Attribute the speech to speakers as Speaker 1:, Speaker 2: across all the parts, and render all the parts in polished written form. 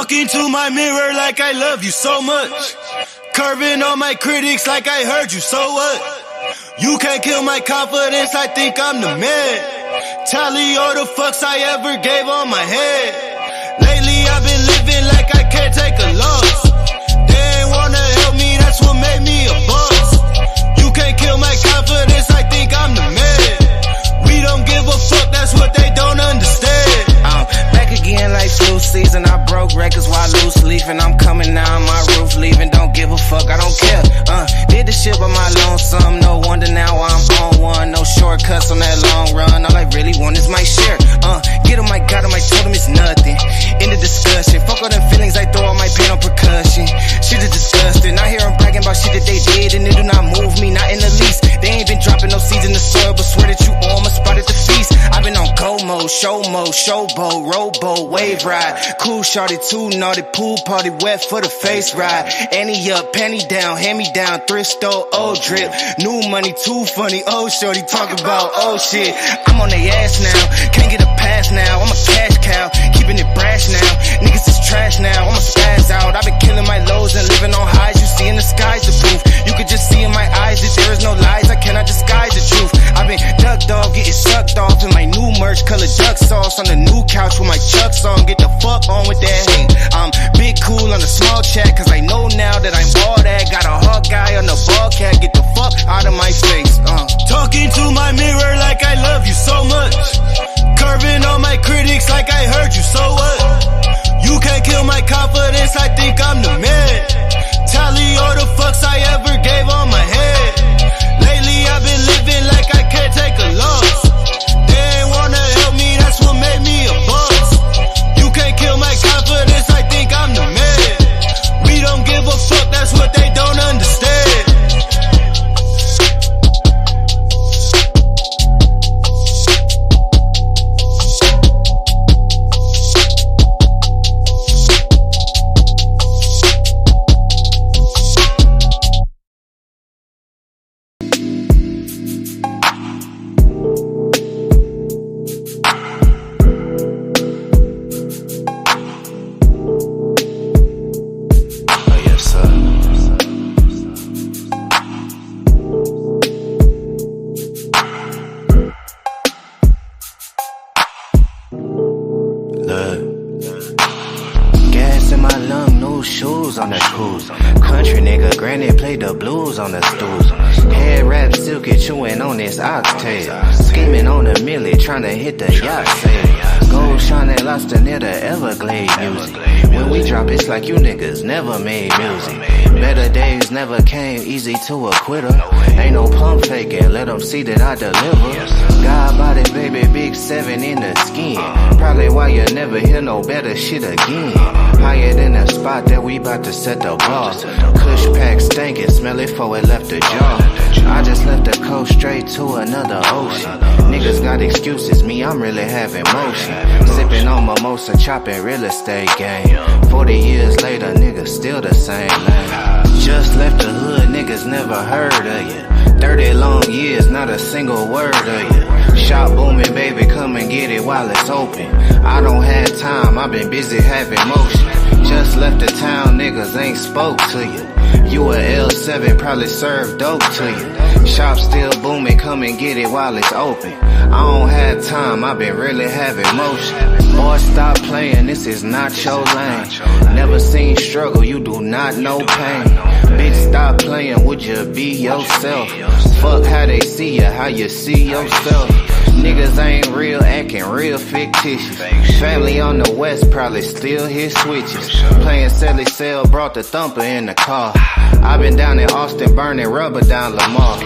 Speaker 1: Talking to my mirror like I love you so much. Curving on my critics like I heard you, so what? You can't kill my confidence, I think I'm the man. Tally all the fucks I ever gave on my head. Lately I've been living like I can't take a loss. They ain't wanna help me, that's what made me a boss. You can't kill my confidence, I think I'm the man. We don't give a fuck, that's what they don't understand.
Speaker 2: I'm back again like flu season. I broke records while loose leafing. I'm coming down my roof leaving. Don't give a fuck, I don't care. Did the shit by my lonesome. No wonder now I'm on one. No shortcuts on that long run. All I really want is my share. Get him, I got him, I told him it's nothing. In the discussion, fuck all them feelings, I throw all my pain on percussion. Shit is disgusting. I hear them bragging about shit that they did, and it do not move me, not in the least. They ain't been dropping no seeds in the soil, but swear that you on my spot at the feast. I've been on go mode, showboat, rowboat, wave ride. Cool shorty, too naughty, pool party, wet for the face ride. Annie up, penny down, hand me down, thrift store, old drip. New money, too funny, old shorty, talk about old shit. I'm on they ass now, can't get a pass now. I'm a cash cow, keeping it brash now. Niggas is trash now, I'ma spaz out. I've been killing my lows and living on highs. You see in the sky's the proof. You could just see in my eyes that there is no lies. I cannot disguise the truth. I've been ducked off, getting sucked off in my new merch, colored duck sauce on the new couch with my Chucks on. Get the fuck on with that hate. I'm big cool on the small chat, cause I know now that I'm all that. Got a hawk guy on the ball cat, get the fuck out of my face.
Speaker 1: Talking to my mirror like I love you so much. Curving on my critics like I heard you, so what? You can't kill my confidence, I think I'm the man. Tally all the fucks I ever gave on my head. Lately I've been living like I can't take a loss. They ain't wanna help me, that's what made me a boss. You can't kill my confidence, I think I'm the man. We don't give a fuck, that's what they don't understand.
Speaker 2: On the cruise, country nigga, granny played the blues on the stools. Head wrap silky, chewing on this oxtail. Scheming on the millie, trying to hit the yacht sail. Gold shining lobster near the Everglade music. When we drop, it's like you niggas never made music. Better days never came easy to a quitter. Ain't no pump faking, let them see that I deliver. God body, baby, big 7 in the skin. Probably why you never hear no better shit again. Higher than the spot that we bout to set the bar. Kush pack stankin', smell it before it left the jar. I just left the coast straight to another ocean. Niggas got excuses, me, I'm really having motion. Sipping on mimosa, chopping real estate game. 40 years later, niggas still the same lane. Just left the hood, niggas never heard of you. 30 long years, not a single word of you. Shop booming, baby, come and get it while it's open. I don't have time, I've been busy having motion. Just left the town, niggas ain't spoke to you. You a L7, probably serve dope to you. Shop still booming, come and get it while it's open. I don't have time, I've been really having motion. Boy, stop playing, this is not your lane. Never seen struggle, you do not know pain. Bitch, stop playing, would you be yourself? Fuck how they see you, how you see yourself. Niggas ain't real, acting real fictitious. Family on the west probably still hit switches. Playing Sally Cell, brought the thumper in the car. I been down in Austin, burning rubber down Lamar.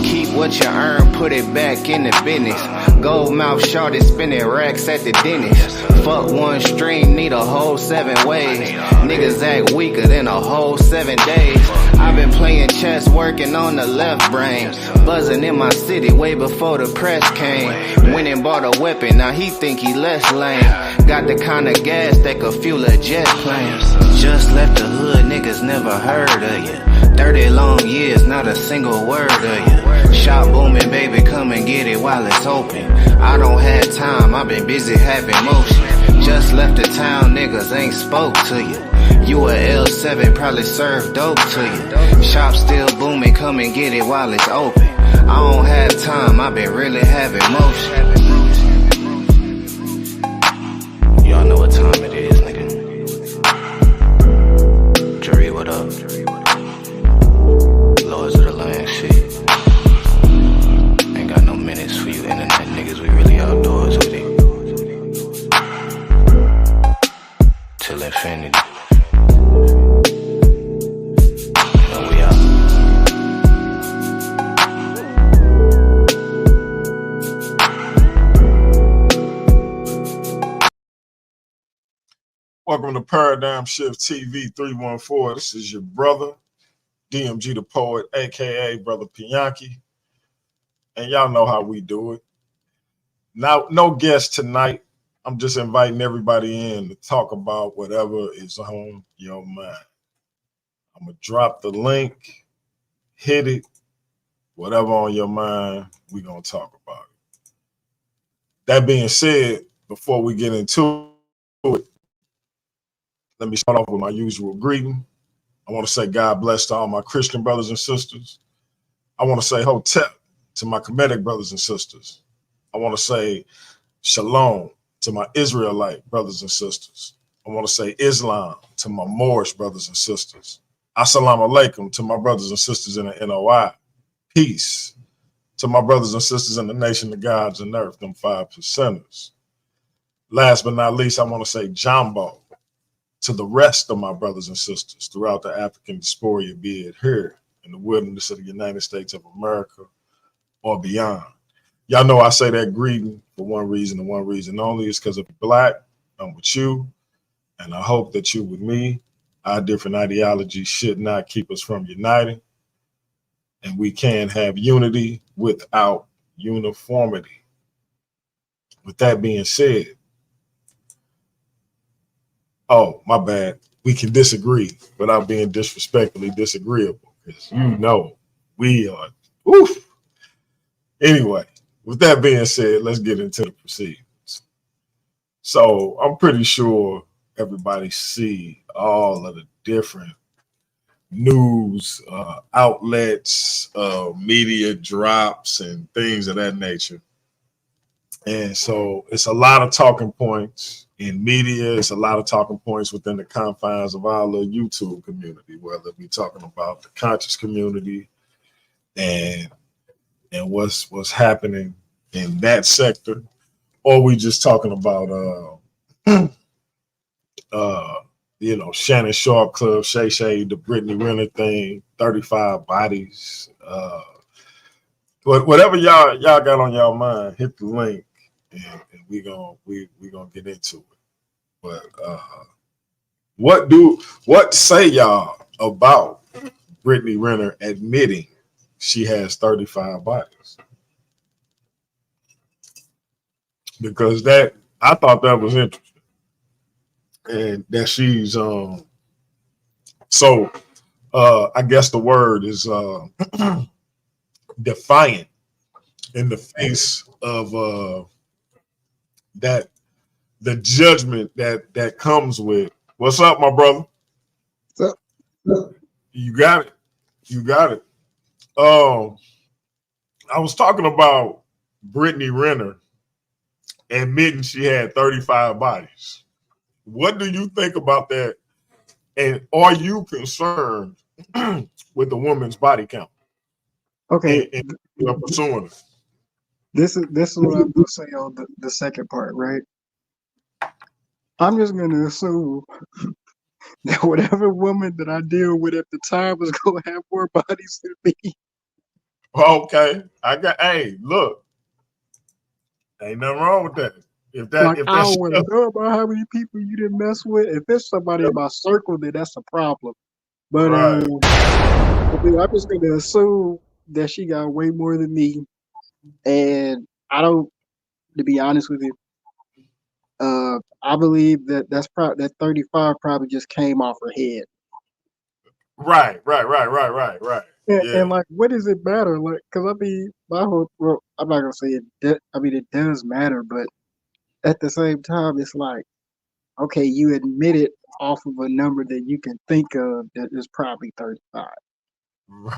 Speaker 2: Keep what you earn, put it back in the business. Gold mouth shorty spinning racks at the dentist. Fuck one stream, need a whole 7 ways. Niggas act weaker than a whole 7 days. I've been playing chess, working on the left brain. Buzzing in my city way before the press came. Went and bought a weapon, now he think he less lame. Got the kind of gas that could fuel a jet plane. Just left the hood, niggas never heard of you. 30 long years, not a single word of you. Shop booming, baby, come and get it while it's open. I don't have time, I've been busy having motion. Just left the town, niggas ain't spoke to you. You a L7, probably serve dope to you. Shop still booming, come and get it while it's open. I don't have time, I been really having motion. Y'all know what time it is, nigga. Jury, what up? Lords of the land, shit. Ain't got no minutes for you internet niggas, we really outdoors with it. Till infinity. And we out.
Speaker 3: Welcome to Paradigm Shift TV 314. This is your brother, DMG the Poet, aka Brother Pianki. And y'all know how we do it. Now, no guest tonight. I'm just inviting everybody in to talk about whatever is on your mind. I'm going to drop the link, hit it, whatever on your mind, we're going to talk about it. That being said, before we get into it, let me start off with my usual greeting. I want to say God bless to all my Christian brothers and sisters. I want to say hotep to my Kemetic brothers and sisters. I want to say shalom to my Israelite brothers and sisters. I want to say Islam to my Moorish brothers and sisters. Assalamu alaikum to my brothers and sisters in the NOI. Peace to my brothers and sisters in the nation of gods and earth, them 5%ers. Last but not least, I want to say Jambo to the rest of my brothers and sisters throughout the African diaspora, be it here in the wilderness of the United States of America or beyond. Y'all know I say that greeting for one reason and one reason only, is because of Black. I'm with you, and I hope that you with me. Our different ideologies should not keep us from uniting, and we can have unity without uniformity. With that being said, oh, my bad. We can disagree without being disrespectfully disagreeable, because you know we are. Oof. Anyway, with that being said, let's get into the proceedings. So I'm pretty sure everybody see all of the different news outlets, media drops, and things of that nature. And so it's a lot of talking points in media. It's a lot of talking points within the confines of our little YouTube community, whether we're talking about the conscious community and what's happening in that sector, or we just talking about Shannon Sharp Club, Shay Shay, the Brittany Renner thing, 35 bodies. But whatever y'all got on y'all mind, hit the link. And we gonna get into it. But what say y'all about Brittany Renner admitting she has 35 bodies? Because I thought that was interesting, and that she's I guess the word is defiant in the face of that the judgment that comes with. What's up, my brother?
Speaker 4: What's up?
Speaker 3: You got it. I was talking about Brittany Renner admitting she had 35 bodies. What do you think about that? And are you concerned with the woman's body count?
Speaker 4: Okay,
Speaker 3: and pursuing it?
Speaker 4: this is what I'm gonna say on the second part, right? I'm just gonna assume that whatever woman that I deal with at the time is gonna have more bodies than me.
Speaker 3: Okay, hey, look, ain't nothing wrong with that. If
Speaker 4: I
Speaker 3: that's
Speaker 4: don't want to know about how many people you didn't mess with. If it's somebody in my circle, then that's a problem. But
Speaker 3: right.
Speaker 4: I'm just gonna assume that she got way more than me, and I don't. To be honest with you, I believe that 35 probably just came off her head.
Speaker 3: Right.
Speaker 4: And,
Speaker 3: Yeah.
Speaker 4: and like, what does it matter? Like, because my whole, I'm not gonna say it. It does matter, but at the same time, it's like okay, you admit it off of a number that you can think of that is probably 35.
Speaker 3: Right.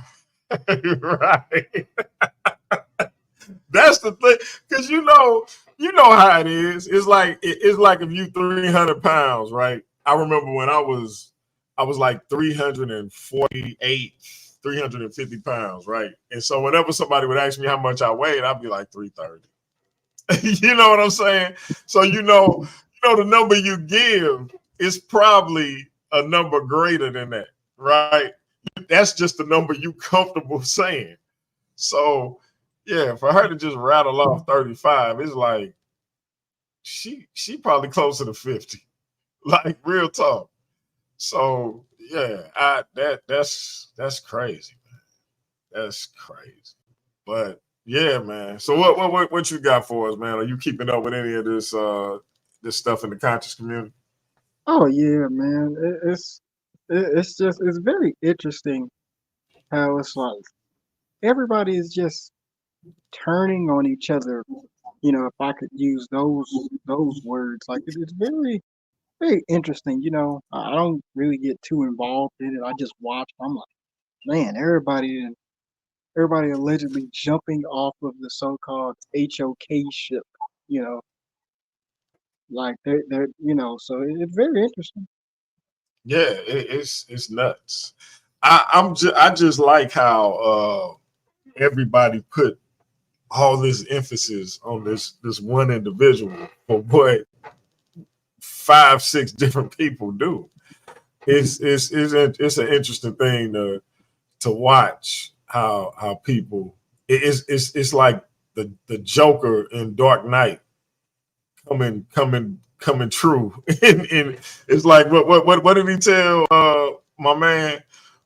Speaker 3: That's the thing, because you know how it is. It's like if you 300 pounds, right? I remember when I was like 348, 350 pounds, right? And so whenever somebody would ask me how much I weighed, I'd be like 330. You know what I'm saying? So you know the number you give is probably a number greater than that, right? That's just the number you comfortable saying. So yeah, for her to just rattle off 35, it's like she probably closer to 50. Like real talk. So yeah, that's crazy, man. That's crazy. But yeah, man. So what you got for us, man? Are you keeping up with any of this stuff in the conscious community?
Speaker 4: Oh yeah, man. It's just it's very interesting how it's like everybody is just turning on each other. You know, if I could use those words, like it's very interesting. You know, I don't really get too involved in it. I just watch. I'm like, man, everybody allegedly jumping off of the so-called HOK ship. You know, like they're you know, so it's very interesting.
Speaker 3: Yeah, it's nuts. I just like how everybody put all this emphasis on this one individual for what 5, 6 different people do. It's an interesting thing to watch how people it's like the Joker in Dark Knight coming true. And it's like what did he tell my man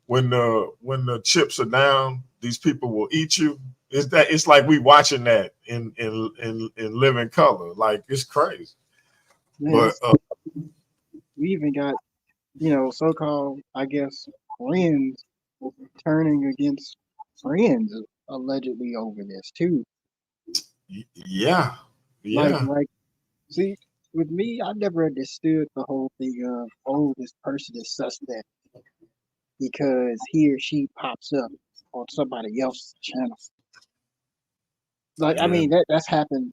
Speaker 3: when the chips are down, these people will eat you. Is that it's like we watching that in living color. Like it's crazy.
Speaker 4: Man,
Speaker 3: But
Speaker 4: we even got you know so-called I guess friends turning against friends allegedly over this too.
Speaker 3: yeah, yeah,
Speaker 4: Like see with me, I never understood the whole thing of oh this person is suspect because he or she pops up on somebody else's channel. Like I
Speaker 3: yeah.
Speaker 4: mean that's happened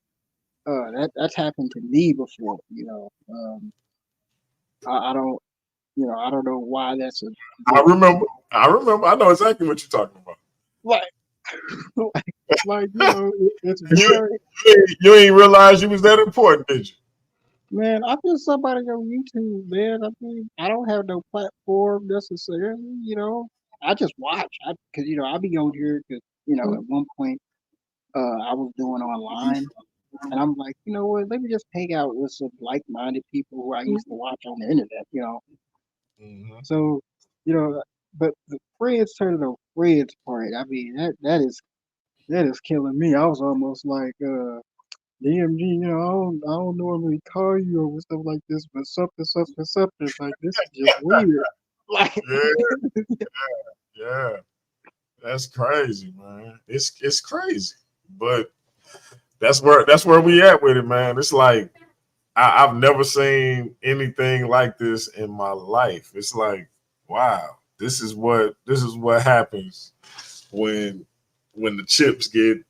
Speaker 4: that's happened to me before. You know, I don't you know I don't know why that's a
Speaker 3: I
Speaker 4: big
Speaker 3: remember. I remember. I know exactly what you're talking about.
Speaker 4: like like you know it's
Speaker 3: You
Speaker 4: very
Speaker 3: you ain't realize you was that important, did you?
Speaker 4: man. I feel somebody on YouTube, man. I mean I don't have no platform necessarily. You know, I just watch. I because you know I be on here because you know at one point I was doing online. And I'm like, you know what? Let me just hang out with some like-minded people who I used to watch on the internet. You know,
Speaker 3: Mhm.
Speaker 4: so you know, but the friends turning on friends part. I mean, that is killing me. I was almost like, DMG. You know, I don't normally call you over stuff like this, but something, something, something. Like this is just weird. Like,
Speaker 3: Yeah, yeah. That's crazy, man. It's crazy, but that's where we at with it, man. It's like I've never seen anything like this in my life. It's like, wow, this is what happens when the chips get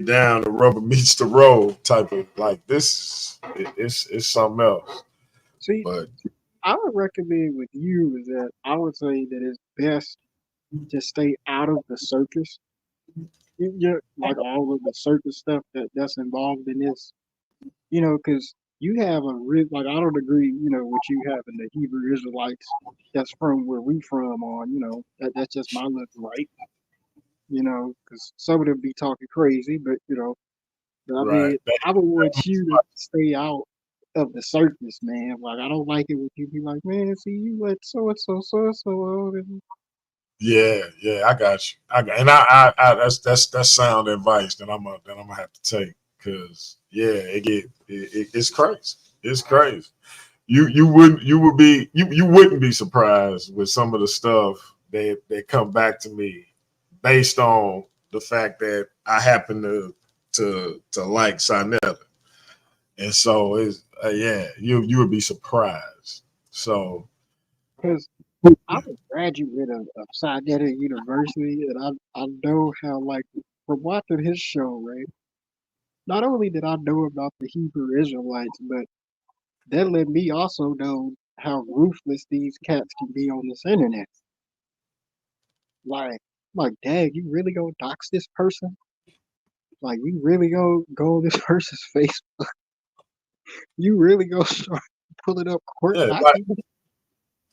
Speaker 3: down, the rubber meets the road type of like this. It's something else.
Speaker 4: see,
Speaker 3: But
Speaker 4: I would recommend with you is that I would say that it's best to stay out of the circus. You like all of the circus stuff that's involved in this. You know, because you have a real like I don't agree, you know, what you have in the Hebrew Israelites that's from where we from on, you know, that's just my look right, you know, because some of them be talking crazy, but you know, but I
Speaker 3: right,
Speaker 4: mean, I would want you to stay out of the circus, man. Like I don't like it when you be like, man, see you let so and so, and
Speaker 3: yeah, yeah, I got you. And I that's sound advice that I'm gonna have to take because yeah, it's crazy. It's crazy. You wouldn't be surprised with some of the stuff that come back to me based on the fact that I happen to like Sinetta. And so it's Yeah, you would be surprised. So
Speaker 4: Because I'm a graduate of Sinetta University, and I know how, like, from watching his show, right? Not only did I know about the Hebrew Israelites, but that let me also know how ruthless these cats can be on this internet. Like, dang, you really gonna dox this person? Like, you really go on this person's face? You really gonna start pulling up court
Speaker 3: yeah, like
Speaker 4: documents?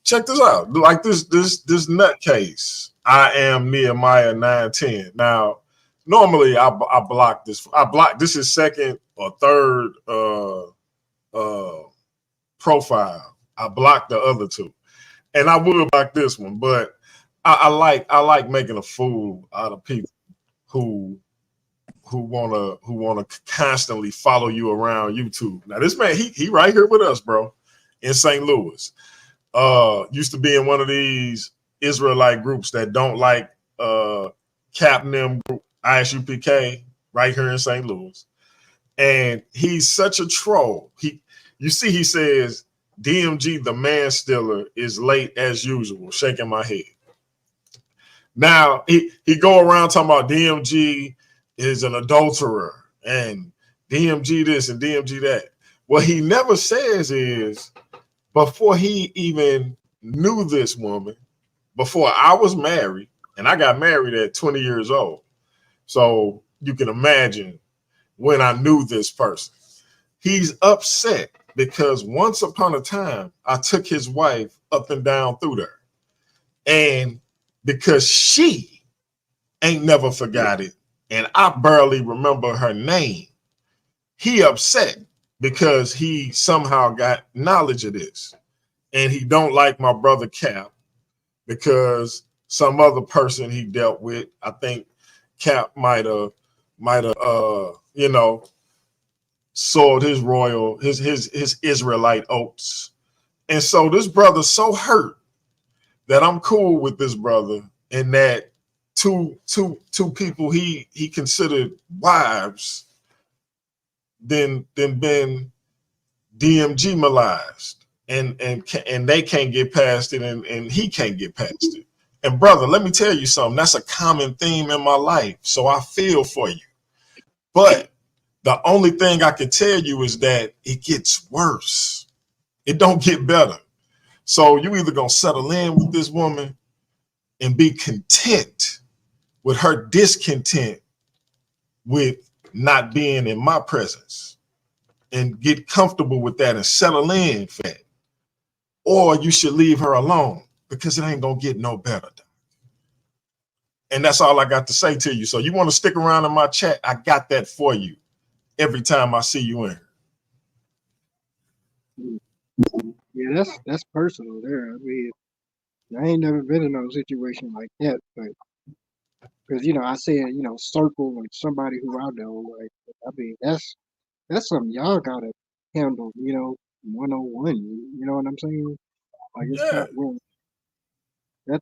Speaker 3: check this out. Like this nutcase. I am Nehemiah 9:10. Now, normally I block this. I block this is second or third profile. I blocked the other two. And I would block this one, but I like making a fool out of people who wanna constantly follow you around YouTube. Now this man, he right here with us, bro, in St. Louis. Used to be in one of these Israelite groups that don't like Cap Nim group, ISUPK, right here in St. Louis. And he's such a troll. You see, he says DMG, the man stiller, is late as usual, shaking my head. Now he go around talking about DMG is an adulterer and DMG this and DMG that. What he never says is before he even knew this woman, before I was married, and I got married at 20 years old. So you can imagine when I knew this person. He's upset because once upon a time, I took his wife up and down through there. And because she ain't never forgot it, and I barely remember her name, he upset because he somehow got knowledge of this. And he don't like my brother Cap because some other person he dealt with, I think Cap might have soiled his Israelite oats. And so this brother's so hurt that I'm cool with this brother, and that two people he considered wives then been DMG molested, and they can't get past it, and he can't get past it. And brother, let me tell you something. That's a common theme in my life. So I feel for you. But the only thing I can tell you is that it gets worse. It don't get better. So you either gonna settle in with this woman and be content with her discontent with not being in my presence, and get comfortable with that and settle in for that. Or you should leave her alone because it ain't gonna get no better. And that's all I got to say to you. So you want to stick around in my chat? I got that for you every time I see you in
Speaker 4: Mm. Yeah, that's personal there. I mean, I ain't never been in no situation like that, but because I said circle like somebody who I know. Like, I mean, that's something y'all gotta handle. 101. You know what I'm saying? Like, it's
Speaker 3: Yeah,
Speaker 4: not real.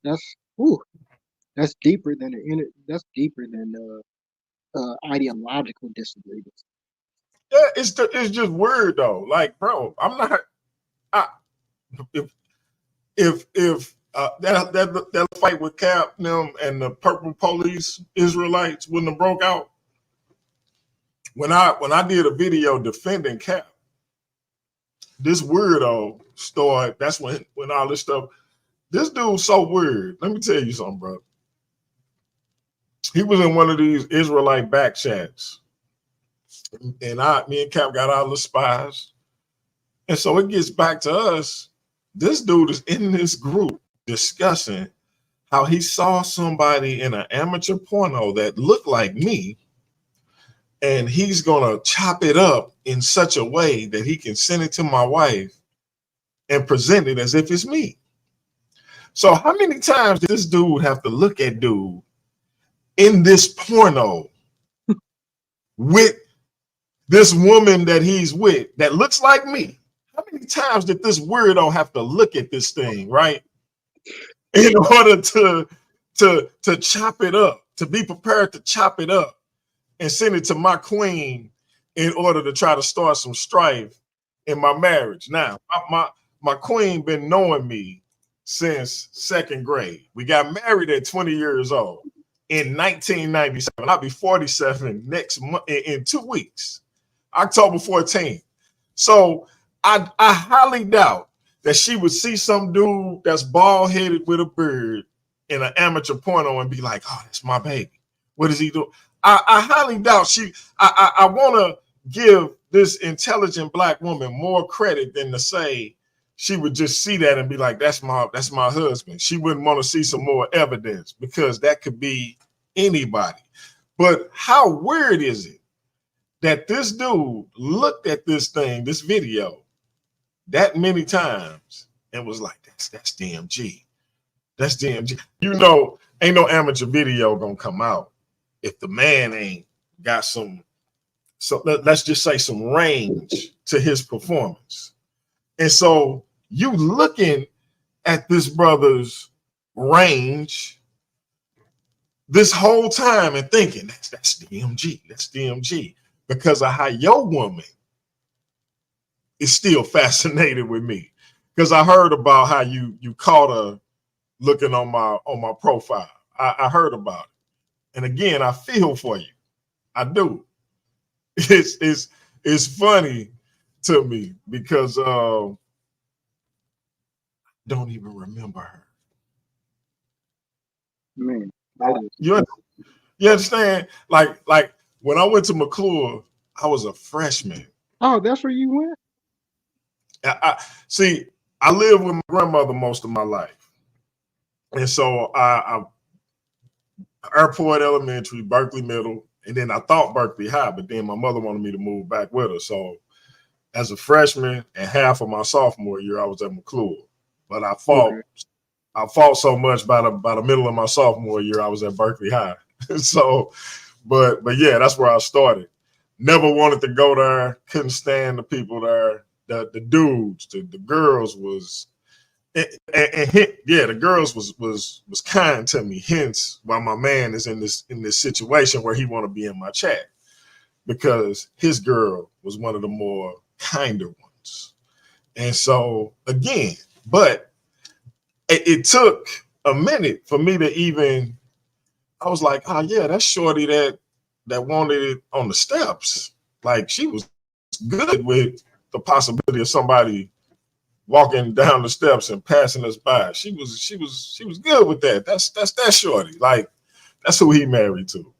Speaker 4: That's whew, that's deeper than that's deeper than ideological disagreements.
Speaker 3: yeah. It's just weird though. Like, bro, I'm not. I, if that fight with Cap them and the Purple Police Israelites wouldn't have broke out, when I did a video defending Cap, this weirdo started. That's when all this stuff. This dude's so weird. Let me tell you something, bro. He was in one of these Israelite back chats, and me and Cap got all the spies, and so it gets back to us. This dude is in this group discussing how he saw somebody in an amateur porno that looked like me, and he's gonna chop it up in such a way that he can send it to my wife and present it as if it's me. So how many times did this dude have to look at dude in this porno with this woman that he's with that looks like me? How many times did this weirdo have to look at this thing, right? In order to chop it up, to be prepared to chop it up and send it to my queen in order to try to start some strife in my marriage. Now, my queen been knowing me since 2nd grade. We got married at 20 years old in 1997. I'll be 47 next month in 2 weeks, October 14th. So I highly doubt that she would see some dude that's bald headed with a beard in an amateur porno and be like, "Oh, that's my baby. What does he do?" I highly doubt she. I want to give this intelligent black woman more credit than to say she would just see that and be like, "That's my husband." She wouldn't want to see some more evidence because that could be anybody. But how weird is it that this dude looked at this video, that many times and was like, that's DMG. That's DMG. You know, ain't no amateur video gonna come out if the man ain't got some, so let's just say some range to his performance. And so you looking at this brother's range this whole time and thinking that's DMG, that's DMG, because of how your woman is still fascinated with me. Because I heard about how you caught her looking on my profile. I heard about it. And again, I feel for you. I do. It's funny to me because don't even remember her.
Speaker 4: Man,
Speaker 3: you understand? Like when I went to McClure, I was a freshman.
Speaker 4: oh, that's where you went?
Speaker 3: I see, I lived with my grandmother most of my life. And so I Airport Elementary, Berkeley Middle, and then I thought Berkeley High, but then my mother wanted me to move back with her. So as a freshman and half of my sophomore year, I was at McClure. But I fought so much by the middle of my sophomore year, I was at Berkeley High. So, but yeah, that's where I started. Never wanted to go there. Couldn't stand the people there. The dudes, the girls was, and yeah, the girls was kind to me. Hence why my man is in this situation where he want to be in my chat, because his girl was one of the more kinder ones. And so again, but it took a minute for me to even. I was like, oh yeah, that's shorty that wanted it on the steps. Like she was good with the possibility of somebody walking down the steps and passing us by. She was good with that. That's that shorty. Like that's who he married to.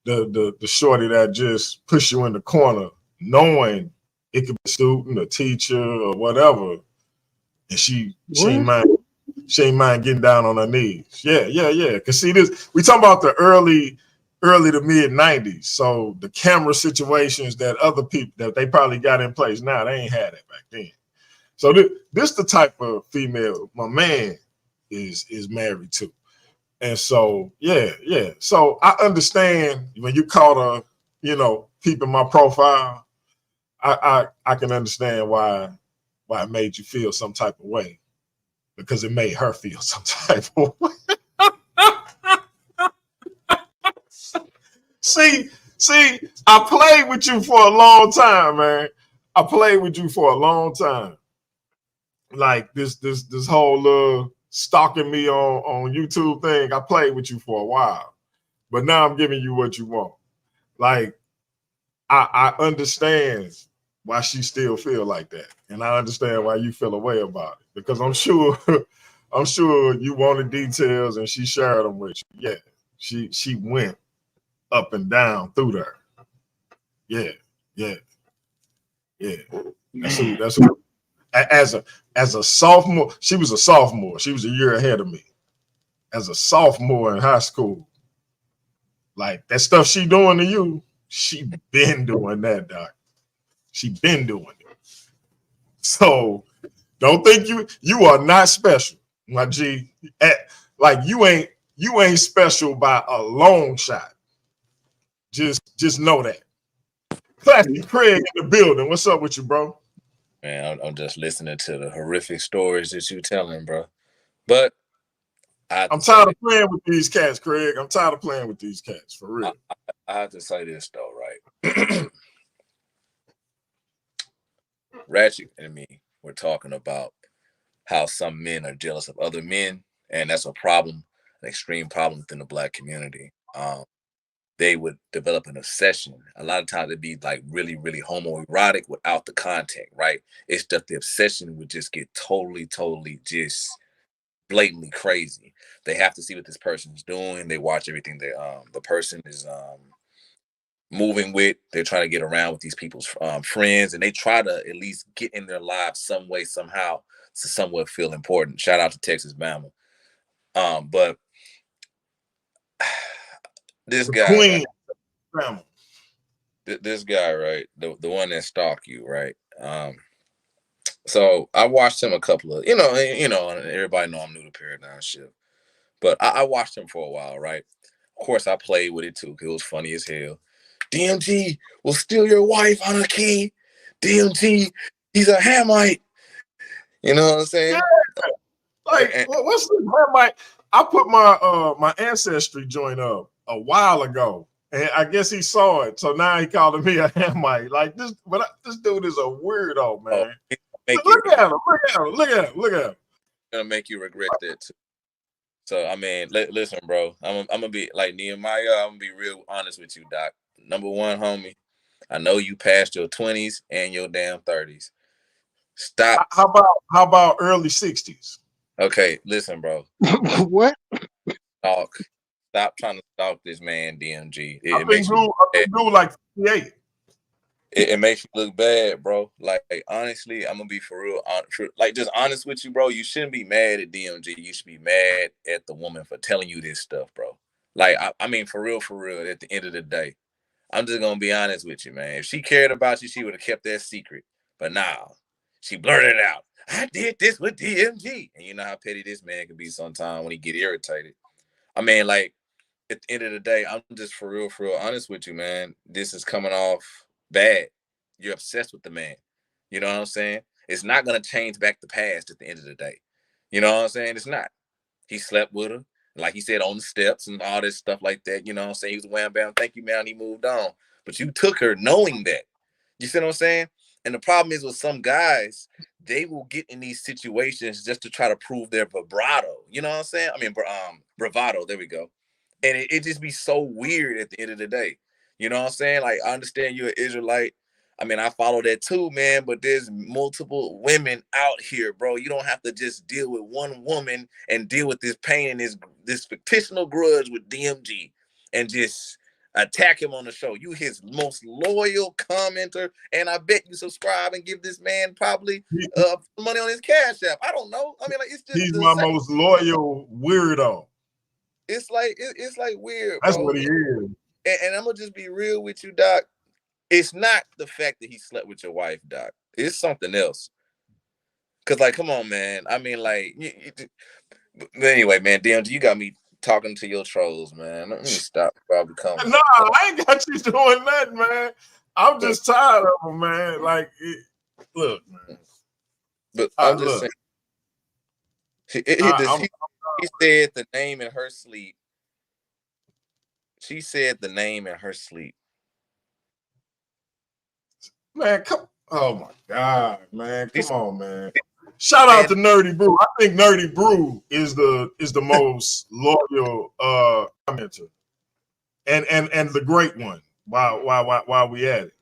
Speaker 3: The shorty that just push you in the corner, knowing it could be a student, a teacher, or whatever, and she ain't mind getting down on her knees. Yeah. Cause see this, we talking about the early to mid 90s. So the camera situations that other people that they probably got in place now, they ain't had it back then. So this the type of female my man is married to. And so yeah. So I understand when you caught her, peeping my profile, I can understand why it made you feel some type of way, because it made her feel some type of way. See, I played with you for a long time, man. I played with you for a long time. Like this whole stalking me on YouTube thing, I played with you for a while. But now I'm giving you what you want. Like, I understand why she still feel like that. And I understand why you feel a way about it. Because I'm sure you wanted details and she shared them with you. Yeah, she went up and down through there. Yeah. That's who. As a sophomore, she was a sophomore. She was a year ahead of me. As a sophomore in high school, like that stuff she doing to you, she been doing that, doc. She been doing it. So don't think you are not special, my G. Like you ain't special by a long shot. Just know that. Classic Craig in the building. What's up with you, bro?
Speaker 5: Man, I'm just listening to the horrific stories that you telling, bro. But
Speaker 3: I'm tired of playing with these cats, Craig. I'm tired of playing with these cats, for real.
Speaker 5: I have to say this though, right? Ratchet and me were talking about how some men are jealous of other men, and that's a problem, an extreme problem within the Black community. They would develop an obsession. A lot of times it'd be like really, really homoerotic without the content, right? It's just the obsession would just get totally, totally just blatantly crazy. They have to see what this person's doing. They watch everything that the person is moving with. They're trying to get around with these people's friends, and they try to at least get in their lives some way, somehow, to somewhat feel important. Shout out to Texas Bama. But this
Speaker 3: The
Speaker 5: guy, right?
Speaker 3: Queen family.
Speaker 5: This guy, right? The one that stalked you, right? So I watched him a couple of, and everybody know I'm new to Paradigm Shift, but I watched him for a while, right? Of course, I played with it too because it was funny as hell. DMG will steal your wife on a key. DMG, he's a Hamite. You know what I'm saying?
Speaker 3: Yeah. Like, what's this? I put my ancestry joint up a while ago, and I guess he saw it, so now he calling me a Hamite. Like this, this dude is a weirdo, man. Look at him! Look at him!
Speaker 5: Gonna make you regret that too. So I mean, listen, bro. I'm gonna be like Nehemiah. I'm gonna be real honest with you, Doc. Number one, homie. I know you passed your 20s and your damn 30s. Stop.
Speaker 3: How about early 60s?
Speaker 5: Okay, listen, bro.
Speaker 4: What?
Speaker 5: Stop trying to stalk this man, DMG.
Speaker 3: I've been do like 58.
Speaker 5: It makes you look bad, bro. Like honestly, I'm gonna be for real, like just honest with you, bro. You shouldn't be mad at DMG. You should be mad at the woman for telling you this stuff, bro. Like I mean, for real. At the end of the day, I'm just gonna be honest with you, man. If she cared about you, she would have kept that secret. But now, she blurted out, "I did this with DMG," and you know how petty this man can be sometimes when he get irritated. I mean, like at the end of the day, I'm just for real honest with you, man. This is coming off bad. You're obsessed with the man. You know what I'm saying? It's not gonna change back the past at the end of the day. You know what I'm saying? It's not. He slept with her, like he said, on the steps and all this stuff like that. You know what I'm saying? He was wham bam, thank you, man. He moved on. But you took her knowing that. You see what I'm saying? And the problem is with some guys, they will get in these situations just to try to prove their vibrato. You know what I'm saying? I mean, bravado. There we go. And it just be so weird at the end of the day. You know what I'm saying? Like, I understand you're an Israelite. I mean, I follow that too, man, but there's multiple women out here, bro. You don't have to just deal with one woman and deal with this pain and this fictional grudge with DMG and just attack him on the show. You his most loyal commenter, and I bet you subscribe and give this man probably money on his Cash App. I don't know. I mean, like, it's just
Speaker 3: he's my most loyal weirdo.
Speaker 5: It's like weird.
Speaker 3: That's
Speaker 5: bro.
Speaker 3: what he is.
Speaker 5: And I'm gonna just be real with you, Doc. It's not the fact that he slept with your wife, Doc. It's something else. Cause like, come on, man. I mean, like, but anyway, man. DMG, you got me talking to your trolls, man. Let me stop. Probably coming.
Speaker 3: Nah, I ain't got you doing nothing, man. I'm just tired of him, man. Like, look, man.
Speaker 5: But I'm just saying. He said the name in her sleep. She said the name in her sleep.
Speaker 3: Man, come. Oh my God, man. Come on, man. Shout out to Nerdy Brew. I think Nerdy Brew is the most loyal commenter. And the great one while we at it.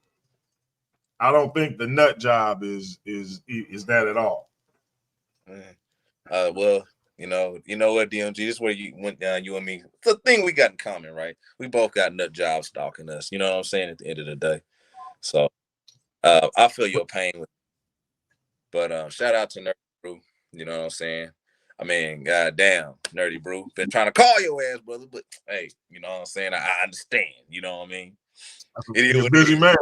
Speaker 3: I don't think the nut job is that at all.
Speaker 5: Well, you know what, DMG, this is where you went down, you and me. It's a thing we got in common, right? We both got nut jobs stalking us. You know what I'm saying? At the end of the day. So I feel your pain. But shout out to Nerdy Brew. You know what I'm saying? I mean, goddamn, Nerdy Brew. Been trying to call your ass, brother, but hey, you know what I'm saying? I understand. You know what I mean?
Speaker 3: He's a busy man.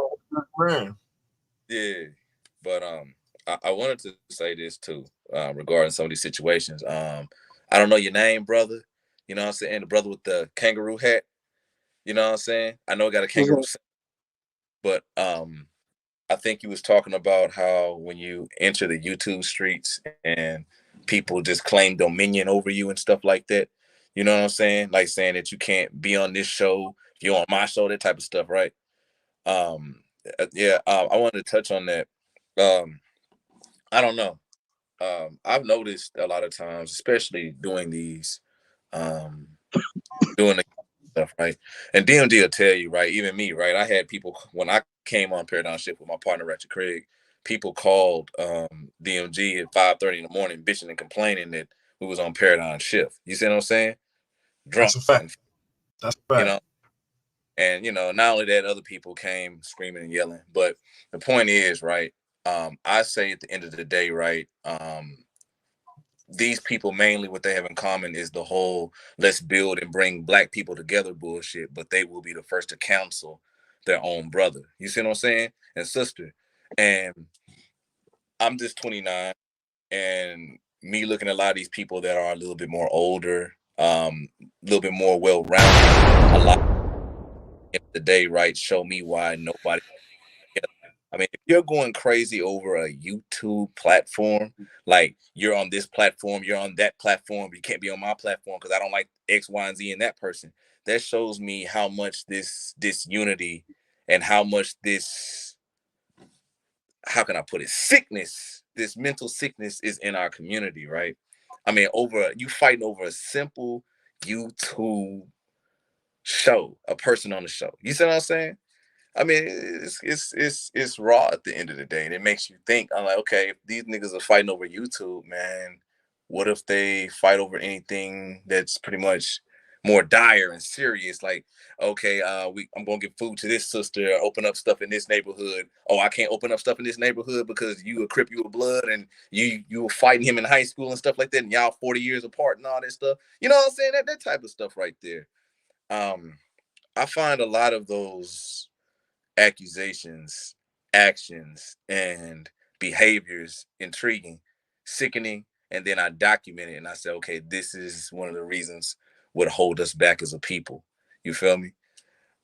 Speaker 5: Yeah. But I wanted to say this too, regarding some of these situations. I don't know your name, brother. You know what I'm saying? The brother with the kangaroo hat. You know what I'm saying? I know I got a kangaroo, but I think you was talking about how when you enter the YouTube streets and people just claim dominion over you and stuff like that. You know what I'm saying? Like saying that you can't be on this show, if you're on my show, that type of stuff, right? I wanted to touch on that. I don't know. I've noticed a lot of times, especially doing these, doing the stuff, right? And DMD will tell you, right? Even me, right? I had people when I came on Paradigm Shift with my partner Ratchet Craig. People called DMG at 5:30 in the morning, bitching and complaining that we was on Paradigm Shift. You see what I'm saying? Drunk,
Speaker 3: That's a fact.
Speaker 5: and
Speaker 3: That's a
Speaker 5: you
Speaker 3: fact.
Speaker 5: know, and not only that, other people came screaming and yelling. But the point is, right? I say at the end of the day, right? These people mainly what they have in common is the whole let's build and bring black people together bullshit, but they will be the first to counsel their own brother. You see what I'm saying? And sister. And I'm just 29, and me looking at a lot of these people that are a little bit more older, a little bit more well-rounded, a lot of the day, right, show me why nobody. I mean, if you're going crazy over a YouTube platform, like you're on this platform, you're on that platform, but you can't be on my platform because I don't like X, Y, and Z in that person. That shows me how much this unity and how much this, how can I put it, sickness, this mental sickness is in our community, right? I mean, over you fighting over a simple YouTube show, a person on the show. You see what I'm saying? I mean, it's raw at the end of the day, and it makes you think. I'm like, okay, if these niggas are fighting over YouTube, man, what if they fight over anything that's pretty much more dire and serious? Like, okay, I'm gonna give food to this sister, open up stuff in this neighborhood. Oh, I can't open up stuff in this neighborhood because you a Crip, you a Blood, and you were fighting him in high school and stuff like that, and y'all 40 years apart and all that stuff. You know what I'm saying? That type of stuff right there. I find a lot of those accusations, actions, and behaviors intriguing, sickening, and then I document it and I say, okay, this is one of the reasons what hold us back as a people. You feel me?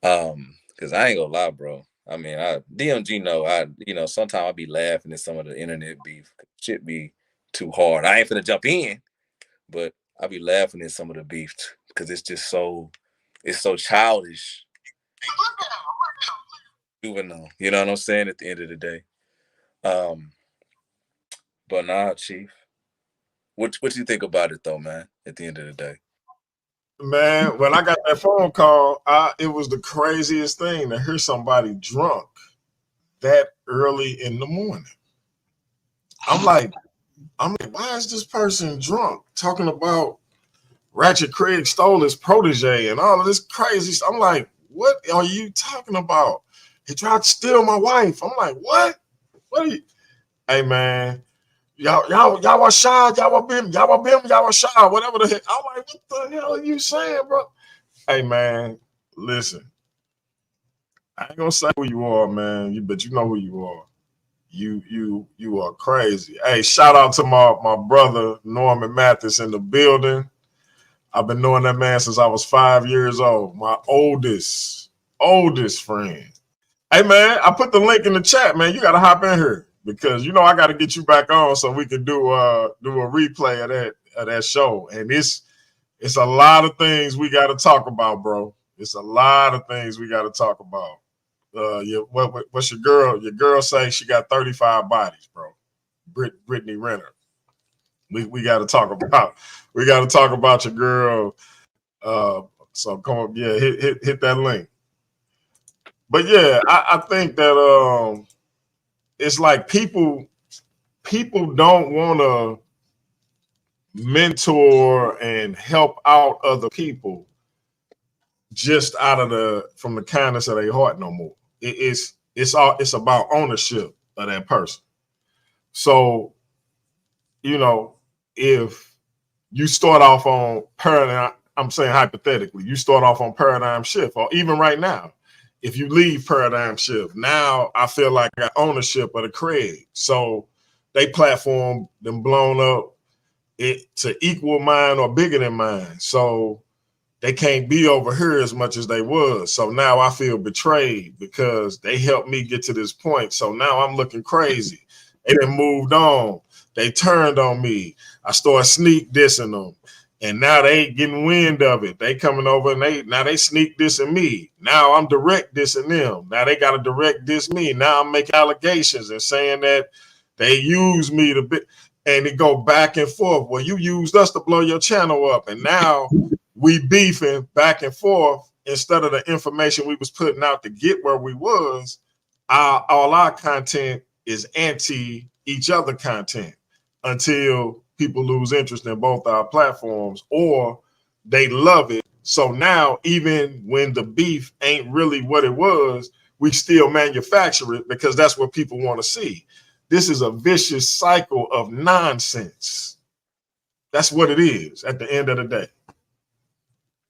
Speaker 5: Because I ain't gonna lie, bro. I mean, DMG know sometimes I be laughing at some of the internet beef. Shit be too hard. I ain't finna jump in, but I be laughing at some of the beef because it's just it's so childish, juvenile. You know what I'm saying? At the end of the day. Um, but nah, Chief. What you think about it though, man? At the end of the day.
Speaker 3: Man, when I got that phone call, it was the craziest thing to hear somebody drunk that early in the morning. I'm like, why is this person drunk talking about Ratchet Craig stole his protege and all of this crazy stuff? I'm like, what are you talking about? He tried to steal my wife. I'm like, what? What are you? Hey man, y'all was shy, y'all was shy, whatever the heck. I'm like, what the hell are you saying, bro? Hey man, listen. I ain't gonna say who you are, man. But you know who you are. You are crazy. Hey, shout out to my brother Norman Mathis in the building. I've been knowing that man since I was 5 years old. My oldest friend. Hey man, I put the link in the chat, man. You gotta hop in here because I gotta get you back on so we can do a replay of that show. And it's a lot of things we gotta talk about, bro. It's a lot of things we gotta talk about. What's your girl? Your girl say she got 35 bodies, bro. Brittany Renner. We got to talk about your girl. So come on, yeah, hit that link. But yeah, I think that it's like people don't want to mentor and help out other people just from the kindness of their heart no more. It's about ownership of that person. So, if you start off on paradigm, I'm saying hypothetically, you start off on paradigm shift, or even right now, if you leave paradigm shift, now I feel like I got ownership of the Craig. So they platform them blown up it to equal mine or bigger than mine. So they can't be over here as much as they was. So now I feel betrayed because they helped me get to this point. So now I'm looking crazy. They done moved on. They turned on me. I started sneak dissing them. And now they getting wind of it. They coming over and they sneak dissing me. Now I'm direct dissing them. Now they got to direct diss me. Now I'm making allegations and saying that They use me to be, and it go back and forth. Well, you used us to blow your channel up, and now we beefing back and forth instead of the information we was putting out to get where we was. All our content is anti each other content until people lose interest in both our platforms or they love it. So now, even when the beef ain't really what it was, we still manufacture it because that's what people want to see. This is a vicious cycle of nonsense. That's what it is at the end of the day.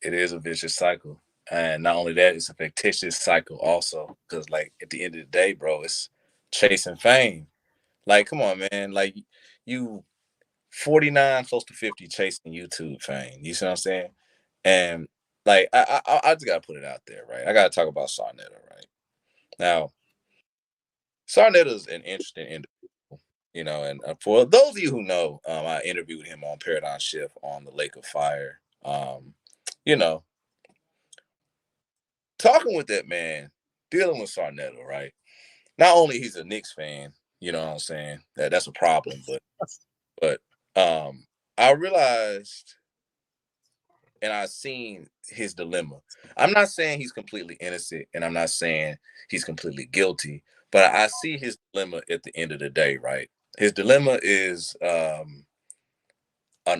Speaker 5: It is a vicious cycle. And not only that, it's a fictitious cycle also. Because, like, at the end of the day, bro, it's chasing fame. Like, come on, man. Like, you 49, close to 50 chasing YouTube fame. You see what I'm saying? And, like, I just got to put it out there, right? I got to talk about Sarnetta, right? Now, Sarnetta is an interesting individual, you know, and for those of you who know, I interviewed him on Paradigm Shift on the Lake of Fire. You know, talking with that man, dealing with Sarnetta, right? Not only he's a Knicks fan, you know what I'm saying? That's a problem, but I realized and I've seen his dilemma. I'm not saying he's completely innocent, and I'm not saying he's completely guilty, but I see his dilemma at the end of the day, right? His dilemma is an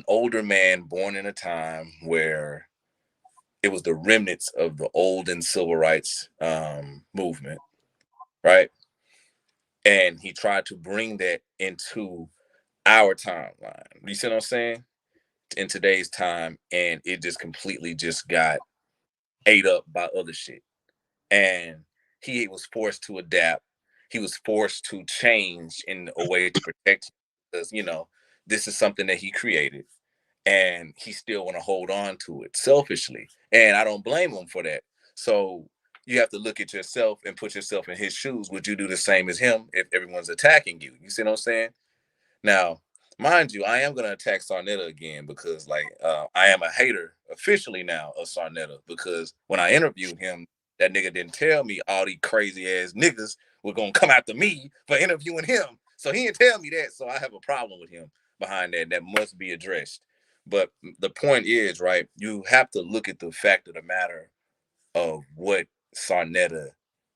Speaker 5: older man born in a time where it was the remnants of the olden civil rights movement, right? And he tried to bring that into our timeline. You see what I'm saying? In today's time, and it just completely just got ate up by other shit. And he was forced to adapt. He was forced to change in a way to protect him because, you know, this is something that he created and he still want to hold on to it selfishly. And I don't blame him for that. So you have to look at yourself and put yourself in his shoes. Would you do the same as him if everyone's attacking you? You see what I'm saying? Now, mind you, I am going to attack Sarnetta again because, like, I am a hater officially now of Sarnetta because when I interviewed him, that nigga didn't tell me all these crazy ass niggas were going to come after me for interviewing him. So he didn't tell me that. So I have a problem with him behind that. That must be addressed. But the point is, right, you have to look at the fact of the matter of what Sarnetta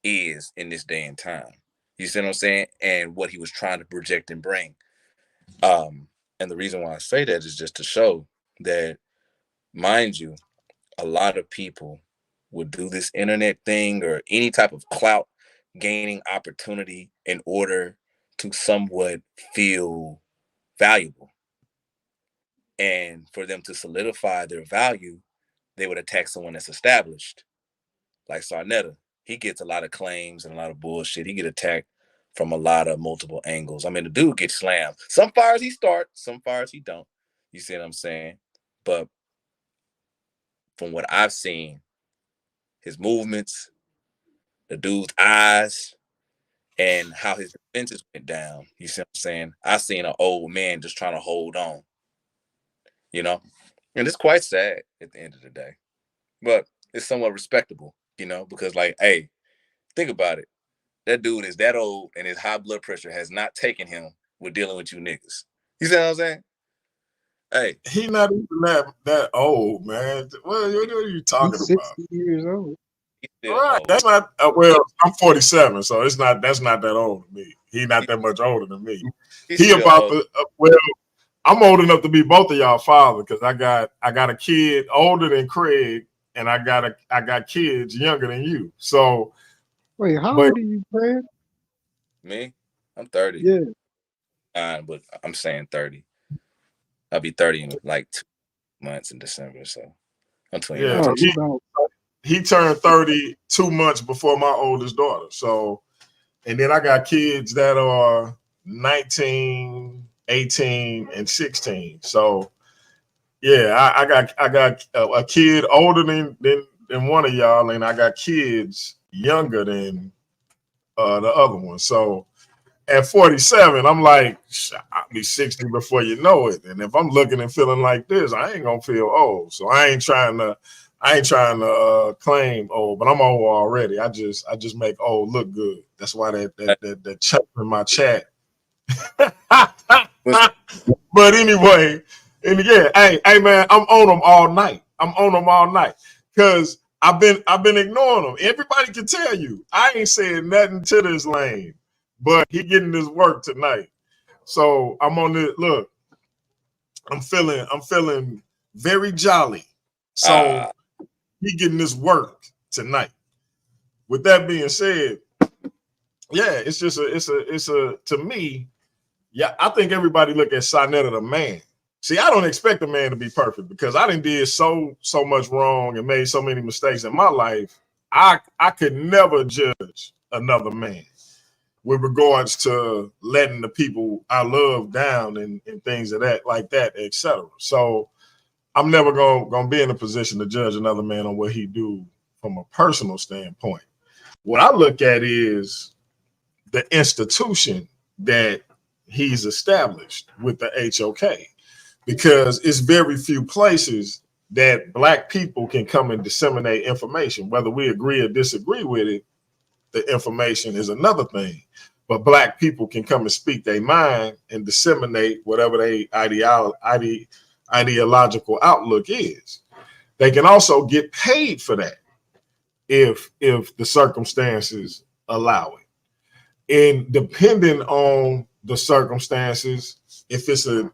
Speaker 5: is in this day and time. You see what I'm saying? And what he was trying to project and bring. And the reason why I say that is just to show that, mind you, a lot of people would do this internet thing or any type of clout gaining opportunity in order to somewhat feel valuable. And for them to solidify their value, they would attack someone that's established, like Sarnetta. He gets a lot of claims and a lot of bullshit. He get attacked from a lot of multiple angles. I mean, the dude gets slammed. Some fires he start, some fires he don't. You see what I'm saying? But from what I've seen, his movements, the dude's eyes, and how his defenses went down. You see what I'm saying? I seen an old man just trying to hold on, you know? And it's quite sad at the end of the day. But it's somewhat respectable, you know, because, like, hey, think about it. That dude is that old and his high blood pressure has not taken him with dealing with you niggas. You see what I'm saying? Hey.
Speaker 3: He not even that old, man. What are you talking
Speaker 4: He's
Speaker 3: about?
Speaker 4: 60 years old.
Speaker 3: All right, old. That's not well. I'm 47, so that's not that old to me. He not that much older than me. He about old. Well, I'm old enough to be both of y'all father because I got a kid older than Craig, and I got kids younger than you. So
Speaker 4: wait, how old are you, Craig?
Speaker 5: Me? I'm 30.
Speaker 4: Yeah.
Speaker 5: But I'm saying 30. I'll be 30 in like 2 months in December, so I'm 29.
Speaker 3: Yeah, so he turned 30 2 months before my oldest daughter. So, and then I got kids that are 19, 18, and 16. So, yeah, I got a kid older than one of y'all, and I got kids younger than the other one. So, at 47, I'm like, I'll be 60 before you know it. And if I'm looking and feeling like this, I ain't gonna feel old. So I ain't trying to claim old, but I'm old already. I just make old look good. That's why that chuck in my chat
Speaker 5: What's
Speaker 3: But anyway, and yeah, hey man, I'm on them all night. I'm on them all night because I've been ignoring them. Everybody can tell you I ain't saying nothing to this lane, but he getting his work tonight. So I'm on the look. I'm feeling very jolly. So
Speaker 5: ah
Speaker 3: he getting his work tonight. With that being said, yeah, it's just it's a to me, yeah, I think everybody look at Sonetta the man. See, I don't expect a man to be perfect because I did so much wrong and made so many mistakes in my life. I could never judge another man with regards to letting the people I love down and things of that like that, etc. So I'm never gonna be in a position to judge another man on what he do from a personal standpoint. What I look at is the institution that he's established with the HOK because it's very few places that black people can come and disseminate information. Whether we agree or disagree with it, the information is another thing. But black people can come and speak their mind and disseminate whatever their ideological outlook is. They can also get paid for that if the circumstances allow it. And depending on the circumstances, if it's a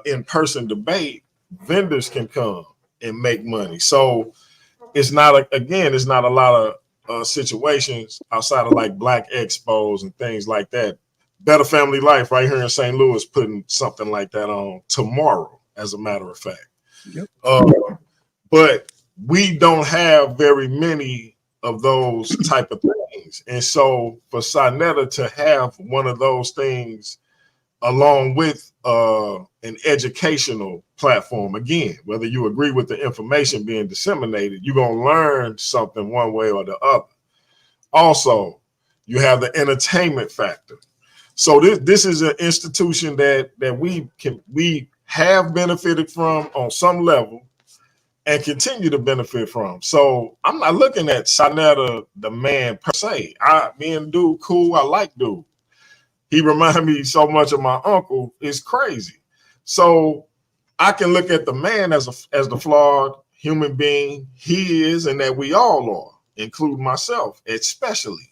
Speaker 3: in-person debate, vendors can come and make money. So it's not it's not a lot of situations outside of like black expos and things like that. Better Family Life right here in St. Louis putting something like that on tomorrow, as a matter of fact.
Speaker 4: Yep.
Speaker 3: But we don't have very many of those type of things. And so for Sonetta to have one of those things along with an educational platform, again, whether you agree with the information being disseminated, you're going to learn something one way or the other. Also, you have the entertainment factor. So this is an institution that we have benefited from on some level and continue to benefit from. So I'm not looking at Sonetta the man per se. Me and dude cool. I like dude. He reminded me so much of my uncle. It's crazy. So I can look at the man as the flawed human being he is, and that we all are, including myself, especially,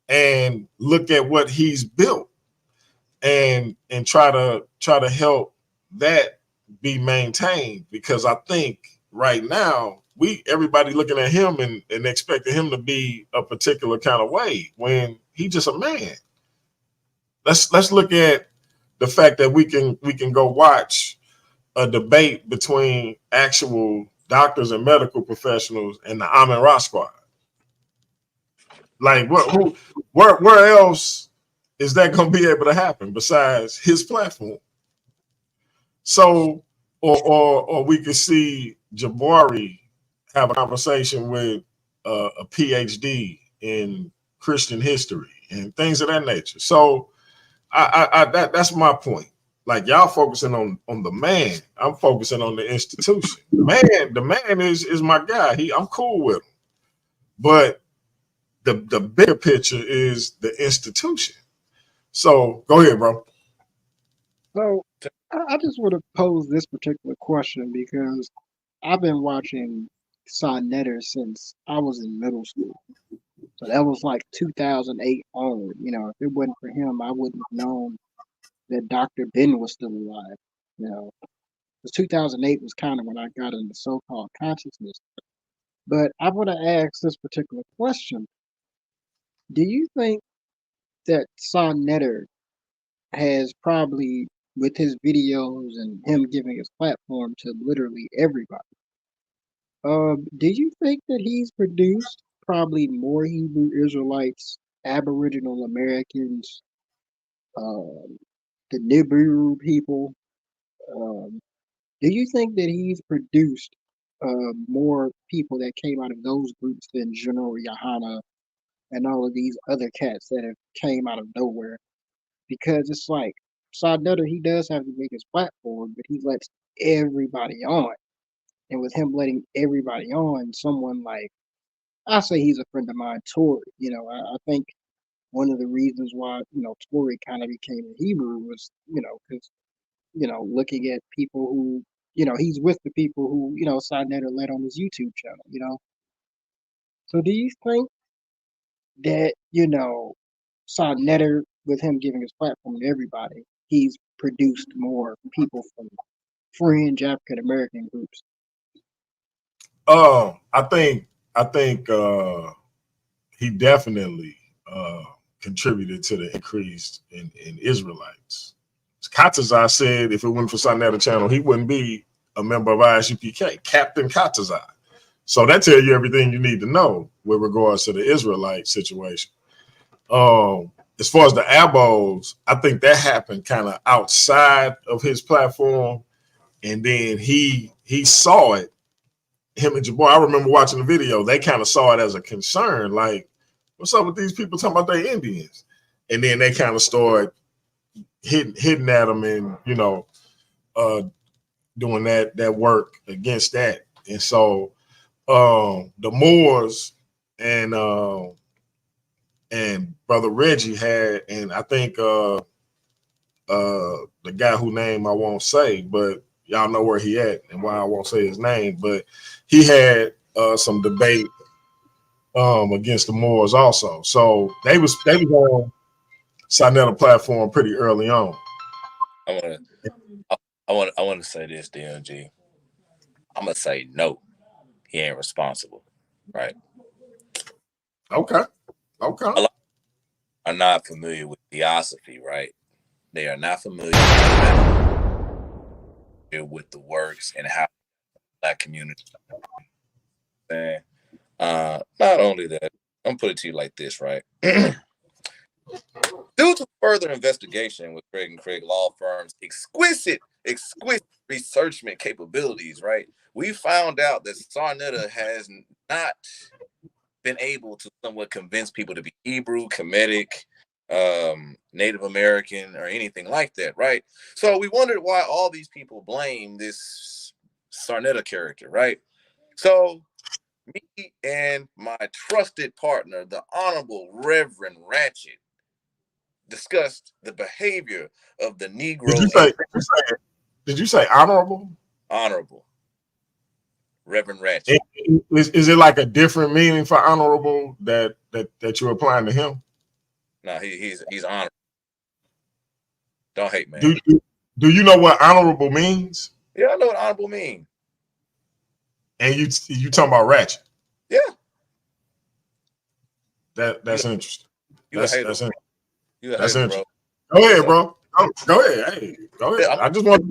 Speaker 3: and look at what he's built and try to help that be maintained, because I think right now everybody looking at him and expecting him to be a particular kind of way when he just a man. Let's look at the fact that we can go watch a debate between actual doctors and medical professionals and the Amin Ra squad. Like where else is that going to be able to happen besides his platform? So, or we could see Jabari have a conversation with a PhD in Christian history and things of that nature. So, that's my point. Like y'all focusing on the man, I'm focusing on the institution. The man is my guy. I'm cool with him, but the bigger picture is the institution. So go ahead, bro.
Speaker 4: So I just want to pose this particular question because I've been watching Sonnetter since I was in middle school. So that was like 2008 onward. You know, if it wasn't for him, I wouldn't have known that Dr. Ben was still alive. You know, because 2008 was kind of when I got into so-called consciousness. But I want to ask this particular question. Do you think that Sonnetter has probably, with his videos and him giving his platform to literally everybody, do you think that he's produced probably more Hebrew Israelites, Aboriginal Americans, um, the Nibiru people? Um, do you think that he's produced more people that came out of those groups than General Yohana and all of these other cats that have came out of nowhere? Because it's like Sodetta, he does have to make his platform, but he lets everybody on. And with him letting everybody on, someone like I say he's a friend of mine, Tori. You know, I think one of the reasons why, Tory kind of became a Hebrew was, because, looking at people who, he's with the people who, Sonetta led on his YouTube channel. So do you think that, Sonetta, with him giving his platform to everybody, he's produced more people from fringe African American groups?
Speaker 3: I think he definitely contributed to the increase in Israelites. Katazai said if it wasn't for Sonetta Channel, he wouldn't be a member of ISUPK, Captain Katazai. So that tells you everything you need to know with regards to the Israelite situation. As far as the Abos, I think that happened kind of outside of his platform, and then he saw it. Him and Jabbar, I remember watching the video. They kind of saw it as a concern, like, "What's up with these people talking about they Indians?" And then they kind of started hitting at them, and doing that work against that. And so the Moors and Brother Reggie had, and I think the guy whose name I won't say, but y'all know where he at and why I won't say his name, but he had some debate against the Moors also. So they was on Sonetta platform pretty early on.
Speaker 5: I want to say this, DMG. I'm gonna say no. He ain't responsible, right?
Speaker 3: Okay.
Speaker 5: A lot are not familiar with theosophy, right? They are not familiar with the works and how Black community. Not only that, I'm gonna put it to you like this, right? Due to further investigation with Craig and Craig law firm's exquisite researchment capabilities, right? We found out that Sonetta has not been able to somewhat convince people to be Hebrew, Kemetic, Native American, or anything like that, right? So we wondered why all these people blame this Sonetta character, right? So me and my trusted partner, the Honorable Reverend Ratchet, discussed the behavior of the Negro.
Speaker 3: Did you say honorable?
Speaker 5: Honorable Reverend Ratchet.
Speaker 3: Is it like a different meaning for honorable that you're applying to him?
Speaker 5: No, he's honorable. Don't hate, man.
Speaker 3: Do you know what honorable means?
Speaker 5: Yeah, I know what honorable means.
Speaker 3: And you talking about Ratchet?
Speaker 5: Yeah.
Speaker 3: That's interesting.
Speaker 5: That's
Speaker 3: interesting.
Speaker 5: bro.
Speaker 3: Go ahead, bro. Go ahead. Hey, go ahead. I just wanted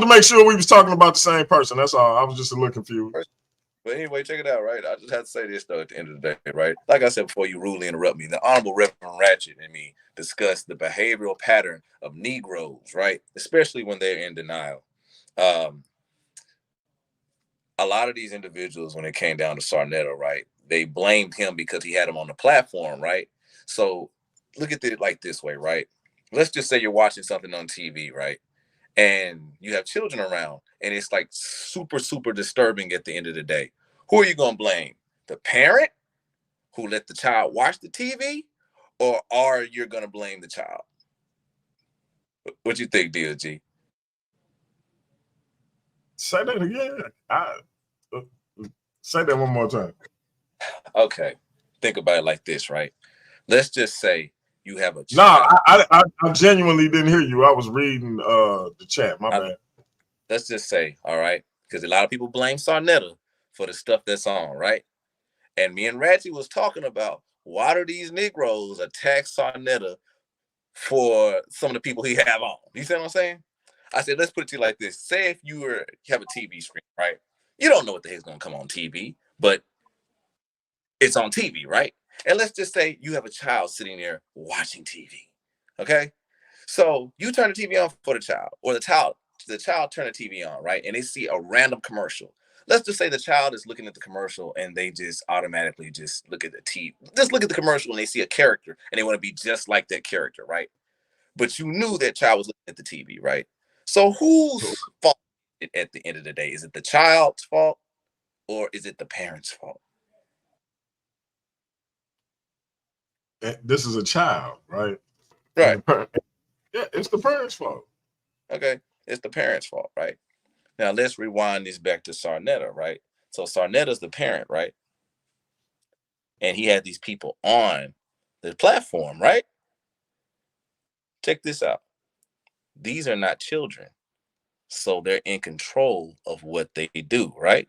Speaker 3: to make sure we was talking about the same person. That's all. I was just a little confused.
Speaker 5: But anyway, check it out, right? I just have to say this though at the end of the day, right? Like I said before, you rudely interrupt me. The Honorable Reverend Ratchet and me discussed the behavioral pattern of Negroes, right? Especially when they're in denial. A lot of these individuals, when it came down to Sonetta, right, they blamed him because he had him on the platform, right? So look at it like this way, right? Let's just say you're watching something on TV, right? And you have children around, and it's like super, super disturbing at the end of the day. Who are you going to blame? The parent who let the child watch the TV, or are you going to blame the child? What you think, DLG?
Speaker 3: Say that again. Say that one more time.
Speaker 5: Okay. Think about it like this, right? Let's just say you have a child.
Speaker 3: No, I genuinely didn't hear you. I was reading the chat. My bad.
Speaker 5: Let's just say, all right, because a lot of people blame Sonetta for the stuff that's on, right? And me and Ratchet was talking about why do these Negroes attack Sonetta for some of the people he have on? You see what I'm saying? I said, let's put it to you like this. Say if you have a TV screen, right? You don't know what the heck's going to come on TV, but it's on TV, right? And let's just say you have a child sitting there watching TV, okay? So you turn the TV on for the child, or the child turn the TV on, right? And they see a random commercial. Let's just say the child is looking at the commercial and they just automatically just look at the TV. Just look at the commercial and they see a character and they want to be just like that character, right? But you knew that child was looking at the TV, right? So whose fault at the end of the day? Is it the child's fault or is it the parent's fault?
Speaker 3: this is a child, right? And
Speaker 5: Right.
Speaker 3: the parent, yeah, it's the parents' fault.
Speaker 5: Okay. It's the parents' fault, right? Now let's rewind this back to Sarnetta, right? So Sarnetta's the parent, right? And he had these people on the platform, right? Check this out. These are not children. So they're in control of what they do, right?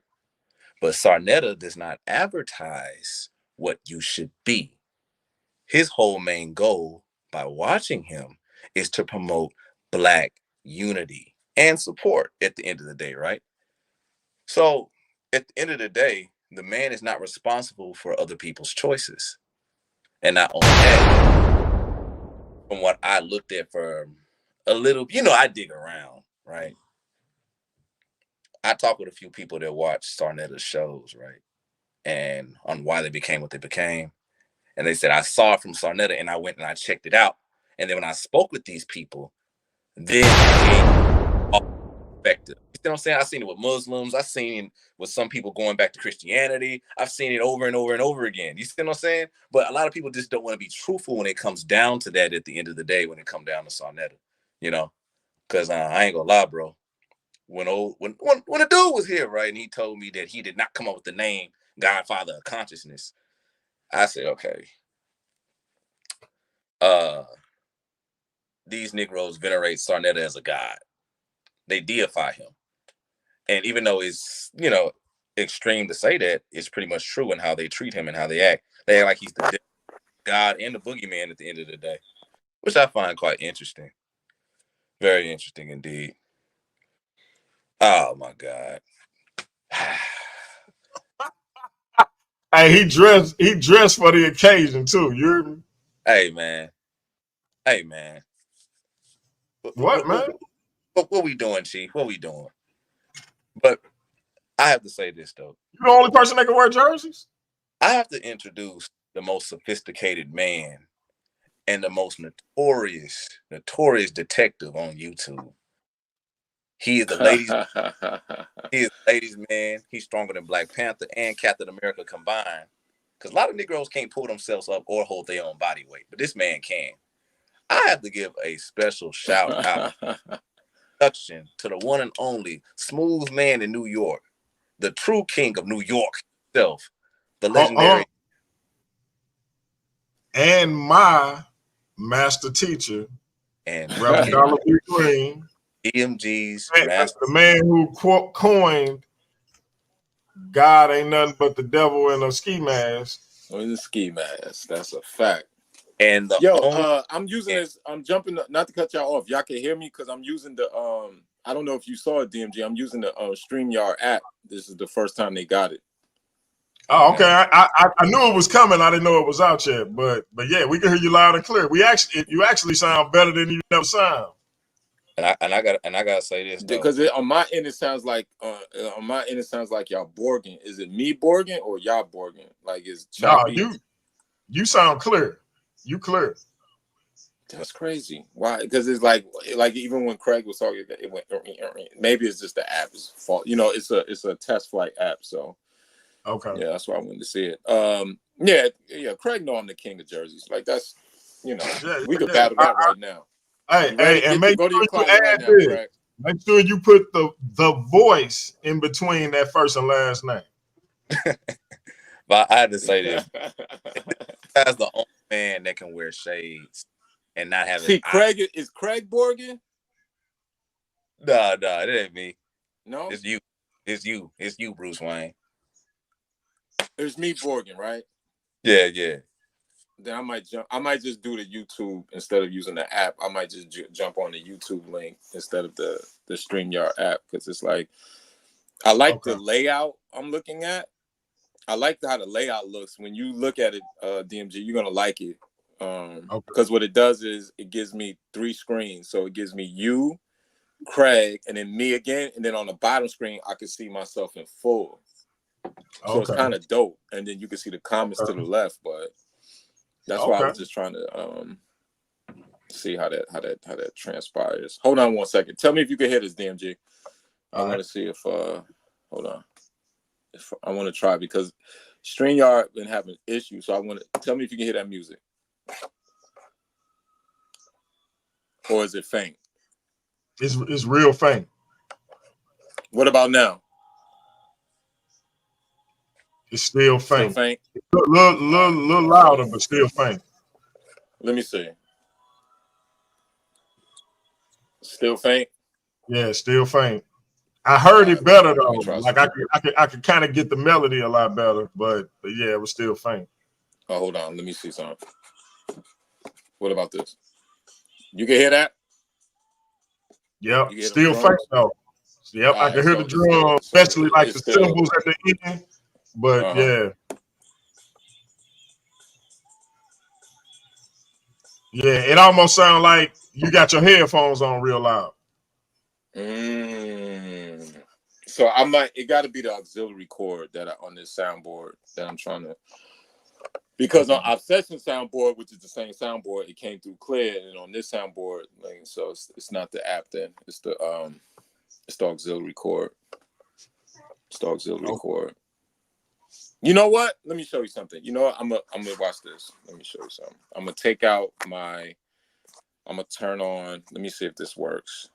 Speaker 5: But Sarnetta does not advertise what you should be. His whole main goal by watching him is to promote Black unity and support at the end of the day, right? So at the end of the day, the man is not responsible for other people's choices. And not only that, from what I looked at for a little, I dig around, right? I talked with a few people that watch Sarnetta's shows, right? And on why they became what they became. And they said, I saw it from Sarnetta and I went and I checked it out. And then when I spoke with these people, then it became all effective. You see what I'm saying? I've seen it with Muslims. I've seen it with some people going back to Christianity. I've seen it over and over and over again. You see what I'm saying? But a lot of people just don't want to be truthful when it comes down to that at the end of the day, when it comes down to Sarnetta, Because I ain't gonna lie, bro. When a dude was here, right, and he told me that he did not come up with the name Godfather of Consciousness, I said, okay. These Negroes venerate Sarnetta as a god. They deify him. And even though it's, extreme to say that, it's pretty much true in how they treat him and how they act. They act like he's the god and the boogeyman at the end of the day, which I find quite interesting. Very interesting indeed. Oh, my God.
Speaker 3: Hey, he dressed for the occasion too. You hear me?
Speaker 5: Hey, man. Hey, man.
Speaker 3: What, man?
Speaker 5: What we doing, Chief? What we doing? But I have to say this, though.
Speaker 3: You the only person that can wear jerseys?
Speaker 5: I have to introduce the most sophisticated man and the most notorious detective on YouTube. He is the ladies' man. He's stronger than Black Panther and Captain America combined. Because a lot of Negroes can't pull themselves up or hold their own body weight, but this man can. I have to give a special shout out to the one and only smooth man in New York, the true king of New York himself, the legendary.
Speaker 3: And my master teacher,
Speaker 5: and
Speaker 3: Reverend Dollar B. Green,
Speaker 5: DMG's
Speaker 3: the man who coined God ain't nothing but the devil in a ski mask.
Speaker 6: In the ski mask, that's a fact.
Speaker 5: And
Speaker 6: I'm using this. I'm jumping. Not to cut y'all off. Y'all can hear me because I'm using the. I don't know if you saw it, DMG. I'm using the StreamYard app. This is the first time they got it.
Speaker 3: Oh, okay. I knew it was coming. I didn't know it was out yet. But yeah, we can hear you loud and clear. You actually sound better than you never sound.
Speaker 5: And I gotta say this
Speaker 6: because on my end it sounds like y'all Borging. Is it me Borging or y'all Borging? Like is choppy?
Speaker 3: No, you sound clear. You clear.
Speaker 6: That's crazy. Why? Because it's like even when Craig was talking, it went. Maybe it's just the app's fault. It's a test flight app. So
Speaker 3: okay.
Speaker 6: Yeah, that's why I wanted to see it. Yeah. Craig know I'm the king of jerseys. Like that's we could battle that right now.
Speaker 3: Hey, and make sure you add this. Make sure you put the voice in between that first and last name.
Speaker 5: But I had to say this. That's the only man that can wear shades and not have
Speaker 6: See, Craig is Craig Borgin?
Speaker 5: No, it ain't me.
Speaker 6: No?
Speaker 5: It's you, Bruce Wayne.
Speaker 6: It's me Borgin, right?
Speaker 5: Yeah.
Speaker 6: Then I might just do the YouTube instead of using the app. I might just jump on the YouTube link instead of the StreamYard app because it's like I like the layout I'm looking at. I like how the layout looks. When you look at it, DMG, you're gonna like it. Because what it does is it gives me 3 screens. So it gives me you, Craig, and then me again. And then on the bottom screen, I can see myself in full. So it's kind of dope. And then you can see the comments to the left, but that's why I was just trying to see how that transpires. Hold on one second. Tell me if you can hear this, DMG. I want to see if hold on. I want to try because StreamYard been having issues. So I want to tell me if you can hear that music. Or is it faint?
Speaker 3: It's real faint.
Speaker 6: What about now?
Speaker 3: It's still faint.
Speaker 6: Still faint?
Speaker 3: Little louder, but still faint.
Speaker 6: Let me see. Still faint?
Speaker 3: Yeah, still faint. I heard it better though. Like I could kind of get the melody a lot better, but yeah, it was still faint.
Speaker 6: Oh, hold on. Let me see something. What about this? You can hear that?
Speaker 3: Yep, still faint though. Yep, I can hear the drum, especially like the cymbals at the end. But yeah. Yeah, it almost sounds like you got your headphones on real loud.
Speaker 6: So it got to be the auxiliary cord on this soundboard that I'm trying to, because on our session soundboard, which is the same soundboard, it came through clear, and on this soundboard, like, so it's not the app then, it's the auxiliary cord. It's the auxiliary cord. You know what? Let me show you something. You know what? I'm gonna watch this. Let me show you something. I'm gonna take out I'm gonna turn on. Let me see if this works.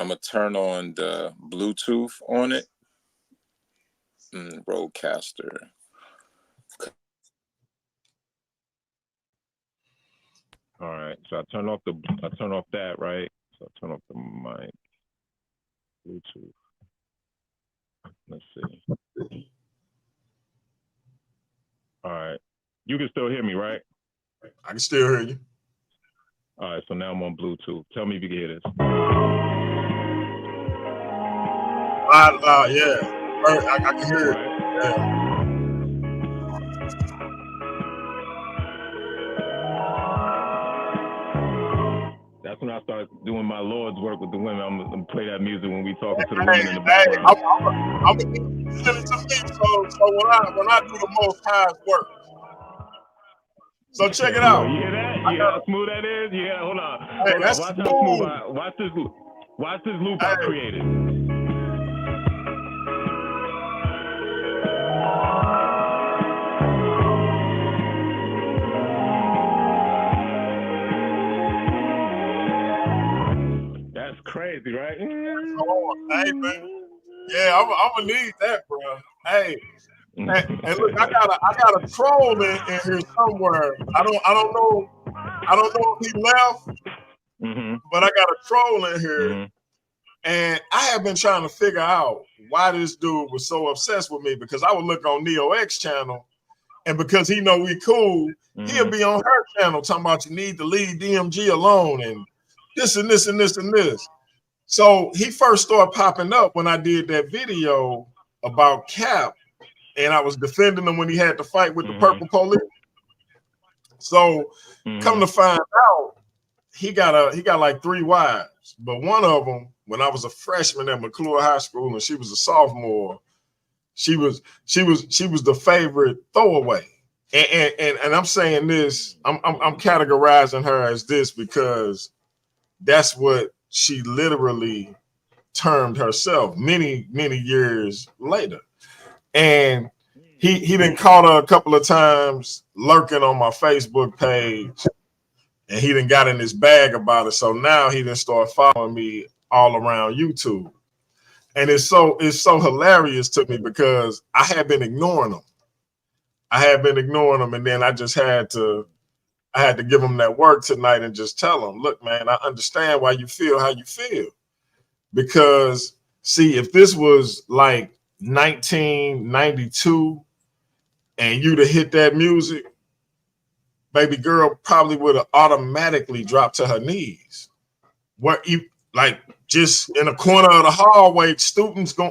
Speaker 6: I'm gonna turn on the Bluetooth on it. Roadcaster.
Speaker 7: All right. So I turn off that, right? So I turn off the mic. Bluetooth. Let's see. All right. You can still hear me, right?
Speaker 3: I can still hear you.
Speaker 7: All right. So now I'm on Bluetooth. Tell me if you can hear this.
Speaker 3: Loud, yeah. I can hear it. Yeah.
Speaker 7: That's when I start doing my Lord's work with the women. I'm gonna play that music when we talking to the women in the background.
Speaker 3: I'm gonna send it to me. So when I do the Most High's work. So check it out.
Speaker 7: You hear that? You hear how smooth that is? Yeah. Hold on.
Speaker 3: Hey,
Speaker 7: Hold on. Watch how smooth. Watch this loop I created. That's crazy, right?
Speaker 3: Hey, man. Yeah, I'm gonna need that, bro. Hey, and look, I got a troll in here somewhere. I don't know if he left, but I got a troll in here, and I have been trying to figure out why this dude was so obsessed with me, because I would look on Neo X channel, and because he know we cool, he'll be on her channel talking about you need to leave DMG alone and this and this and this and this. So he first started popping up when I did that video about Cap, and I was defending him when he had to fight with the Purple Police. So come to find out, he got like 3 wives, but one of them, when I was a freshman at McClure High School and she was a sophomore, she was the favorite throwaway. And I'm saying this, I'm categorizing her as this because that's what she literally termed herself many years later. And he done caught her a couple of times lurking on my Facebook page, and he done got in his bag about it. So now he done start following me all around YouTube. And it's so hilarious to me because I had been ignoring him. And then I had to give him that work tonight and just tell him, look, man, I understand why you feel how you feel. Because, see, if this was like 1992 and you'd have hit that music, baby girl probably would have automatically dropped to her knees. Like just in a corner of the hallway,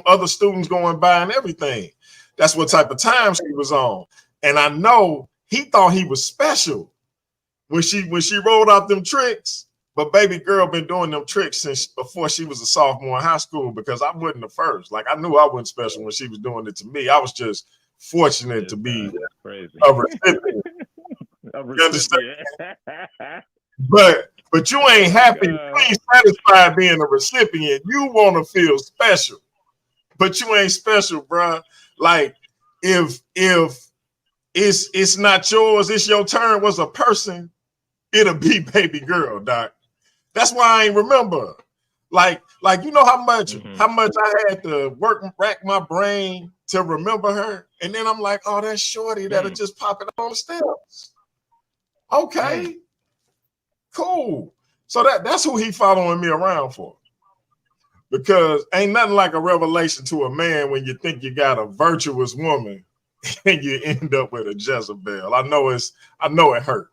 Speaker 3: other students going by and everything. That's what type of time she was on. And I know he thought he was special when she rolled out them tricks, but baby girl been doing them tricks since before she was a sophomore in high school, because I wasn't the first. Like I knew I wasn't special when she was doing it to me. I was just fortunate to be a recipient. You understand? But you ain't happy. You ain't satisfied being a recipient. You want to feel special, but you ain't special, bro. Like if it's not yours, it's your turn was a person, it'll be baby girl, Doc. That's why I ain't remember. Like you know how much I had to rack my brain to remember her, and then I'm like, oh, that's Shorty that'll just pop it on the steps. Okay, cool. So that's who he following me around for. Because ain't nothing like a revelation to a man when you think you got a virtuous woman and you end up with a Jezebel. I know it hurt.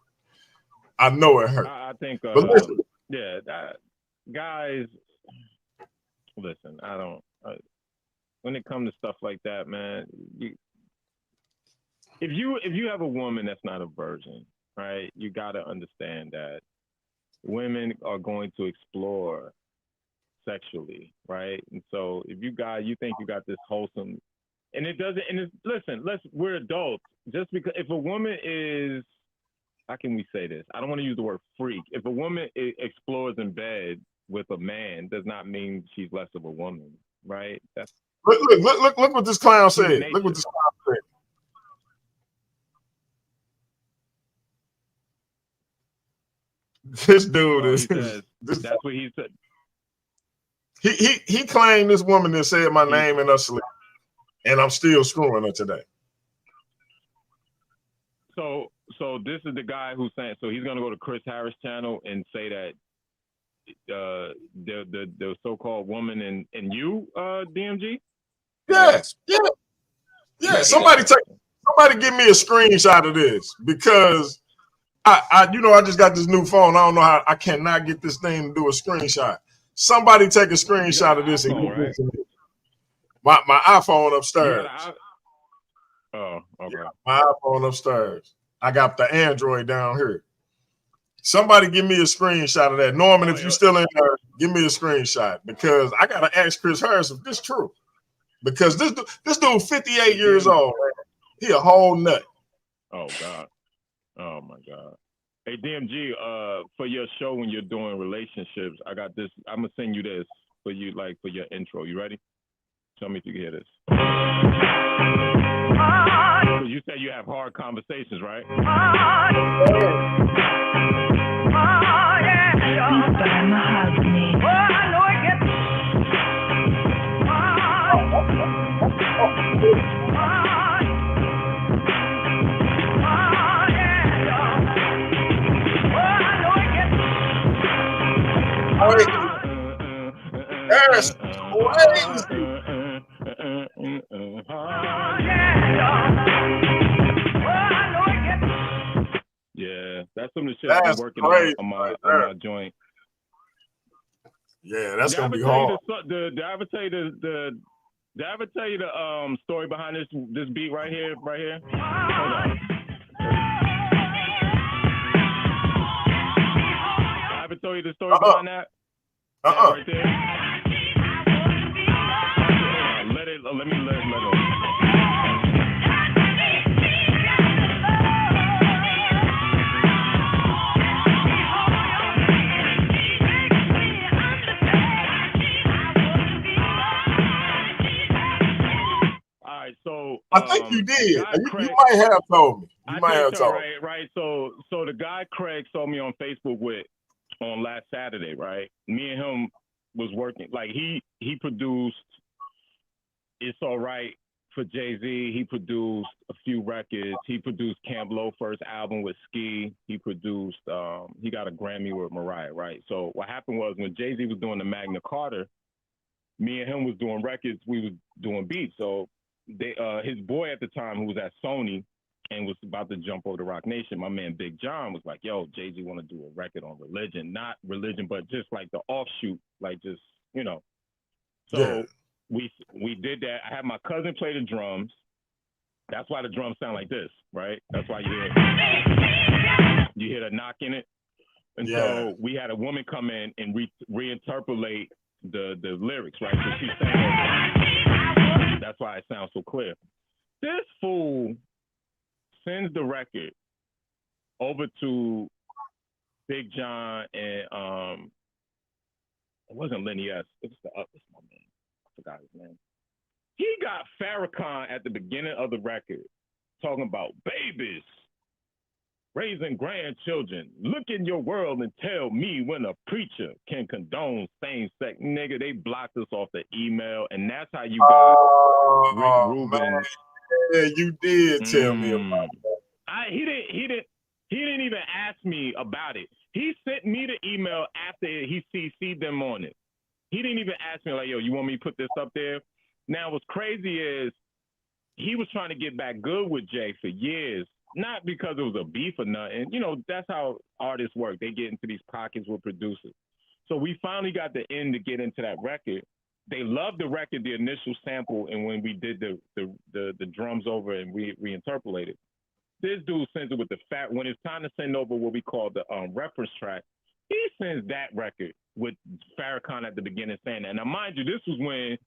Speaker 3: I know it hurt.
Speaker 7: I think,
Speaker 3: but listen,
Speaker 7: yeah, guys, listen, I don't, when it comes to stuff like that, man, if you have a woman that's not a virgin, right, you got to understand that women are going to explore sexually, right? And so if you think you got this wholesome, and it doesn't, and it's, listen, we're adults. Just because, if a woman is, how can we say this? I don't want to use the word freak. If a woman explores in bed with a man, does not mean she's less of a woman, right? That's
Speaker 3: look what this clown said.
Speaker 7: nature.
Speaker 3: Look what this clown said. This dude
Speaker 7: that's what he said.
Speaker 3: He claimed this woman that said my name in her sleep, and I'm still screwing her today.
Speaker 7: So this is the guy who's saying, so he's gonna go to Chris Harris' channel and say that the so-called woman in you, DMG.
Speaker 3: Yes, yeah. Somebody give me a screenshot of this, because I just got this new phone. I don't know how I cannot get this thing to do a screenshot. Somebody take a screenshot of this and get this to me. My iPhone upstairs.
Speaker 7: Oh, okay.
Speaker 3: Yeah, my iPhone upstairs. I got the Android down here. Somebody give me a screenshot of that. Norman, if you're still in there, give me a screenshot, because I gotta ask Chris Harris if this is true. Because this dude 58 years old, man. He a whole nut.
Speaker 7: Oh God. Oh my God. Hey DMG, for your show when you're doing relationships, I got this. I'm gonna send you this for you, like for your intro. You ready? Tell me if you can hear this. You said you have hard conversations, right?
Speaker 3: That's crazy.
Speaker 7: Yeah, that's some of the shit I've been working on my joint.
Speaker 3: Yeah, that's gonna be hard.
Speaker 7: Did I ever tell you the story behind this beat right here? Hold on. I ever told you the story behind that? Right there. Let me let go. All right, so
Speaker 3: I think you did. You might have told me. You might have told me.
Speaker 7: Right. So the guy Craig saw me on Facebook on last Saturday, right? Me and him was working. Like he produced It's All Right for Jay-Z. He produced a few records. He produced Camp Lo first album with Ski. He produced, he got a Grammy with Mariah, right? So what happened was, when Jay-Z was doing the Magna Carta, me and him was doing records, we was doing beats. So his boy at the time, who was at Sony and was about to jump over to Rock Nation, my man Big John was like, yo, Jay-Z want to do a record on religion. Not religion, but just like the offshoot, like just, So yeah. We did that. I had my cousin play the drums. That's why the drums sound like this, right? That's why you hear the knock in it. And so we had a woman come in and reinterpolate the lyrics, right? So she sang, that's why it sounds so clear. This fool sends the record over to Big John and it wasn't Lenny S. It's my man. I forgot his name. He got Farrakhan at the beginning of the record talking about babies raising grandchildren. Look in your world and tell me when a preacher can condone same-sex. Nigga, they blocked us off the email, and that's how you got Rick Rubin.
Speaker 3: Yeah, you did tell me about that.
Speaker 7: He didn't even ask me about it. He sent me the email after he CC'd them on it. He didn't even ask me like, yo, you want me to put this up there? Now, what's crazy is he was trying to get back good with Jay for years. Not because it was a beef or nothing. You know, that's how artists work. They get into these pockets with producers. So we finally got the end to get into that record. They loved the record, the initial sample, and when we did the drums over and we reinterpolated. This dude sends it with the fact when it's time to send over what we call the reference track. He sends that record with Farrakhan at the beginning saying that. Now, mind you, this was when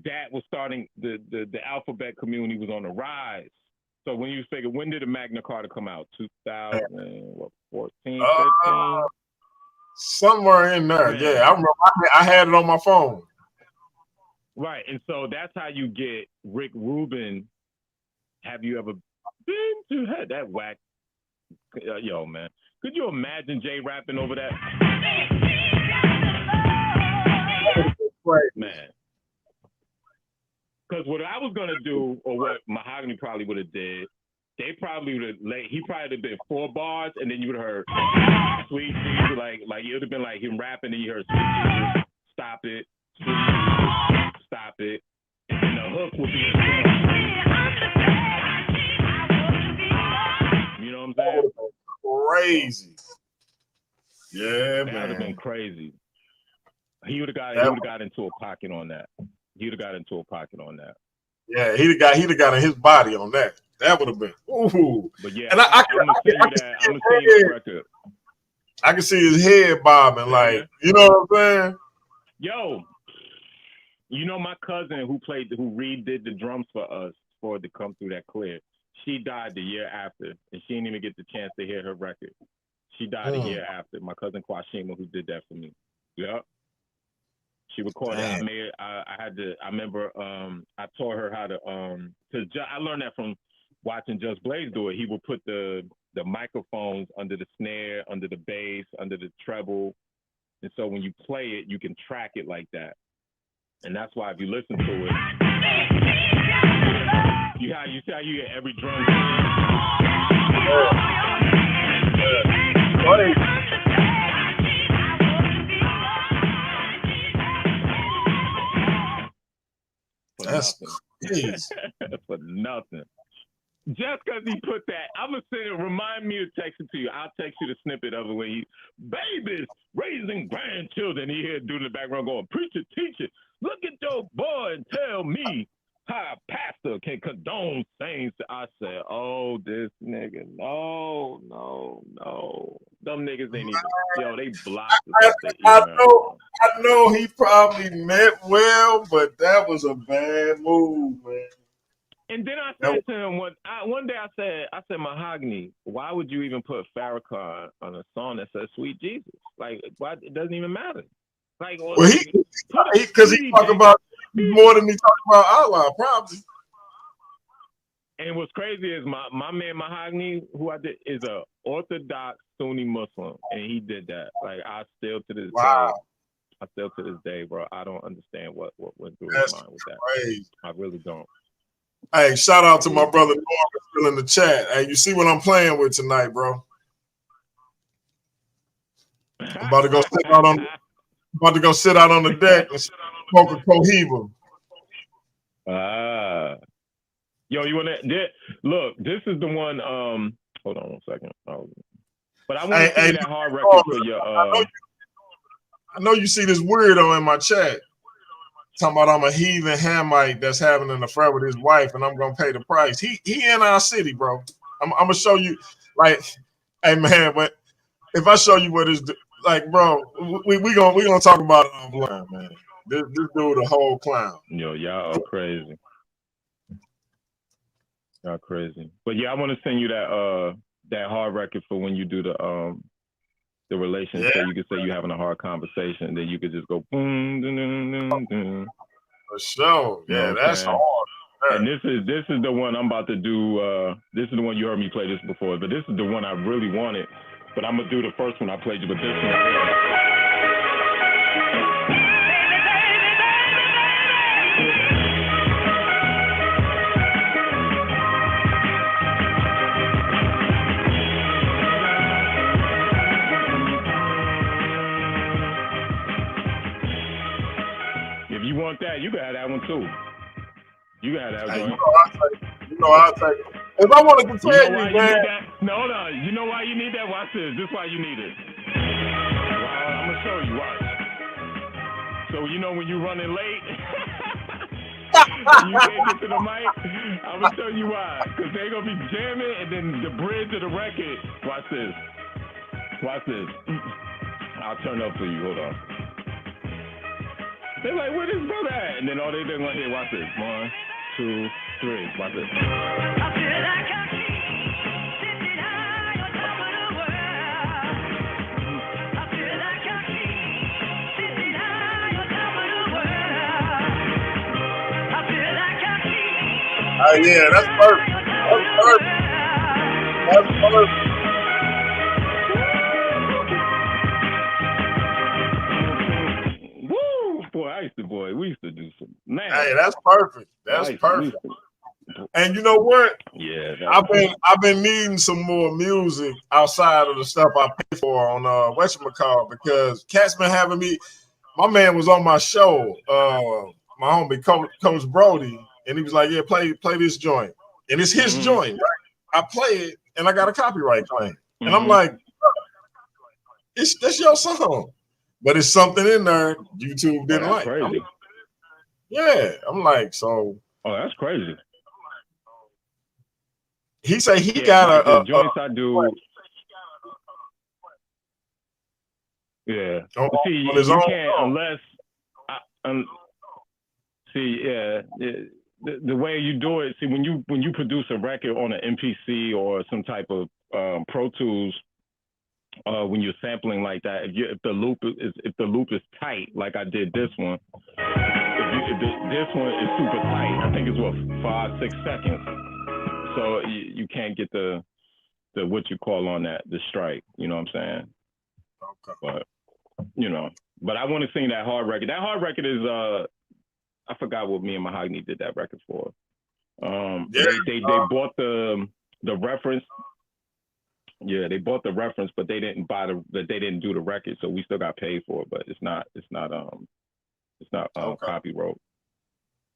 Speaker 7: that was starting. The alphabet community was on the rise. So when you figure, when did the Magna Carta come out? 2014, 15?
Speaker 3: Somewhere in there, yeah. I remember I had it on my phone.
Speaker 7: Right, and so that's how you get Rick Rubin. Have you ever been to that whack? Yo, man. Could you imagine Jay rapping over that?
Speaker 3: Right.
Speaker 7: Man. Because what I was gonna do, or what Mahogany probably would have did, they probably would have he probably would have been 4 bars, and then you would have heard Sweet Jesus, like it would have been like him rapping, and you heard Sweet Jesus, stop it, Sweet Jesus, stop it, and then the hook would be. You know what I'm saying?
Speaker 3: Crazy. Yeah,
Speaker 7: that
Speaker 3: man.
Speaker 7: would have been crazy. He would have got into a pocket on that. He'd have got into a pocket on that.
Speaker 3: Yeah, he'd have got in his body on that. That would have been. Ooh.
Speaker 7: But yeah,
Speaker 3: and
Speaker 7: I'm gonna send you that record.
Speaker 3: I can see his head bobbing, like, you know what I'm saying?
Speaker 7: Yo, you know my cousin who redid the drums for us for it to come through that clear. She died the year after, and she didn't even get the chance to hear her record. She died a year after. My cousin Kwashima, who did that for me. Yep. She recorded. I remember. I taught her how to. Cause I learned that from watching Just Blaze do it. He would put the microphones under the snare, under the bass, under the treble, and so when you play it, you can track it like that. And that's why if you listen to it, you see how you hear every drum.
Speaker 3: That's
Speaker 7: for nothing. Just because he put that, I'm going to send it, remind me to text it to you. I'll text you the snippet of it when he, babies raising grandchildren. He here dude in the background going, preacher, teacher, look at your boy and tell me how a pastor can condone things. I said, oh, this nigga, no. Them niggas ain't even, they blocked us.
Speaker 3: I know he probably meant well, but that was a bad move, man.
Speaker 7: And then I said to him one day I said, Mahogany, why would you even put Farrakhan on a song that says Sweet Jesus? Like, why? It doesn't even matter. Like,
Speaker 3: because he talk about more than he talk about Allah, probably.
Speaker 7: And what's crazy is my man Mahogany, who I did, is a Orthodox Sunni Muslim, and he did that. Like, I still to this day, bro, I don't understand what went through his mind with that.
Speaker 3: Crazy.
Speaker 7: I really don't.
Speaker 3: Hey, shout out to my brother Norman still in the chat. Hey, you see what I'm playing with tonight, bro? I'm about to go sit out on the deck and smoke a Cohiba.
Speaker 7: Yo, you want to look? This is the one. Hold on 1 second. But I want to see that hard record for your.
Speaker 3: I know you see this weirdo in my chat talking about I'm a heathen Hamite that's having an affair with his wife and I'm gonna pay the price. He in our city, bro. I'm gonna show you. Like, hey man, but if I show you what is like, bro, we gonna talk about it offline, man. This dude a whole clown.
Speaker 7: Yo, y'all are crazy. Y'all crazy. But yeah, I want to send you that hard record for when you do the relation. So you can say you're having a hard conversation, then you could just go boom, dun, dun, dun, dun.
Speaker 3: For sure. Yeah, that's hard.
Speaker 7: And this is the one I'm about to do. This is the one you heard me play this before, but this is the one I really wanted. But I'm gonna do the first one I played you, but this one. If you want that, you can have that one too. You got that one.
Speaker 3: I'll take it. If I want to tell you, man.
Speaker 7: No. You know why you need that? Watch this. This is why you need it. I'm gonna show you. Watch. So when you running late, you can't get to the mic. I'm gonna show you why. Cause they gonna be jamming, and then the bridge of the record. Watch this. Watch this. I'll turn up for you. Hold on. They're like, where this brother at? And then all they're gonna hear. Watch this. 1, 2, 3. Watch this. I feel like I'm sitting high on top of the world. I feel like I'm sitting high on top of the world. I feel like I'm
Speaker 3: Oh yeah, that's perfect. That's perfect. That's perfect.
Speaker 7: We used to do some. Man.
Speaker 3: Hey, that's perfect. That's perfect. And you know what?
Speaker 7: Yeah,
Speaker 3: I've been needing some more music outside of the stuff I pay for on whatchamacallit, because Cat's been having me. My man was on my show, my homie Coach Brody, and he was like, "Yeah, play this joint," and it's his joint. Right? I play it, and I got a copyright claim, and I'm like, "That's your song." But it's something in there YouTube didn't like.
Speaker 7: Crazy.
Speaker 3: I'm like, so.
Speaker 7: Oh, that's crazy.
Speaker 3: He said he got a
Speaker 7: joints I do. Yeah. See, you can't unless. The way you do it. See, when you produce a record on an MPC or some type of Pro Tools. When you're sampling like that, if the loop is tight, like I did this one, if this one is super tight, I think it's 5-6 seconds, so you can't get the what you call on that, the strike. You know what I'm saying? Okay. But but I want to sing that hard record. That hard record is I forgot what me and Mahogany did that record for. They bought the reference. Yeah, they bought the reference, but they didn't they didn't do the record, so we still got paid for it. But it's not copyright.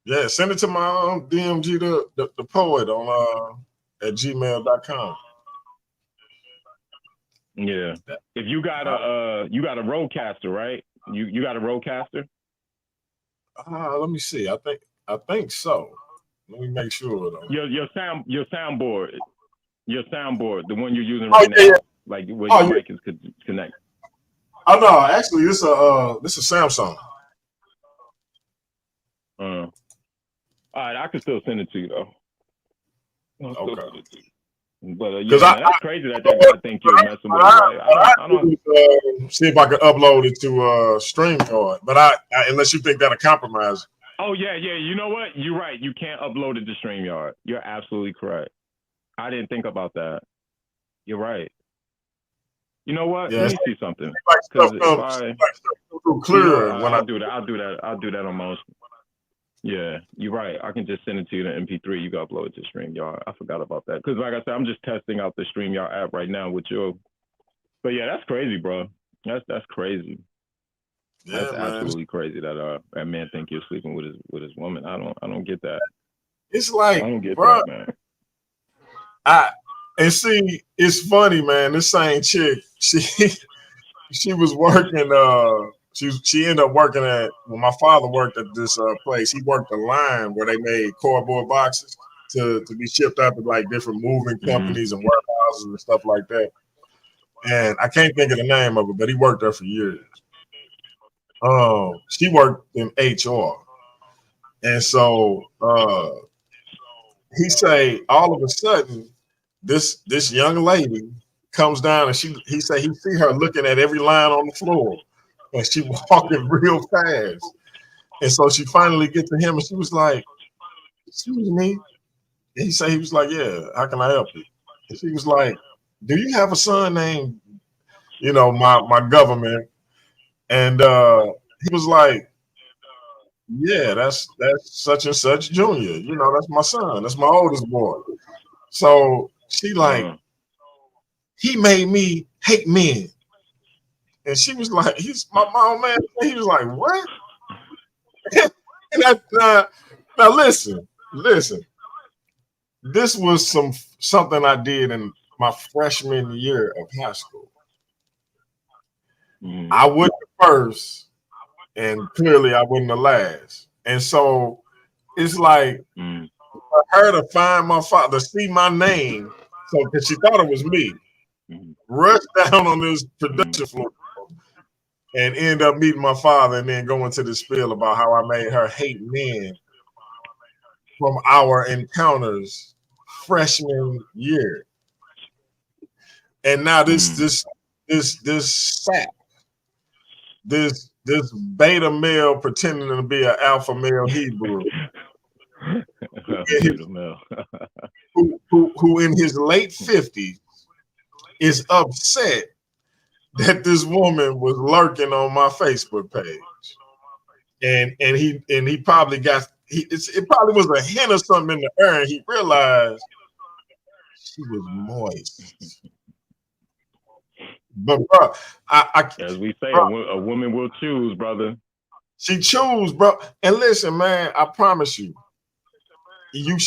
Speaker 3: Yeah, send it to my DMG the poet on at gmail.com.
Speaker 7: Yeah, if you got a roadcaster, right? You got a roadcaster?
Speaker 3: Let me see. I think so. Let me make sure though.
Speaker 7: Your soundboard. Your soundboard, the one you're using right now, like where your mic is connected.
Speaker 3: Oh no, actually, this is Samsung.
Speaker 7: All right, I can still send it to you though.
Speaker 3: Okay.
Speaker 7: But that's crazy that guy think you're messing with it. I don't
Speaker 3: see if I can upload it to StreamYard, but I unless you think that'll compromise.
Speaker 7: Oh yeah. You know what? You're right. You can't upload it to StreamYard. You're absolutely correct. I didn't think about that. You're right. You know what?
Speaker 3: Yeah,
Speaker 7: let me see something.
Speaker 3: I'll
Speaker 7: do that on most. Yeah, you're right. I can just send it to you in MP3. You can upload it to StreamYard. I forgot about that. Because like I said, I'm just testing out the StreamYard app right now with you. But yeah, that's crazy, bro. That's crazy.
Speaker 3: Yeah,
Speaker 7: that's
Speaker 3: man.
Speaker 7: absolutely crazy that that man think you're sleeping with his woman. I don't get that.
Speaker 3: It's like,
Speaker 7: I don't get
Speaker 3: bro,
Speaker 7: that, man.
Speaker 3: And see, it's funny, man. This same chick, she was working. She ended up working at. When my father worked at this place, he worked the line where they made cardboard boxes to be shipped out to like different moving companies and warehouses and stuff like that. And I can't think of the name of it, but he worked there for years. She worked in HR, and so he say all of a sudden this young lady comes down and he say he see her looking at every line on the floor and she walking real fast. And so she finally gets to him and she was like, excuse me. And he said, he was like, yeah, how can I help you? And she was like, do you have a son named, my government? And he was like, yeah, that's such and such junior. That's my son. That's my oldest boy. So she like, he made me hate men. And she was like, he's my mom, man. He was like, what? And now listen. This was something I did in my freshman year of high school. I went the first, and clearly I wasn't the last. And so it's like for her to find my father, see my name, so because she thought it was me, rush down on this production floor and end up meeting my father and then going to the spiel about how I made her hate men from our encounters freshman year. And now this sap, this beta male pretending to be an alpha male Hebrew who in his late 50s is upset that this woman was lurking on my Facebook page. And he probably got it probably was a hint of something in the air, and he realized she was moist. But bro,
Speaker 7: as we say, a woman will choose, brother.
Speaker 3: She choose, bro. And listen, man, I promise you, you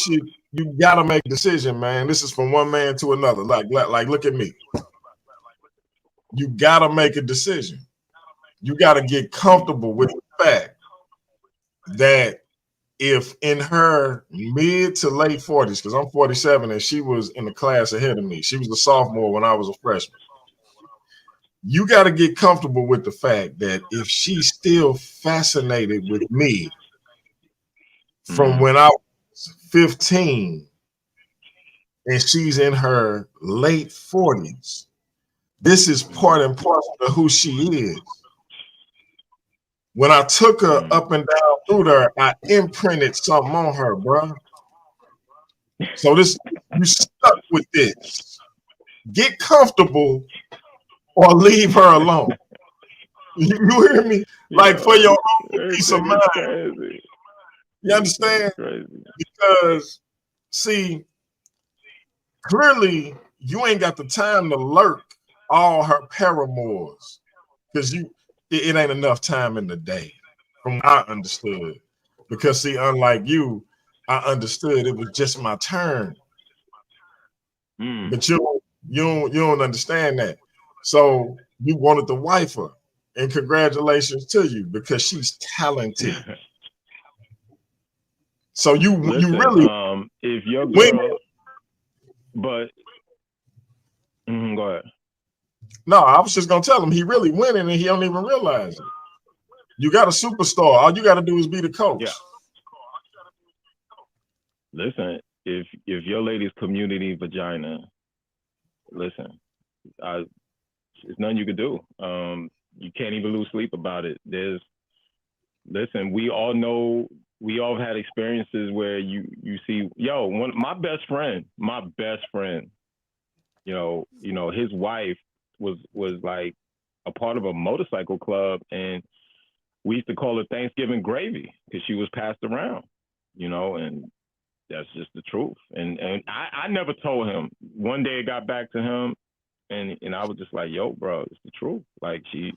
Speaker 3: gotta make a decision, man. This is from one man to another. Like look at me. You gotta make a decision. You gotta get comfortable with the fact that if in her mid to late 40s, because I'm 47 and she was in the class ahead of me, she was a sophomore when I was a freshman. You got to get comfortable with the fact that if she's still fascinated with me from when I was 15 and she's in her late 40s, this is part and parcel of who she is. When I took her up and down through there, I imprinted something on her, bro. So you stuck with this. Get comfortable or leave her alone. You hear me? Like for your own peace of mind.
Speaker 7: Crazy.
Speaker 3: You understand? Because see, clearly you ain't got the time to lurk all her paramours because it ain't enough time in the day. From what I understood, because see, unlike you, I understood it was just my turn. But you don't understand that. So you wanted to wife her, and congratulations to you because she's talented. So you really
Speaker 7: if your girl, but go ahead.
Speaker 3: No, I was just gonna tell him he really winning and he don't even realize it. You got a superstar. All you got to do is be the coach.
Speaker 7: Yeah. Listen, if your lady's community vagina, listen, there's nothing you could do. You can't even lose sleep about it. Listen, we all know, we all had experiences where you see, my best friend, his wife was like a part of a motorcycle club, and we used to call her Thanksgiving gravy because she was passed around, and that's just the truth. And I never told him. One day it got back to him, and I was just like, yo, bro, it's the truth. Like she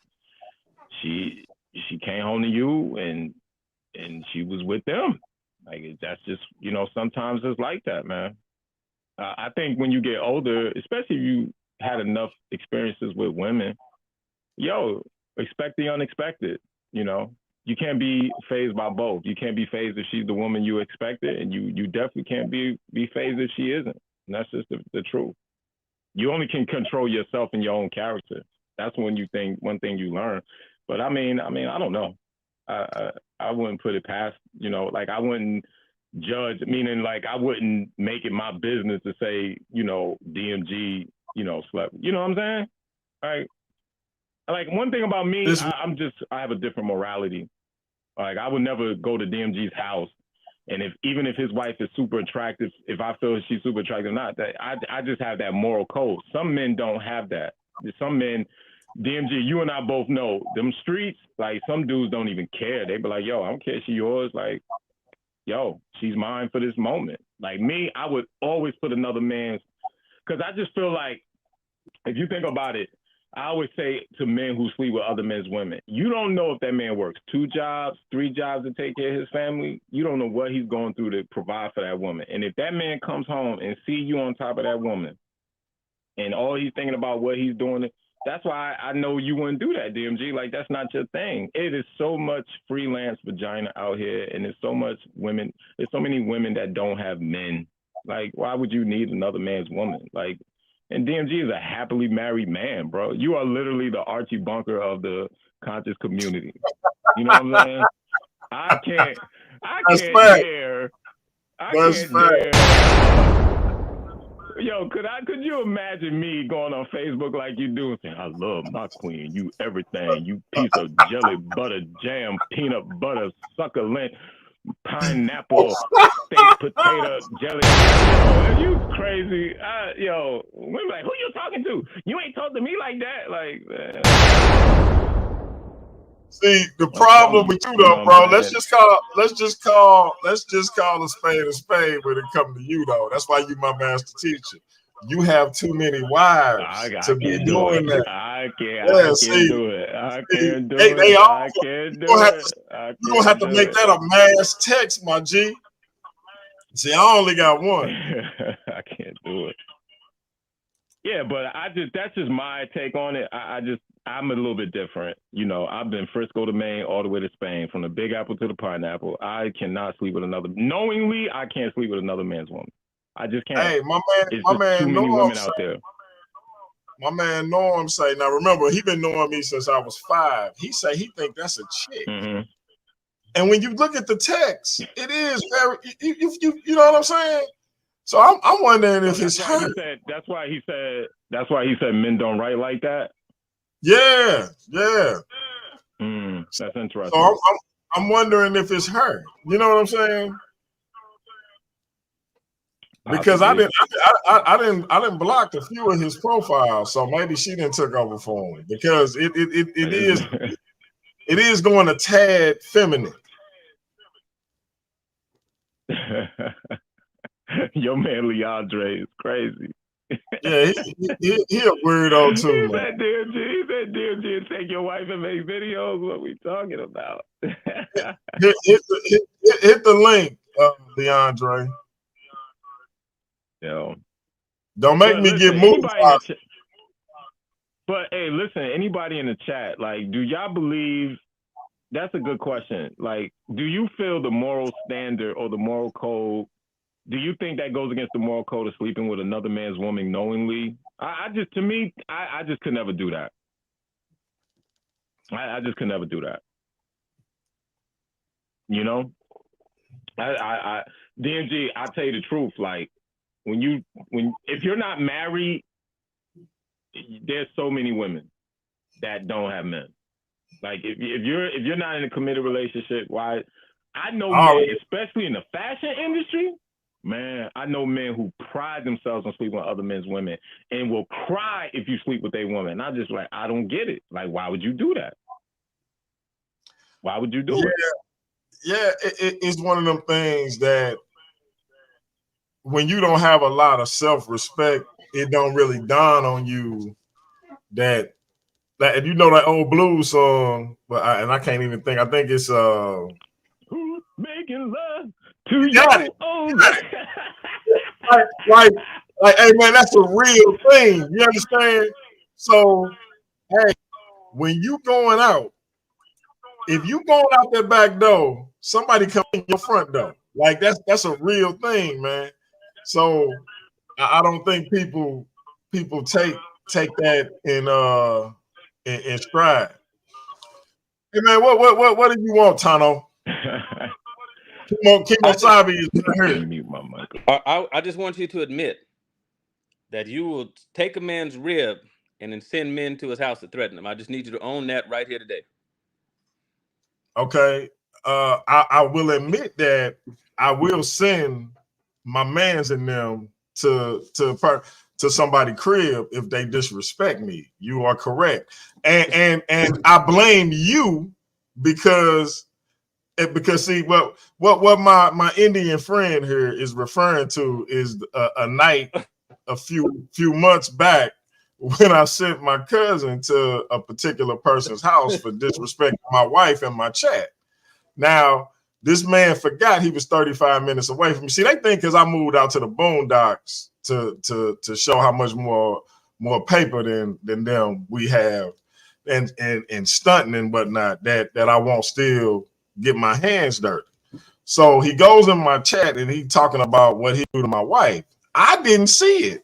Speaker 7: came home to you and she was with them. Like that's just, sometimes it's like that, man. I think when you get older, especially if you had enough experiences with women, expect the unexpected. You can't be phased by both. You can't be phased if she's the woman you expected, and you definitely can't be phased if she isn't. And that's just the truth. You only can control yourself and your own character. That's one thing you learn. But I mean, I don't know. I wouldn't put it past, I wouldn't judge, meaning like I wouldn't make it my business to say, DMG, slept. You know what I'm saying? Like one thing about me, I have a different morality. Like I would never go to DMG's house And even if his wife is super attractive, if I feel she's super attractive or not, that I just have that moral code. Some men don't have that. Some men, DMG, you and I both know them streets, like some dudes don't even care. They be like, yo, I don't care if she yours. Like, yo, she's mine for this moment. Like me, I would always put another man's, because I just feel like, if you think about it, I always say to men who sleep with other men's women, you don't know if that man works 2 jobs, 3 jobs to take care of his family. You don't know what he's going through to provide for that woman. And if that man comes home and see you on top of that woman, and all he's thinking about what he's doing, that's why I know you wouldn't do that, DMG. Like, that's not your thing. It is so much freelance vagina out here, and there's so much women. There's so many women that don't have men. Like, why would you need another man's woman? Like, and DMG is a happily married man, bro. You are literally the Archie Bunker of the conscious community. You know what I'm saying? I can't dare. Yo, could you imagine me going on Facebook like you do and saying, I love my queen, you everything, you piece of jelly, butter, jam, peanut butter, succulent, pineapple, steak, potato, jelly. Yo, you crazy. Yo, we're like, who you talking to? You ain't talking to me like that. Like,
Speaker 3: see, the problem with you though, bro, let's just call a spade when it comes to you though. That's why you my master teacher. You have too many wives to be doing that.
Speaker 7: I can't do it.
Speaker 3: You don't have to make that a mass text, my G. See, I only got one.
Speaker 7: I can't do it. Yeah, but that's just my take on it. I'm a little bit different. You know, I've been Frisco to Maine, all the way to Spain, from the Big Apple to the Pineapple. I cannot sleep with another. Knowingly, I can't sleep with another man's woman. I just can't.
Speaker 3: Hey, my man,
Speaker 7: too many women out there.
Speaker 3: My man Norm say, now remember, he been knowing me since I was 5. He say he think that's a chick.
Speaker 7: Mm-hmm.
Speaker 3: And when you look at the text, it is very, you know what I'm saying? So I'm wondering if it's her.
Speaker 7: That's why he said men don't write like that.
Speaker 3: Yeah.
Speaker 7: That's interesting.
Speaker 3: So I'm wondering if it's her. You know what I'm saying? Because I didn't block a few of his profiles, so maybe she didn't took over for him, because it is going a tad feminine.
Speaker 7: Your man Leandre is crazy.
Speaker 3: Yeah, he a weirdo too.
Speaker 7: He said DMG, take your wife and make videos. What we talking about?
Speaker 3: hit the link, Leandre.
Speaker 7: Yo,
Speaker 3: don't make me get moved.
Speaker 7: But hey, listen, anybody in the chat, like, do y'all believe? That's a good question. Like, do you feel the moral standard or the moral code? Do you think that goes against the moral code of sleeping with another man's woman knowingly? I just could never do that. I just could never do that. You know, DMG, I'll tell you the truth. Like, if you're not married, there's so many women that don't have men. Like, if you're not in a committed relationship, why? I know men, especially in the fashion industry. Man, I know men who pride themselves on sleeping with other men's women and will cry if you sleep with a woman. And I'm just like, I don't get it. Like, why would you do that? Why would you do it?
Speaker 3: Yeah, it's one of them things that when you don't have a lot of self-respect, it don't really dawn on you that you know that old blues song, but I can't even think. I think it's
Speaker 7: Who's making love to you?
Speaker 3: like, hey man, that's a real thing. You understand? So, hey, when you going out, if you going out that back door, somebody come in your front door. Like, that's a real thing, man. So I don't think people take that in stride. Hey man, what do you want, Tano? Kimosabi is here.
Speaker 7: Mute my mic.
Speaker 8: I just want you to admit that you will take a man's rib and then send men to his house to threaten him. I just need you to own that right here today.
Speaker 3: Okay. I will admit that I will send my mans in them to somebody crib if they disrespect me. You are correct, and I blame you because see what my Indian friend here is referring to is a night a few months back when I sent my cousin to a particular person's house for disrespecting my wife in my chat. Now, this man forgot he was 35 minutes away from me. See, they think because I moved out to the boondocks to show how much more paper than them we have and stunting and whatnot that I won't still get my hands dirty. So he goes in my chat and he talking about what he do to my wife. I didn't see it.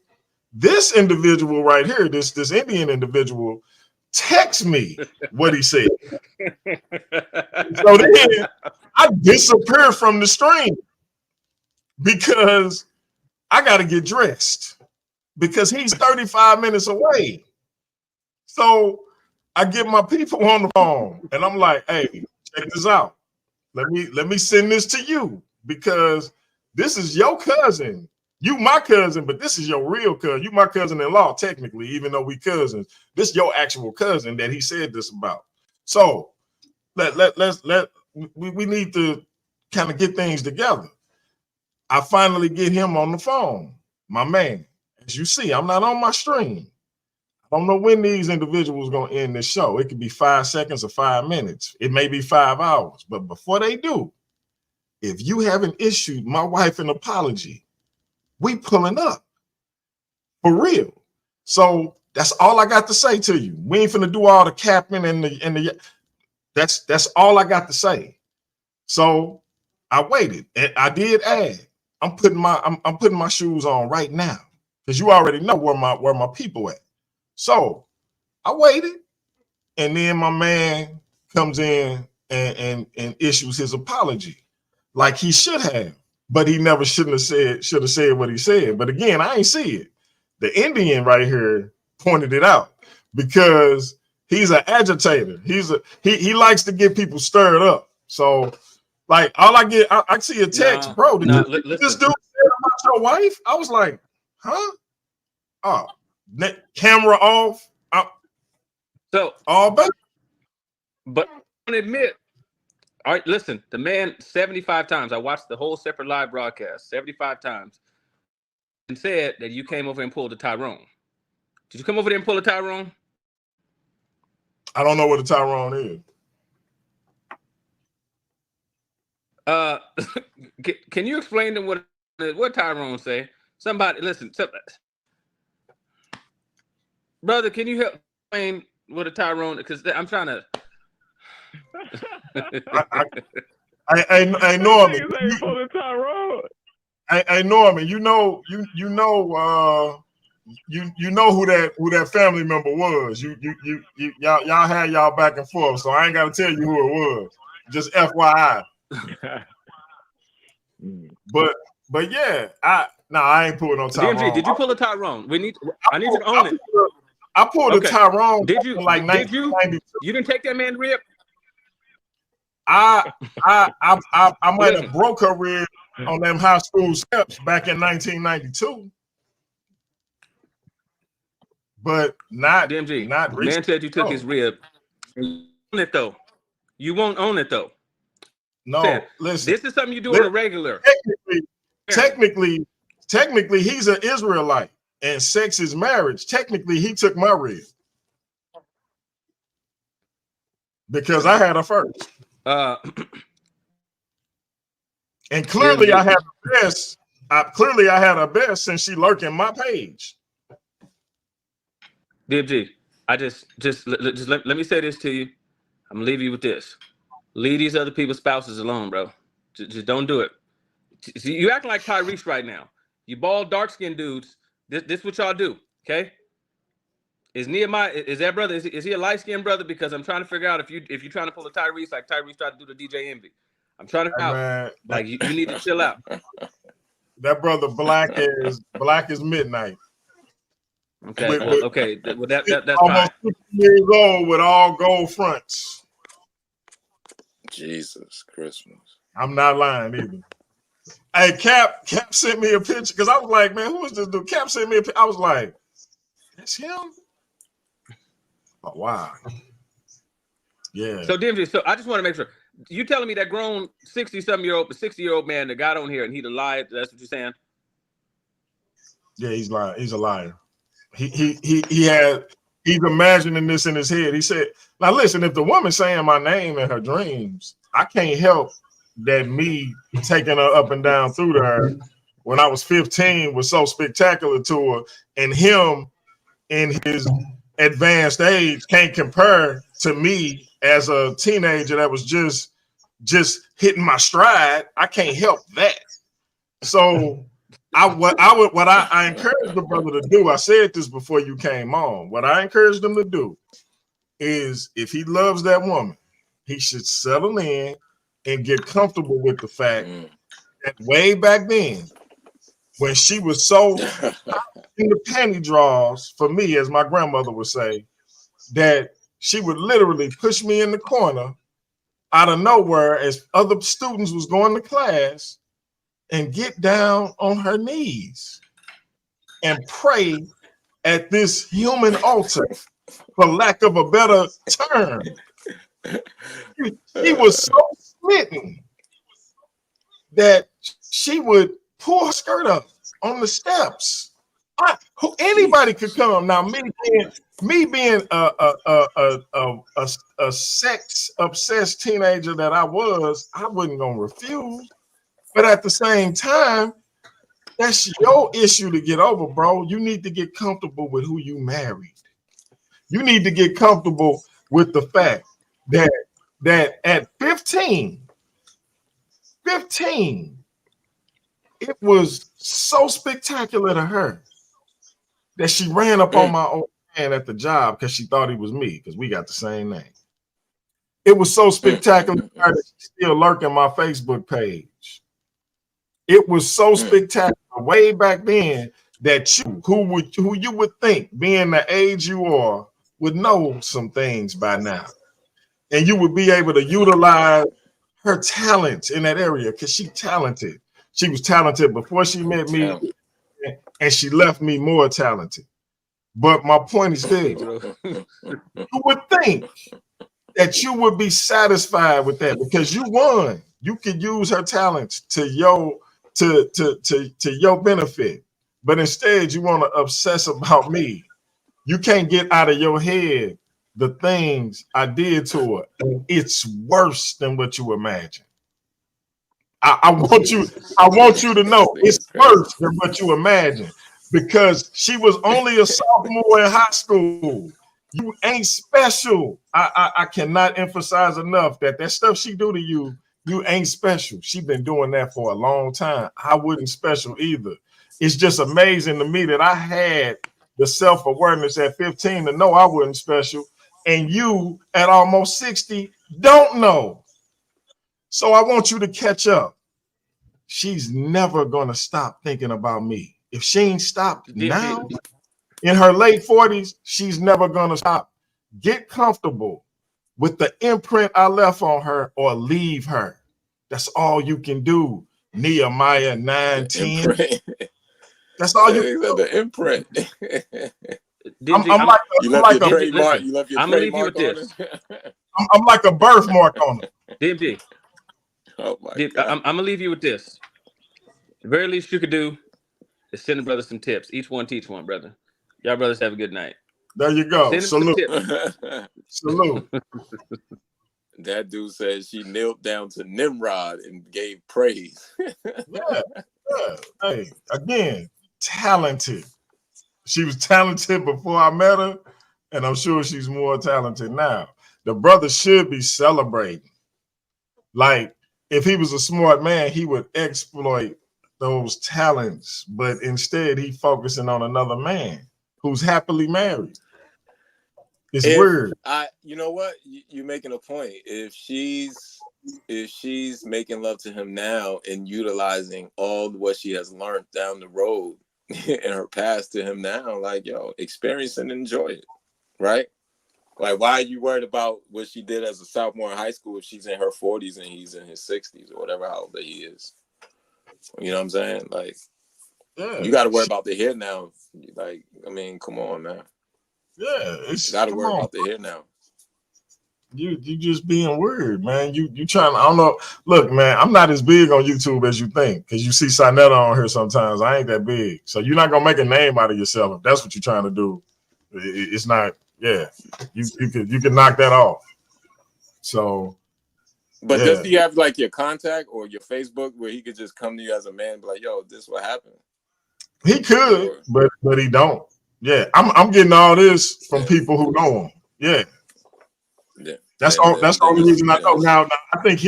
Speaker 3: This individual right here, this Indian individual, text me what he said. So then I disappear from the stream because I got to get dressed because he's 35 minutes away. So I get my people on the phone and I'm like, hey, check this out. Let me send this to you because this is your cousin. You my cousin, but this is your real cousin. You my cousin-in-law, technically, even though we cousins. This is your actual cousin that he said this about. So we need to kind of get things together. I finally get him on the phone, my man. As you see, I'm not on my stream. I don't know when these individuals gonna end this show. It could be 5 seconds or 5 minutes. It may be 5 hours. But before they do, if you haven't issued my wife an apology, we pulling up for real. So that's all I got to say to you. We ain't finna do all the capping and the that's all I got to say. So I waited and I did add. I'm putting my shoes on right now because you already know where my people at. So I waited, and then my man comes in and issues his apology like he should have. But he never should have said what he said. But again, I ain't see it. The Indian right here pointed it out because he's an agitator. He likes to get people stirred up. So, like, all I get, I see a text, bro. Did this dude say about your wife? I was like, huh? Oh, camera off.
Speaker 8: So
Speaker 3: all back.
Speaker 8: But I admit. All right, listen, the man 75 times. I watched the whole separate live broadcast 75 times and said that you came over and pulled a Tyrone. Did you come over there and pull a Tyrone?
Speaker 3: I don't know what a Tyrone
Speaker 8: is. Can you explain to them what Tyrone say? Somebody, listen. Brother, can you help explain what a Tyrone? Because I'm trying to.
Speaker 3: I Norman. I Norman. You know who that family member was. Y'all had y'all back and forth, so I ain't got to tell you who it was. Just FYI. But yeah, I ain't pulling no Tyrone.
Speaker 8: DMG, did you pull a Tyrone? I need you to own it.
Speaker 3: I pulled a Tyrone.
Speaker 8: Did you?
Speaker 3: Like
Speaker 8: did you? You didn't take that man rib?
Speaker 3: I might have broke her rib on them high school steps back in 1992, but not
Speaker 8: DMG.
Speaker 3: Not
Speaker 8: man said you took his rib. You own it though. You won't own it though.
Speaker 3: No, listen.
Speaker 8: This is something you do on a regular.
Speaker 3: Technically, he's an Israelite, and sex is marriage. Technically, he took my rib because I had her first. And clearly I had the best. Clearly I had her best since she lurking my page.
Speaker 8: DMG, let me say this to you. I'm gonna leave you with this. Leave these other people's spouses alone, bro. Just don't do it. See, you acting like Tyrese right now. You bald, dark-skinned dudes. This what y'all do, okay? Is Nehemiah, is that brother, is he a light-skinned brother? Because I'm trying to figure out if you're trying to pull a Tyrese like Tyrese tried to do the DJ Envy. I'm trying to figure out. Like, you need to chill out.
Speaker 3: That brother black as midnight.
Speaker 8: Okay, okay. Well, that's
Speaker 3: almost
Speaker 8: fine.
Speaker 3: 50 years old with all gold fronts.
Speaker 6: Jesus Christmas.
Speaker 3: I'm not lying either. Hey, Cap sent me a picture because I was like, man, who is this dude? Cap sent me a picture. I was like, that's him? Oh, wow. Yeah.
Speaker 8: So DMG, so I just want to make sure. You telling me that grown 60-something-year-old man that got on here and he lied? That's what you're saying?
Speaker 3: Yeah, he's lying. He's a liar. He's imagining this in his head. He said, now listen, if the woman's saying my name in her dreams, I can't help that me taking her up and down through her when I was 15 was so spectacular to her, and him in his advanced age can't compare to me as a teenager that was just hitting my stride. I can't help that. So I encourage the brother to do, I said this before you came on, what I encourage him to do is, if he loves that woman, he should settle in and get comfortable with the fact that way back then, when she was so in the panty drawers, for me, as my grandmother would say, that she would literally push me in the corner out of nowhere as other students was going to class and get down on her knees and pray at this human altar, for lack of a better term. He was so smitten that she would pull her skirt up on the steps. Anybody could come. Now, me being a sex obsessed teenager that I wasn't gonna refuse. But at the same time, that's your issue to get over, bro. You need to get comfortable with who you married. You need to get comfortable with the fact that at 15, it was so spectacular to her that she ran up on my old man at the job because she thought he was me, because we got the same name. It was so spectacular to her that she still lurking my Facebook page. It was so spectacular way back then that who you would think, being the age you are, would know some things by now. And you would be able to utilize her talents in that area, because she's talented. She was talented before she met me, and she left me more talented. But my point is this: you would think that you would be satisfied with that because you won. You could use her talents to your benefit, but instead you want to obsess about me. You can't get out of your head the things I did to her, and it's worse than what you imagine. I want you to know it's worse than what you imagine, because she was only a sophomore in high school. You ain't special. I cannot emphasize enough that stuff she do to you, you ain't special. She been doing that for a long time. I wasn't special either. It's just amazing to me that I had the self-awareness at 15 to know I wasn't special, and you at almost 60 don't know. So I want you to catch up. She's never gonna stop thinking about me. If she ain't stopped now, in her late 40s, she's never gonna stop. Get comfortable with the imprint I left on her, or leave her. That's all you can do. Nehemiah 9:10. That's all you can do.
Speaker 6: The imprint.
Speaker 3: I'm like a
Speaker 6: trademark. You left your
Speaker 8: I'm gonna leave you with this.
Speaker 3: I'm like a birthmark on it.
Speaker 8: DMG.
Speaker 6: Oh my God.
Speaker 8: I'm gonna leave you with this. The very least you could do is send the brothers some tips. Each one teach one, brother. Y'all brothers have a good night.
Speaker 3: There you go. Salute. Salute.
Speaker 6: That dude said she knelt down to Nimrod and gave praise.
Speaker 3: Yeah. Hey, again, talented. She was talented before I met her, and I'm sure she's more talented now. The brother should be celebrating. Like, if he was a smart man, he would exploit those talents, but instead he focusing on another man who's happily married. It's weird.
Speaker 6: You know what? You're making a point. If she's making love to him now and utilizing all what she has learned down the road in her past to him now, like, yo, experience and enjoy it, right? Like, why are you worried about what she did as a sophomore in high school if she's in her 40s and he's in his 60s or whatever how old he is? You know what I'm saying? Like, you got to worry about the here now. Like, I mean, come on, man.
Speaker 3: Yeah,
Speaker 6: you got to worry about the here now.
Speaker 3: You just being weird, man. You trying? I don't know. Look, man, I'm not as big on YouTube as you think because you see Sinetta on here sometimes. I ain't that big, so you're not gonna make a name out of yourself if that's what you're trying to do. It's not. Yeah, you can knock that off. So,
Speaker 6: but does he have like your contact or your Facebook where he could just come to you as a man, and be like, "Yo, this what happened"?
Speaker 3: He could, but he don't. Yeah, I'm getting all this from people who know him. Yeah.
Speaker 6: Yeah.
Speaker 3: That's the only reason I know. Now I think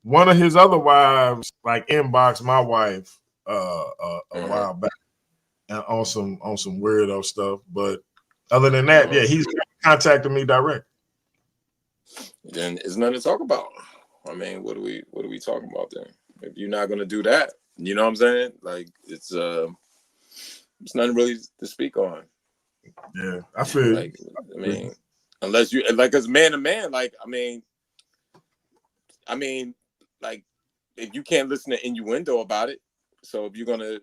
Speaker 3: one of his other wives like inboxed my wife a while back on some weirdo stuff. But other than that, yeah, he's contacted me direct.
Speaker 6: Then it's nothing to talk about. I mean, what are we talking about then? If you're not gonna do that, you know what I'm saying? Like it's nothing really to speak on.
Speaker 3: Yeah, I feel
Speaker 6: like I mean, unless you like as man to man, like I mean, like if you can't listen to innuendo about it, so if you're gonna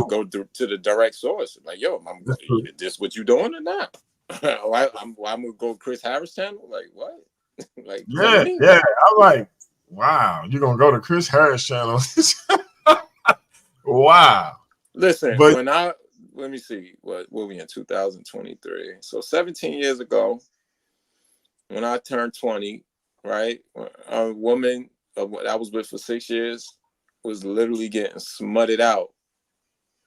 Speaker 6: go to the direct source, like yo, this what you doing or not? I'm gonna go Chris Harris channel, like what? Like
Speaker 3: yeah, I'm like, wow, you're gonna go to Chris Harris channel? Wow.
Speaker 6: Listen, let me see what we in 2023. So 17 years ago, when I turned 20, right, a woman I was with for 6 years was literally getting smutted out.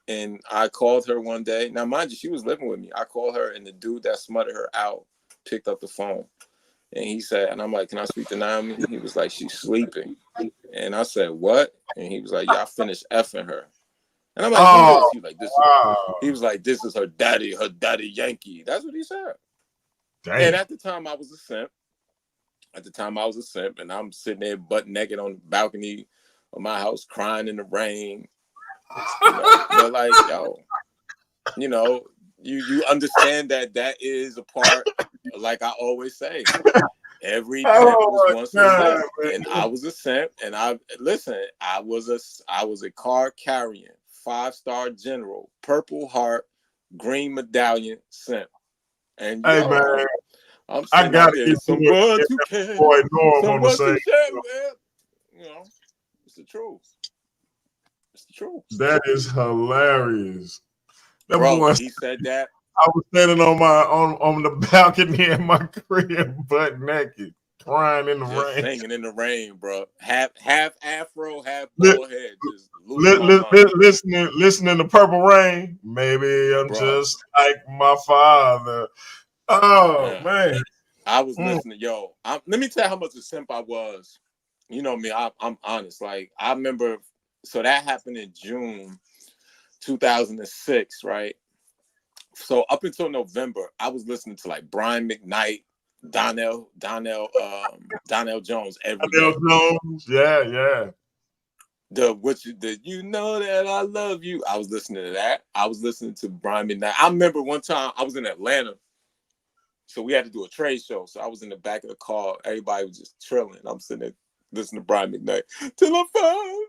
Speaker 6: And I called her one day. Now, mind you, she was living with me. I called her, and the dude that smutted her out picked up the phone. And he said, and I'm like, can I speak to Naomi? He was like, she's sleeping. And I said, what? And he was like, yeah, I finished effing her. And I'm like, who is? He was like, he was like, this is her daddy Yankee. That's what he said. Dang. And at the time I was a simp. And I'm sitting there butt naked on the balcony of my house, crying in the rain. But like, yo, you understand that is a part, like I always say, every pimp was once a simp, and I was a simp, and I was a car carrying 5-star general, Purple Heart, green medallion simp. And
Speaker 3: hey man,
Speaker 6: I gotta get someone to care, someone to share with. It's the truth. It's the truth.
Speaker 3: That is hilarious.
Speaker 6: That bro, boy, he said that.
Speaker 3: I was standing on the balcony in my crib, butt naked, crying in the rain,
Speaker 6: singing in the rain, bro. Half afro, half bald head, just
Speaker 3: listening to Purple Rain. Maybe I'm just like my father. Oh man,
Speaker 6: I was listening. Yo, let me tell you how much a simp I was. You know me, I'm honest. Like I remember, so that happened in June 2006, right? So up until November, I was listening to like Brian McKnight, Donnell Jones every day.
Speaker 3: Jones, yeah.
Speaker 6: You know that I love you. I was listening to that. I was listening to Brian McKnight. I remember one time I was in Atlanta, so we had to do a trade show. So I was in the back of the car. Everybody was just trilling. I'm sitting there listening to Brian McKnight till I found.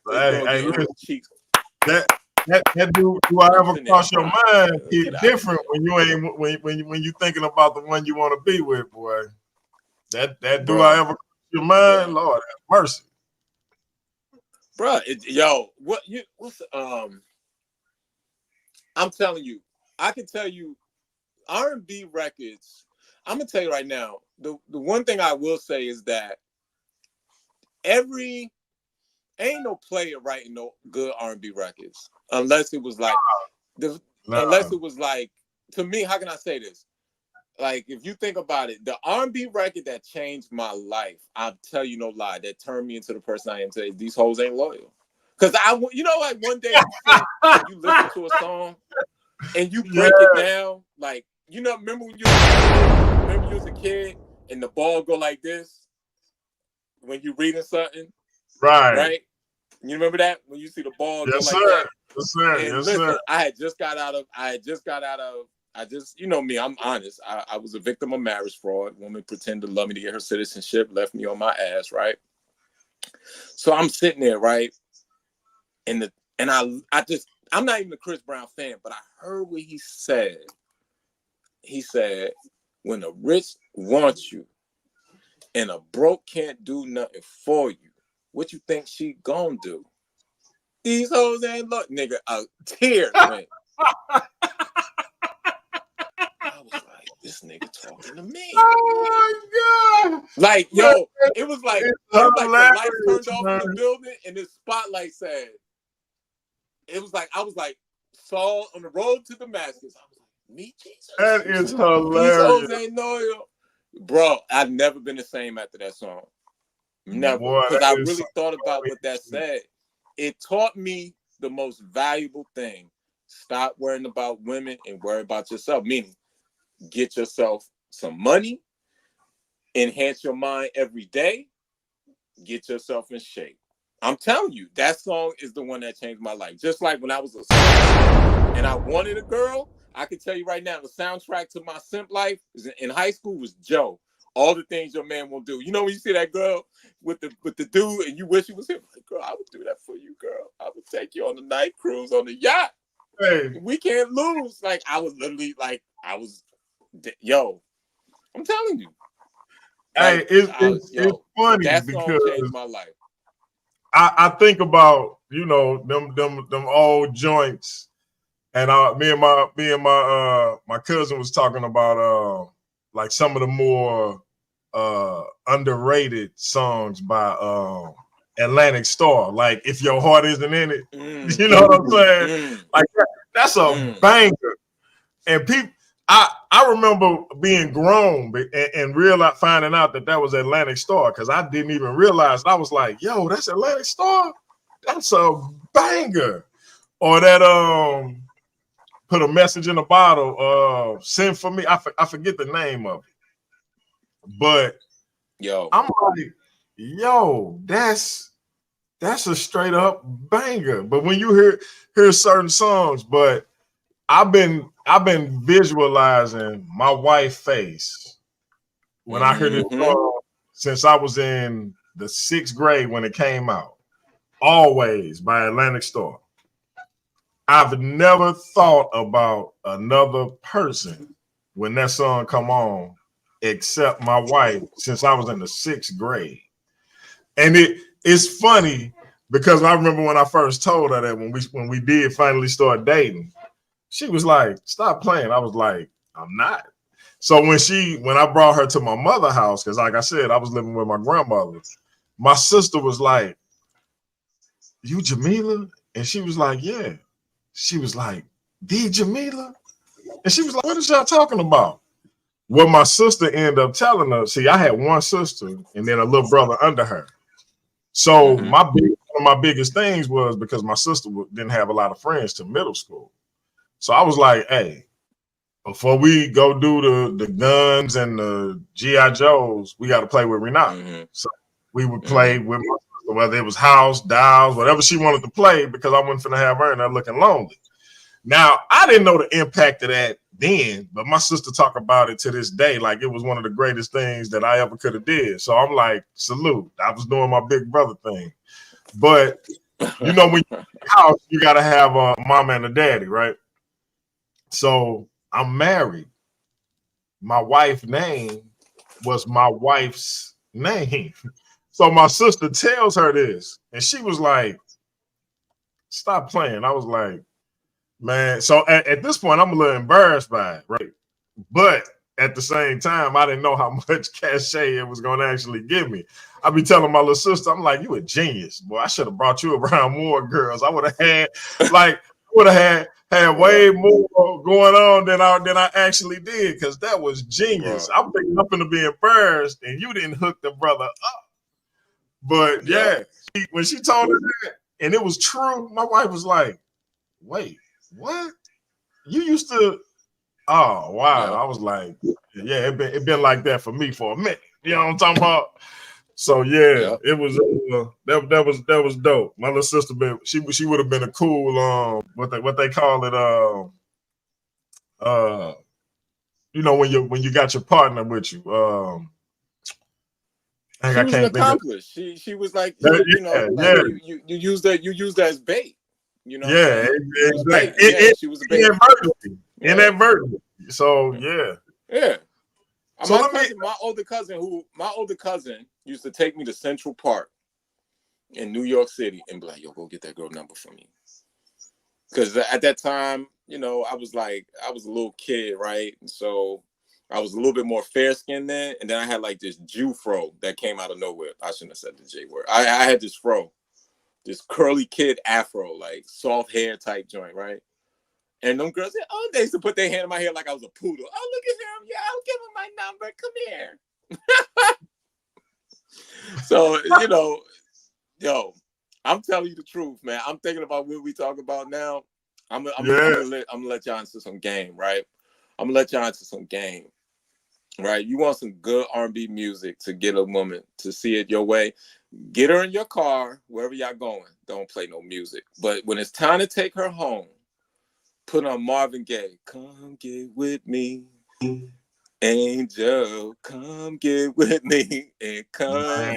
Speaker 3: Hey, look, that dude, do I ever cross your mind? It's different when you ain't when you thinking about the one you want to be with, boy. That do I ever cross your mind? Bro. Lord have mercy,
Speaker 6: bro. I'm telling you, I can tell you, R&B records. I'm gonna tell you right now. The one thing I will say is that ain't no player writing no good R&B records unless it was like to me. How can I say this? Like if you think about it, the R&B record that changed my life, I'll tell you no lie, that turned me into the person I am today. These hoes ain't loyal. Because like one day you listen to a song and you break it down, like remember when you was a kid and the ball go like this when you reading something, right? You remember that when you see the ball go like that?
Speaker 3: Yes, sir.
Speaker 6: I had just got out of I just, you know me, I'm honest. I was a victim of marriage fraud. Woman pretended to love me to get her citizenship, left me on my ass, right? So I'm sitting there, right? I'm not even a Chris Brown fan, but I heard what he said. He said, when a rich wants you and a broke can't do nothing for you, what you think she gonna do? These hoes ain't look, nigga, tears, man. I was like, this nigga talking to me.
Speaker 3: Oh my God.
Speaker 6: Like, yo, it was like the lights turned off
Speaker 3: man.
Speaker 6: in the building and this spotlight said, it was like, I was like, Saul on the road to Damascus. I was like, me, Jesus.
Speaker 3: That is
Speaker 6: These
Speaker 3: hilarious.
Speaker 6: hoes ain't loyal. Bro, I've never been the same after that song. Never. Because I really thought about what that said. It taught me the most valuable thing. Stop worrying about women and worry about yourself. Meaning, get yourself some money, enhance your mind every day, get yourself in shape. I'm telling you, that song is the one that changed my life. Just like when I was a simp and I wanted a girl, I can tell you right now, the soundtrack to my simp life in high school was Joe. All the things your man will do. You know when you see that girl with the dude and you wish he was him? Like, girl, I would do that for you, girl. I would take you on the night cruise on the yacht.
Speaker 3: Hey.
Speaker 6: We can't lose. Like, I was literally like, yo, I'm telling you.
Speaker 3: Like, hey, it's funny
Speaker 6: that song
Speaker 3: because
Speaker 6: changed my life.
Speaker 3: I think about, you know, them old joints, and me and my cousin was talking about like some of the more underrated songs by Atlantic Starr, like If Your Heart Isn't In It. You know what I'm saying? Like that's a banger. And people, I remember being grown and finding out that was Atlantic Starr, because I didn't even realize. I was like, yo, that's Atlantic Starr? That's a banger. Or that Put a Message in a Bottle, Send For Me. I forget the name of it. But
Speaker 6: yo,
Speaker 3: I'm like, yo, that's a straight up banger. But when you hear certain songs, but I've been visualizing my wife's face when I heard this song since I was in the 6th grade when it came out. Always by Atlantic Starr. I've never thought about another person when that song come on except my wife since I was in the 6th grade. And it's funny because I remember when I first told her that when we did finally start dating, she was like, stop playing. I was like, I'm not. So when I brought her to my mother's house, because like I said, I was living with my grandmother, my sister was like, you Jamila? And she was like, yeah. She was like, the Jamila? And she was like, what is y'all talking about? Well, my sister ended up telling her, see, I had one sister and then a little brother under her. So one of my biggest things was because my sister didn't have a lot of friends to middle school. So I was like, hey, before we go do the guns and the G.I. Joes, we got to play with Renata. So we would play with my sister, whether it was house, dials, whatever she wanted to play, because I wasn't finna have her in there looking lonely. Now, I didn't know the impact of that then, but my sister talk about it to this day like it was one of the greatest things that I ever could have did. So I'm like, salute. I was doing my big brother thing. But, you know, when you're in the house, you got to have a mama and a daddy, right? So I'm married. My wife's name was my wife's name. So my sister tells her this, and she was like, stop playing. I was like, man. So at this point, I'm a little embarrassed by it, right? But at the same time, I didn't know how much cachet it was going to actually give me. I be telling my little sister, I'm like, you a genius, boy. I should have brought you around more girls. I would have had way more going on than I actually did, because that was genius. I'm thinking I'm going to be embarrassed, and you didn't hook the brother up. But yeah, when she told her that, and it was true, my wife was like, wait, what? You used to? Oh wow! I was like, yeah, it been like that for me for a minute. You know what I'm talking about? So it was that was dope. My little sister, she would have been a cool what they call it You know, when you got your partner with you.
Speaker 6: She was an accomplice. She was like, you know, like you use that as bait. You know,
Speaker 3: yeah,
Speaker 6: she was a bait.
Speaker 3: Inadvertently. So
Speaker 6: yeah. So my older cousin used to take me to Central Park in New York City and be like, yo, go get that girl number for me. Because at that time, you know, I was a little kid, right? And so I was a little bit more fair skinned then. And then I had like this Jew fro that came out of nowhere. I shouldn't have said the J word. I had this fro, this curly kid afro, like soft hair type joint, right? And them girls said, oh, they used to put their hand in my hair like I was a poodle. Oh, look at him. Yeah, I'll give him my number. Come here. So, you know, yo, I'm telling you the truth, man. I'm thinking about what we talk about now. I'm gonna let y'all into some game, right? I'm gonna let y'all into some game, right? You want some good R&B music to get a woman to see it your way. Get her in your car, wherever y'all going. Don't play no music. But when it's time to take her home, put on Marvin Gaye. Come get with me, Angel. Come get with me and come.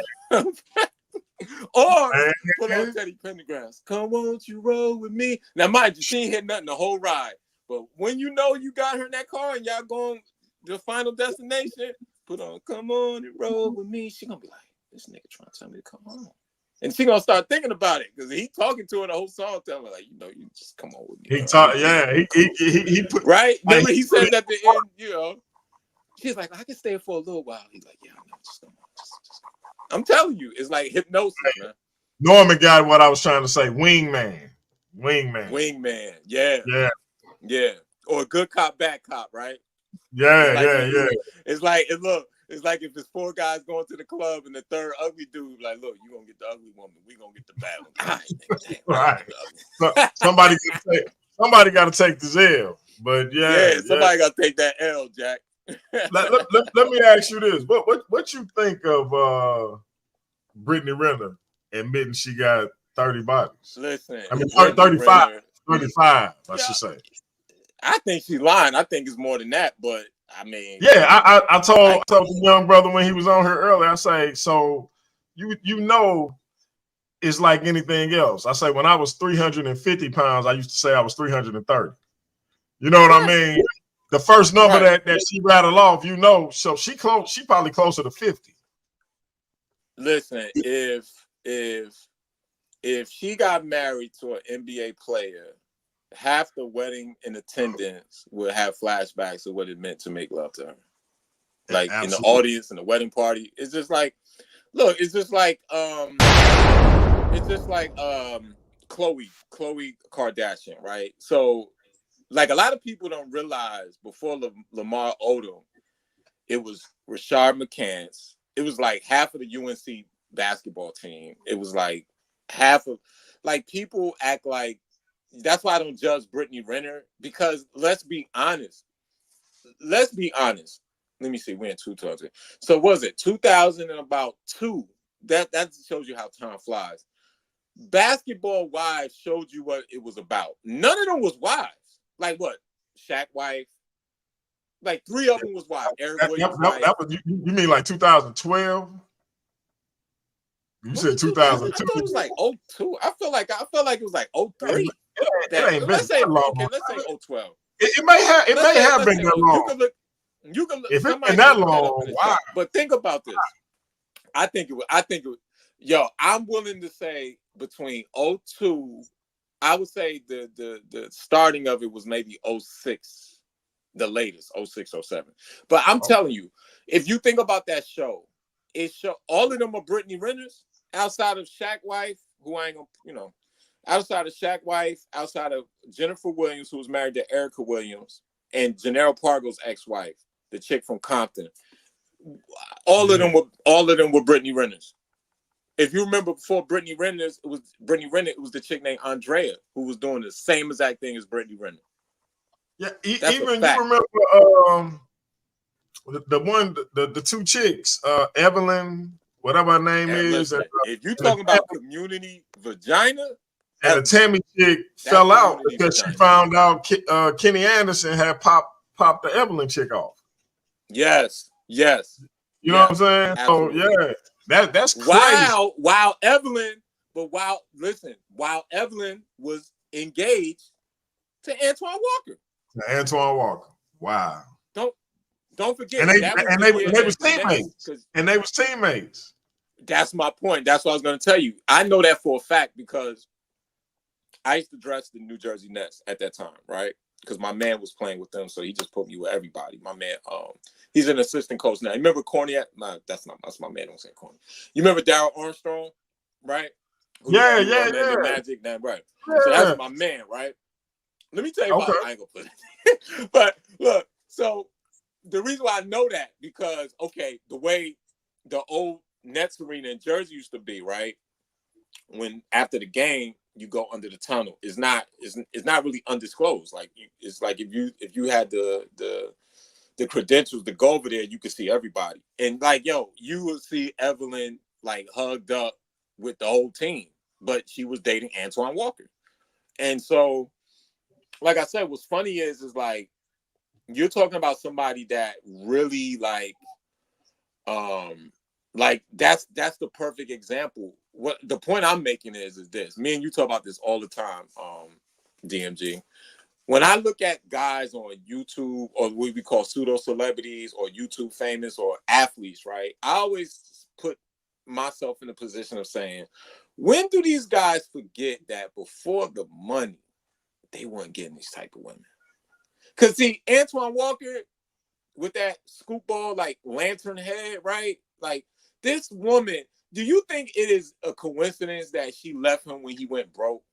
Speaker 6: Or put on Teddy Pendergrass. Come won't you roll with me? Now, mind you, she ain't hit nothing the whole ride. But when you know you got her in that car and y'all going to the final destination, put on Come On and Roll With Me. She gonna be like, this nigga trying to tell me to come home. And she gonna start thinking about it because he talking to her the whole song, telling her like, you know, you just come on with me.
Speaker 3: He put
Speaker 6: right. Remember he said at the end, you know, she's like, I can stay for a little while. He's like, yeah, I know, just come on, just I'm telling you, it's like hypnosis, man.
Speaker 3: Norman got what I was trying to say. Wingman.
Speaker 6: Yeah. Or good cop, bad cop, right?
Speaker 3: Yeah.
Speaker 6: It's like if it's four guys going to the club and the third ugly dude, like, look, you gonna get the ugly woman, we gonna get the bad one.
Speaker 3: Right. So, somebody got to take the L. But
Speaker 6: somebody got to take that L, Jack.
Speaker 3: let me ask you this: what you think of Brittany Renner admitting she got 30 bodies?
Speaker 6: Listen,
Speaker 3: I mean 35. 35, I should say.
Speaker 6: I think she's lying. I think it's more than that, but I mean,
Speaker 3: I told the young brother when he was on here earlier. I say, so you know, it's like anything else. I say when I was 350 pounds, I used to say I was 330. You know what I mean? The first number that she rattled off, you know, so she probably closer to 50.
Speaker 6: Listen, if she got married to an NBA player, half the wedding in attendance would have flashbacks of what it meant to make love to her. Like in the audience and the wedding party. It's just like, look, it's just like Khloe Kardashian, right? So like a lot of people don't realize before Lamar Odom, it was Rashard McCants. It was like half of the UNC basketball team. It was like half of, like, people act like, that's why I don't judge Brittany Renner, because let's be honest. Let me see, we're in 2000. So was it 2000 and about 2? That shows you how time flies. Basketball Wives showed you what it was about. None of them was wives. Like what? Shaq wife. Like 3 of them was wives. Eric Williams wife.
Speaker 3: You mean like 2012? You said 2002.
Speaker 6: I thought it was like 02. I feel like it was like 03.
Speaker 3: Let's say
Speaker 6: 012.
Speaker 3: It may have been that long.
Speaker 6: You can look.
Speaker 3: If it's been that long, why?
Speaker 6: But think about this. I think it was. Yo, I'm willing to say between 02, I would say the starting of it was maybe 06, the latest, 06, 07. But I'm telling you, if you think about that show, all of them are Brittany Renners, outside of Shaq wife, who I ain't gonna, you know, outside of Shaq wife, outside of Jennifer Williams, who was married to Erica Williams, and Janelle Pargo's ex-wife, the chick from Compton. All of them were Brittany Renners. If you remember, before Brittany Renner, it was the chick named Andrea who was doing the same exact thing as Brittany Renner.
Speaker 3: Yeah, even you remember the two chicks, Evelyn, whatever her name is.
Speaker 6: If you talking about community vagina,
Speaker 3: and the Tammy chick fell out because she found out Kenny Anderson had popped the Evelyn chick off.
Speaker 6: Yes. Yes.
Speaker 3: You know what I'm saying?
Speaker 6: Absolutely.
Speaker 3: So yeah, that's crazy.
Speaker 6: While Evelyn was engaged to Antoine Walker.
Speaker 3: Antoine Walker. Wow.
Speaker 6: Don't forget
Speaker 3: And
Speaker 6: that was
Speaker 3: they
Speaker 6: the
Speaker 3: was
Speaker 6: year
Speaker 3: teammates. And they was teammates.
Speaker 6: That's my point. That's what I was going to tell you. I know that for a fact because I used to dress the New Jersey Nets at that time, right? Because my man was playing with them, so he just put me with everybody. My man, he's an assistant coach now. You remember Corny? Nah, that's my man. Don't say Corny. You remember Darryl Armstrong, right?
Speaker 3: Yeah.
Speaker 6: The Magic, now, right? Yeah. So that's my man, right? Let me tell you why I ain't gonna put it. But look, so the reason why I know that because the way the old Nets arena in Jersey used to be, right? When after the game you go under the tunnel, it's not really undisclosed. Like it's like if you had the credentials to go over there, you could see everybody. And like you would see Evelyn like hugged up with the whole team, but she was dating Antoine Walker. And so, like I said, what's funny is like you're talking about somebody that really like that's the perfect example. What the point I'm making is this. Me and you talk about this all the time, DMG. When I look at guys on YouTube or what we call pseudo celebrities or YouTube famous or athletes, right? I always put myself in the position of saying, when do these guys forget that before the money, they weren't getting these type of women? Because see, Antoine Walker with that scoop ball, like lantern head, right? Like this woman, do you think it is a coincidence that she left him when he went broke?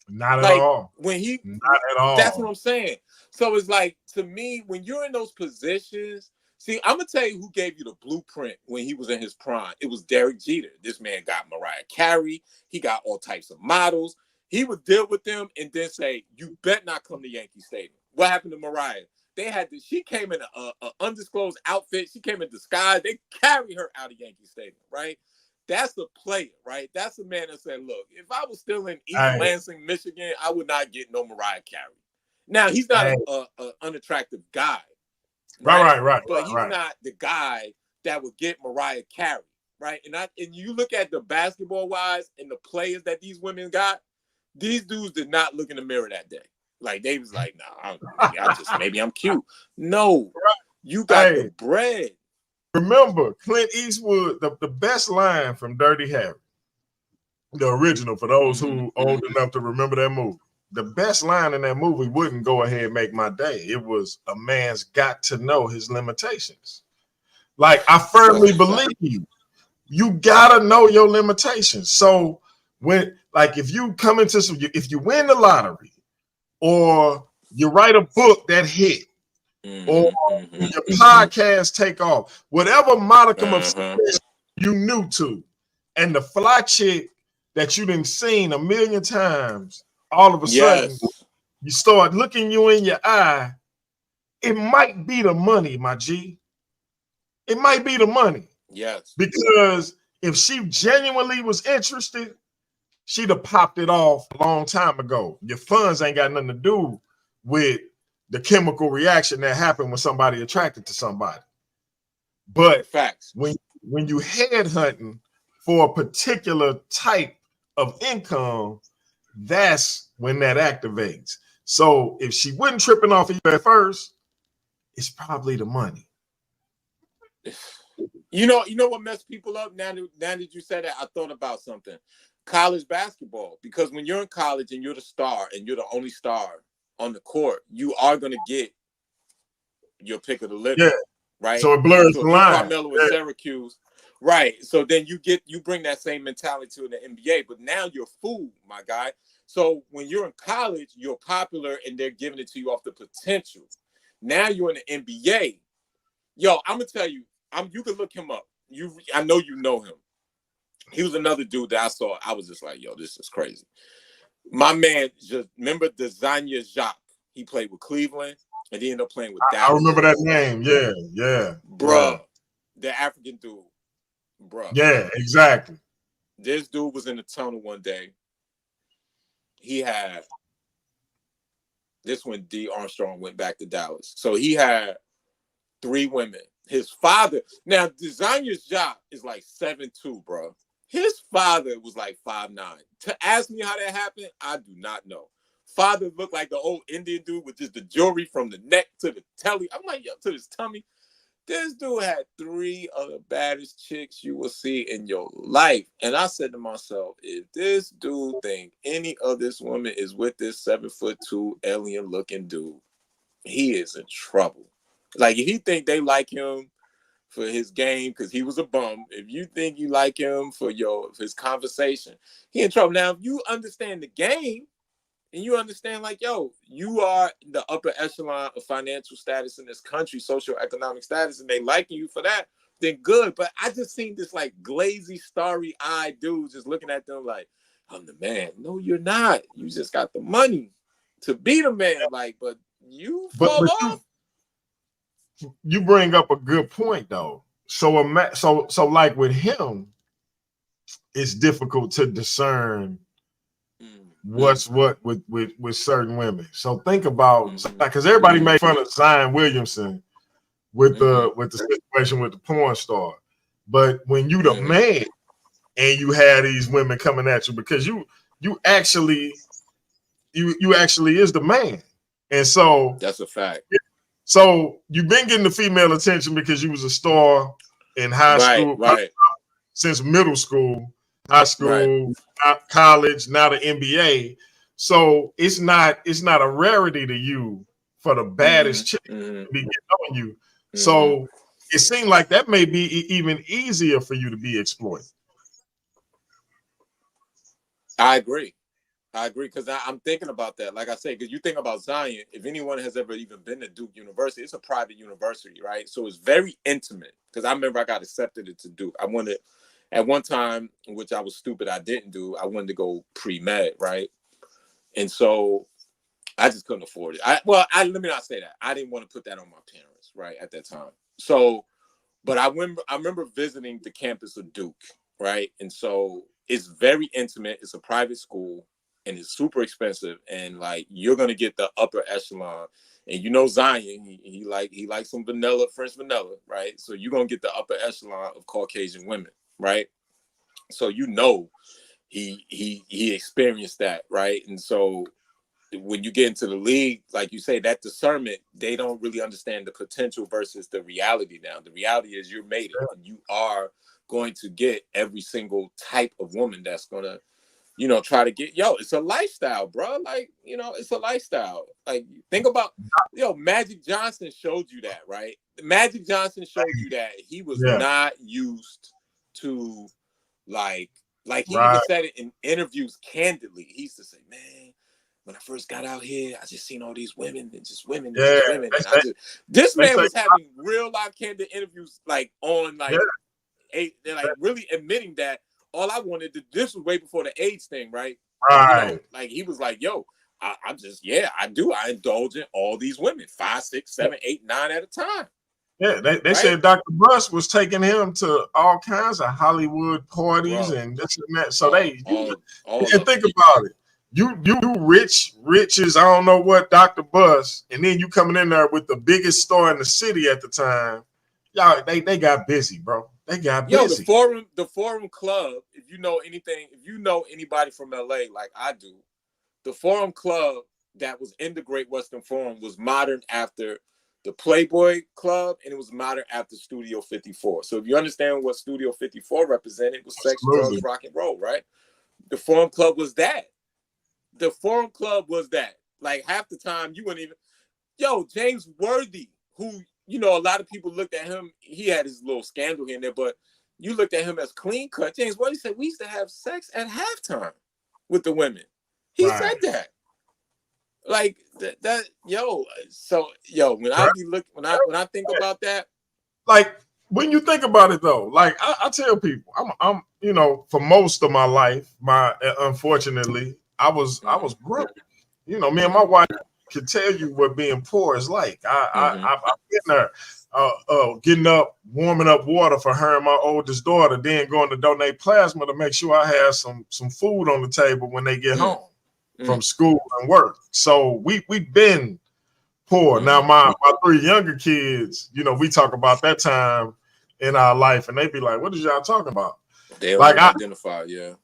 Speaker 3: Not at all.
Speaker 6: Not
Speaker 3: at all.
Speaker 6: That's what I'm saying. So it's like, to me, when you're in those positions, see, I'm going to tell you who gave you the blueprint when he was in his prime. It was Derek Jeter. This man got Mariah Carey. He got all types of models. He would deal with them and then say, you bet not come to Yankee Stadium. What happened to Mariah? She came in an undisclosed outfit. She came in disguise. They carried her out of Yankee Stadium, right? That's the player, right? That's the man that said, look, if I was still in East Lansing, Michigan, I would not get no Mariah Carey. Now, he's not an unattractive guy.
Speaker 3: Right.
Speaker 6: But he's not the guy that would get Mariah Carey, right? And you look at the basketball-wise and the players that these women got, these dudes did not look in the mirror that day. Like, they was like, maybe I'm cute. No, you got the bread.
Speaker 3: Remember, Clint Eastwood, the best line from Dirty Harry, the original, for those who old enough to remember that movie. The best line in that movie wouldn't go ahead and make my day. It was, a man's got to know his limitations. Like, I firmly believe you gotta know your limitations. So when, like, if you come into if you win the lottery, or you write a book that hit, or your podcast take off, whatever modicum of success you new to, and the fly chick that you done seen a million times, all of a sudden you start looking you in your eye, it might be the money, my G. It might be the money.
Speaker 6: Yes.
Speaker 3: Because if she genuinely was interested, she'd have popped it off a long time ago. Your funds ain't got nothing to do with the chemical reaction that happened when somebody attracted to somebody. But
Speaker 6: facts.
Speaker 3: When you head hunting for a particular type of income, that's when that activates. So if she wasn't tripping off of you at first, it's probably the money.
Speaker 6: You know what messed people up? Now that you said that, I thought about something. College basketball. Because when you're in college and you're the star and you're the only star on the court, you are going to get your pick of the litter. Yeah. Right?
Speaker 3: So it blurs the line.
Speaker 6: Carmelo in Syracuse. Right. So then you bring that same mentality to the NBA, but now you're fooled, my guy. So when you're in college, you're popular and they're giving it to you off the potential. Now you're in the NBA. Yo, I'm gonna tell you, you can look him up. I know you know him. He was another dude that I saw. I was just like, yo, this is crazy. My man, just remember Desanya Jacques? He played with Cleveland and he ended up playing with Dallas.
Speaker 3: I remember that name. Yeah.
Speaker 6: Bruh, the African dude. Bruh.
Speaker 3: Yeah, exactly.
Speaker 6: This dude was in the tunnel one day. This when D. Armstrong went back to Dallas. So he had 3 women. His father, now Designer's job is like 7'2", bro. His father was like 5'9". To ask me how that happened, I do not know. Father looked like the old Indian dude with just the jewelry from the neck to the telly. I'm like, yo, to his tummy. This dude had 3 of the baddest chicks you will see in your life. And I said to myself, if this dude think any of this woman is with this 7'2" alien looking dude, he is in trouble. Like, if he think they like him for his game because he was a bum, if you think you like him for his conversation, he in trouble. Now, if you understand the game and you understand, like, yo, you are the upper echelon of financial status in this country, socioeconomic status, and they liking you for that, then good. But I just seen this like glazy, starry-eyed dude just looking at them like, I'm the man. No, you're not. You just got the money to be the man. Like, but you fall off.
Speaker 3: You bring up a good point though. So like with him, it's difficult to discern what's what with certain women. So think about, because everybody made fun of Zion Williamson with the situation with the porn star, but when you the man and you have these women coming at you, because you actually is the man, and so
Speaker 6: that's a fact.
Speaker 3: So you've been getting the female attention because you was a star in high school, since middle school, high school, college, now the NBA. So it's not a rarity to you for the baddest chick to be getting on you. So it seemed like that may be even easier for you to be exploited.
Speaker 6: I agree, because I'm thinking about that. Like I say, because you think about Zion, if anyone has ever even been to Duke University, it's a private university, right? So it's very intimate. Because I remember I got accepted into Duke. I wanted, at one time, which I was stupid, I didn't do, I wanted to go pre-med, right? And so I just couldn't afford it. Let me not say that. I didn't want to put that on my parents, right, at that time. So, but I remember visiting the campus of Duke, right? And so it's very intimate. It's a private school. And it's super expensive, and like you're gonna get the upper echelon, and you know Zion, he likes some vanilla, French vanilla, right? So you're gonna get the upper echelon of Caucasian women, right? So you know he experienced that, right? And so when you get into the league, like you say, that discernment, they don't really understand the potential versus the reality. Now the reality is you're made it, and you are going to get every single type of woman that's gonna, try to get, it's a lifestyle, bro. Like, it's a lifestyle. Like, think about, Magic Johnson showed you that, right? Magic Johnson showed you that he was not used to, like he even said it in interviews candidly. He used to say, man, when I first got out here, I just seen all these women and just women and just women. And this man was having real live candid interviews, like on they're like really admitting that all I wanted to, this was way before the AIDS thing, right?
Speaker 3: Right.
Speaker 6: Like he was like, yo, I indulge in all these women, 5, 6, 7, 8, 9 at a time.
Speaker 3: Yeah, they said Dr. Buss was taking him to all kinds of Hollywood parties and this and that. So think about it. You rich as I don't know what, Dr. Buss, and then you coming in there with the biggest star in the city at the time. Y'all, they got busy, bro. They got busy.
Speaker 6: The Forum Club, if you know anybody from LA like I do, the Forum Club that was in the Great Western Forum was modeled after the Playboy Club, and it was modeled after Studio 54. So if you understand what Studio 54 represented, it was sex, drugs, rock and roll, right? The Forum Club was that. The Forum Club was that. Like half the time you wouldn't even, James Worthy, who, a lot of people looked at him. He had his little scandal here and there, but you looked at him as clean cut. James Worthy said we used to have sex at halftime with the women. He said that. Like that. When I think about that,
Speaker 3: like when you think about it though, like I tell people, I'm for most of my life, unfortunately, I was broke. Me and my wife can tell you what being poor is like. I've been there, getting up, warming up water for her and my oldest daughter, then going to donate plasma to make sure I have some food on the table when they get home from school and work. So we've been poor. Now my 3 younger kids, you know, we talk about that time in our life, and they be like, "What is y'all talking about?"
Speaker 6: They don't
Speaker 3: Like
Speaker 6: identify, yeah.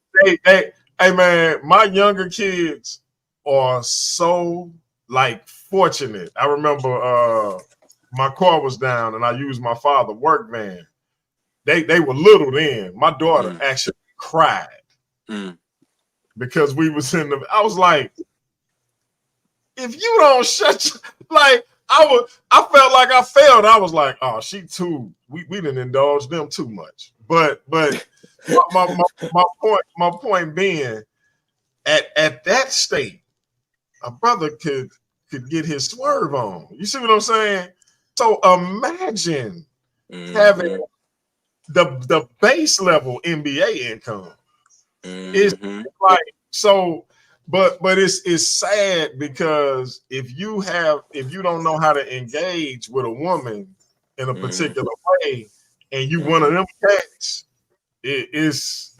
Speaker 3: Hey man, my younger kids are so like fortunate. I remember my car was down and I used my father's work van. They were little then. My daughter actually cried because we was in the. I was like, if you don't shut your, like I felt like I failed. I was like, oh, she too. We didn't indulge them too much. But my point being, at that state, a brother could get his swerve on. You see what I'm saying? So imagine having the base level NBA income. It's like so, but it's sad because if you don't know how to engage with a woman in a particular way, and you one of them cats, it's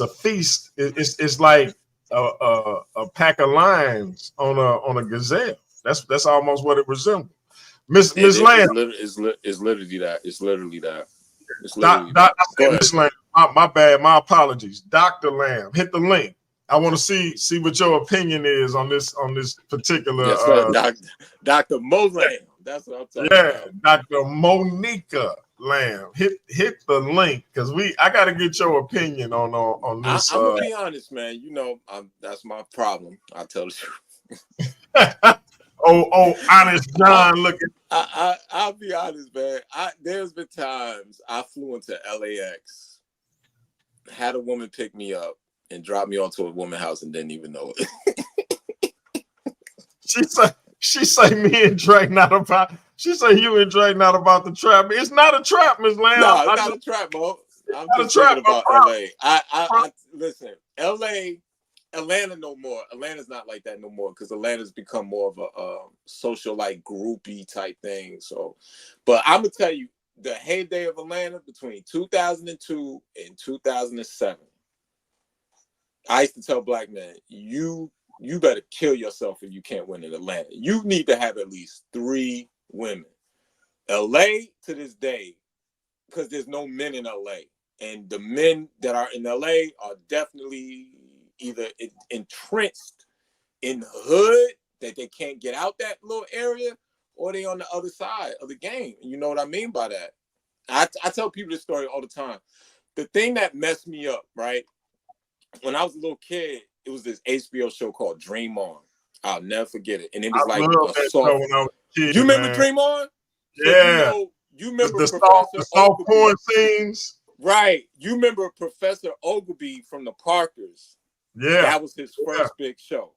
Speaker 3: a feast. It's like a pack of lions on a gazelle. That's almost what it resembles. Miss Lamb.
Speaker 6: It's literally that. It's literally that. It's
Speaker 3: Doc,
Speaker 6: literally that. Go ahead.
Speaker 3: Miss Lamb, my bad. My apologies. Dr. Lamb, hit the link. I want to see what your opinion is on this particular.
Speaker 6: Yes, sir. Dr. Mo Lamb. That's what I'm talking about.
Speaker 3: Dr. Monica Lamb. Hit the link because I got to get your opinion on this.
Speaker 6: I'm gonna be honest, man. You know, that's my problem. I'll tell the truth.
Speaker 3: Honest John looking.
Speaker 6: I'll be honest, man. There's been times I flew into LAX, had a woman pick me up, and drop me onto a woman's house and didn't even know it.
Speaker 3: She say me and Drake not about. She say you and Drake not about the trap. It's not a trap, Miss Lamb.
Speaker 6: No, it's not a trap, Mo. I'm just thinking about LA. I listen, LA. Atlanta no more. Atlanta's not like that no more because Atlanta's become more of a social like groupie type thing. So, but I'm gonna tell you, the heyday of Atlanta between 2002 and 2007, I used to tell black men, you better kill yourself if you can't win in Atlanta. You need to have at least 3 women. LA to this day, because there's no men in LA, and the men that are in LA are definitely either entrenched in the hood that they can't get out that little area, or they on the other side of the game. You know what I mean by that? I tell people this story all the time. The thing that messed me up, right? When I was a little kid, it was this HBO show called Dream On. I'll never forget it. And it was like a soft. You remember Dream On?
Speaker 3: Yeah.
Speaker 6: So you remember
Speaker 3: the soft porn scenes.
Speaker 6: Right. You remember Professor Ogilvy from the Parkers.
Speaker 3: Yeah.
Speaker 6: That was his first big show.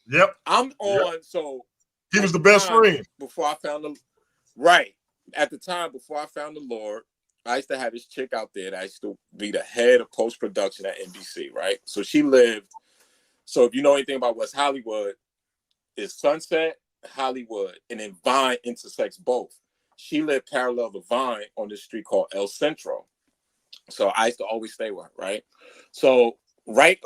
Speaker 3: Yep.
Speaker 6: I'm on, so
Speaker 3: he was the best friend.
Speaker 6: Before I found at the time, before I found the Lord, I used to have this chick out there that I used to be the head of post-production at NBC, right? So she lived, so if you know anything about West Hollywood, it's Sunset, Hollywood, and then Vine intersects both. She lived parallel to Vine on this street called El Centro. So I used to always stay with her, right? So right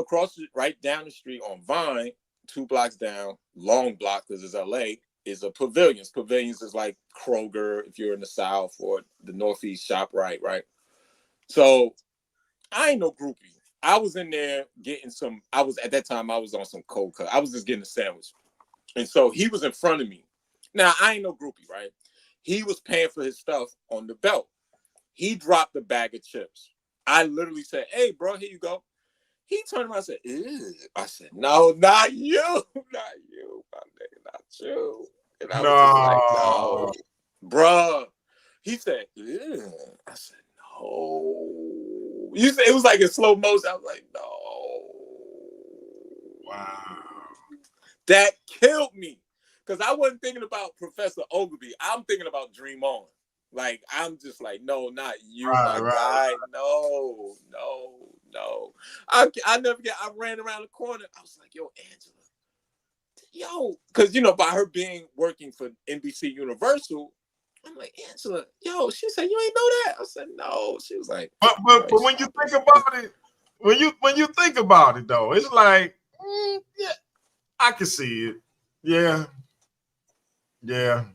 Speaker 6: down the street on Vine, 2 blocks down, long block because it's LA, is a Pavilions. Pavilions is like Kroger if you're in the South, or the Northeast ShopRite, right? So I ain't no groupie. I was in there getting at that time I was on some cold cut. I was just getting a sandwich. And so he was in front of me. Now I ain't no groupie, right? He was paying for his stuff on the belt. He dropped a bag of chips. I literally said, "Hey, bro, here you go." He turned around and said, "Ew." I said, "No, not you. Not you, my nigga, not you." And I was just like, "No, bruh." He said, "Ew." I said, "No." You said it was like in slow motion. I was like, "No."
Speaker 3: Wow.
Speaker 6: That killed me. Because I wasn't thinking about Professor Ogilvy. I'm thinking about Dream On. Like, I'm just like, no, not you, my guy. No. I never get, I ran around the corner. I was like, yo, Angela. Because, by her working for NBC Universal, I'm like, Angela, she said, you ain't know that? I said, no. She was like,
Speaker 3: but when you think about it, when you think about it, though, it's like, yeah, I can see it. Yeah. Yeah.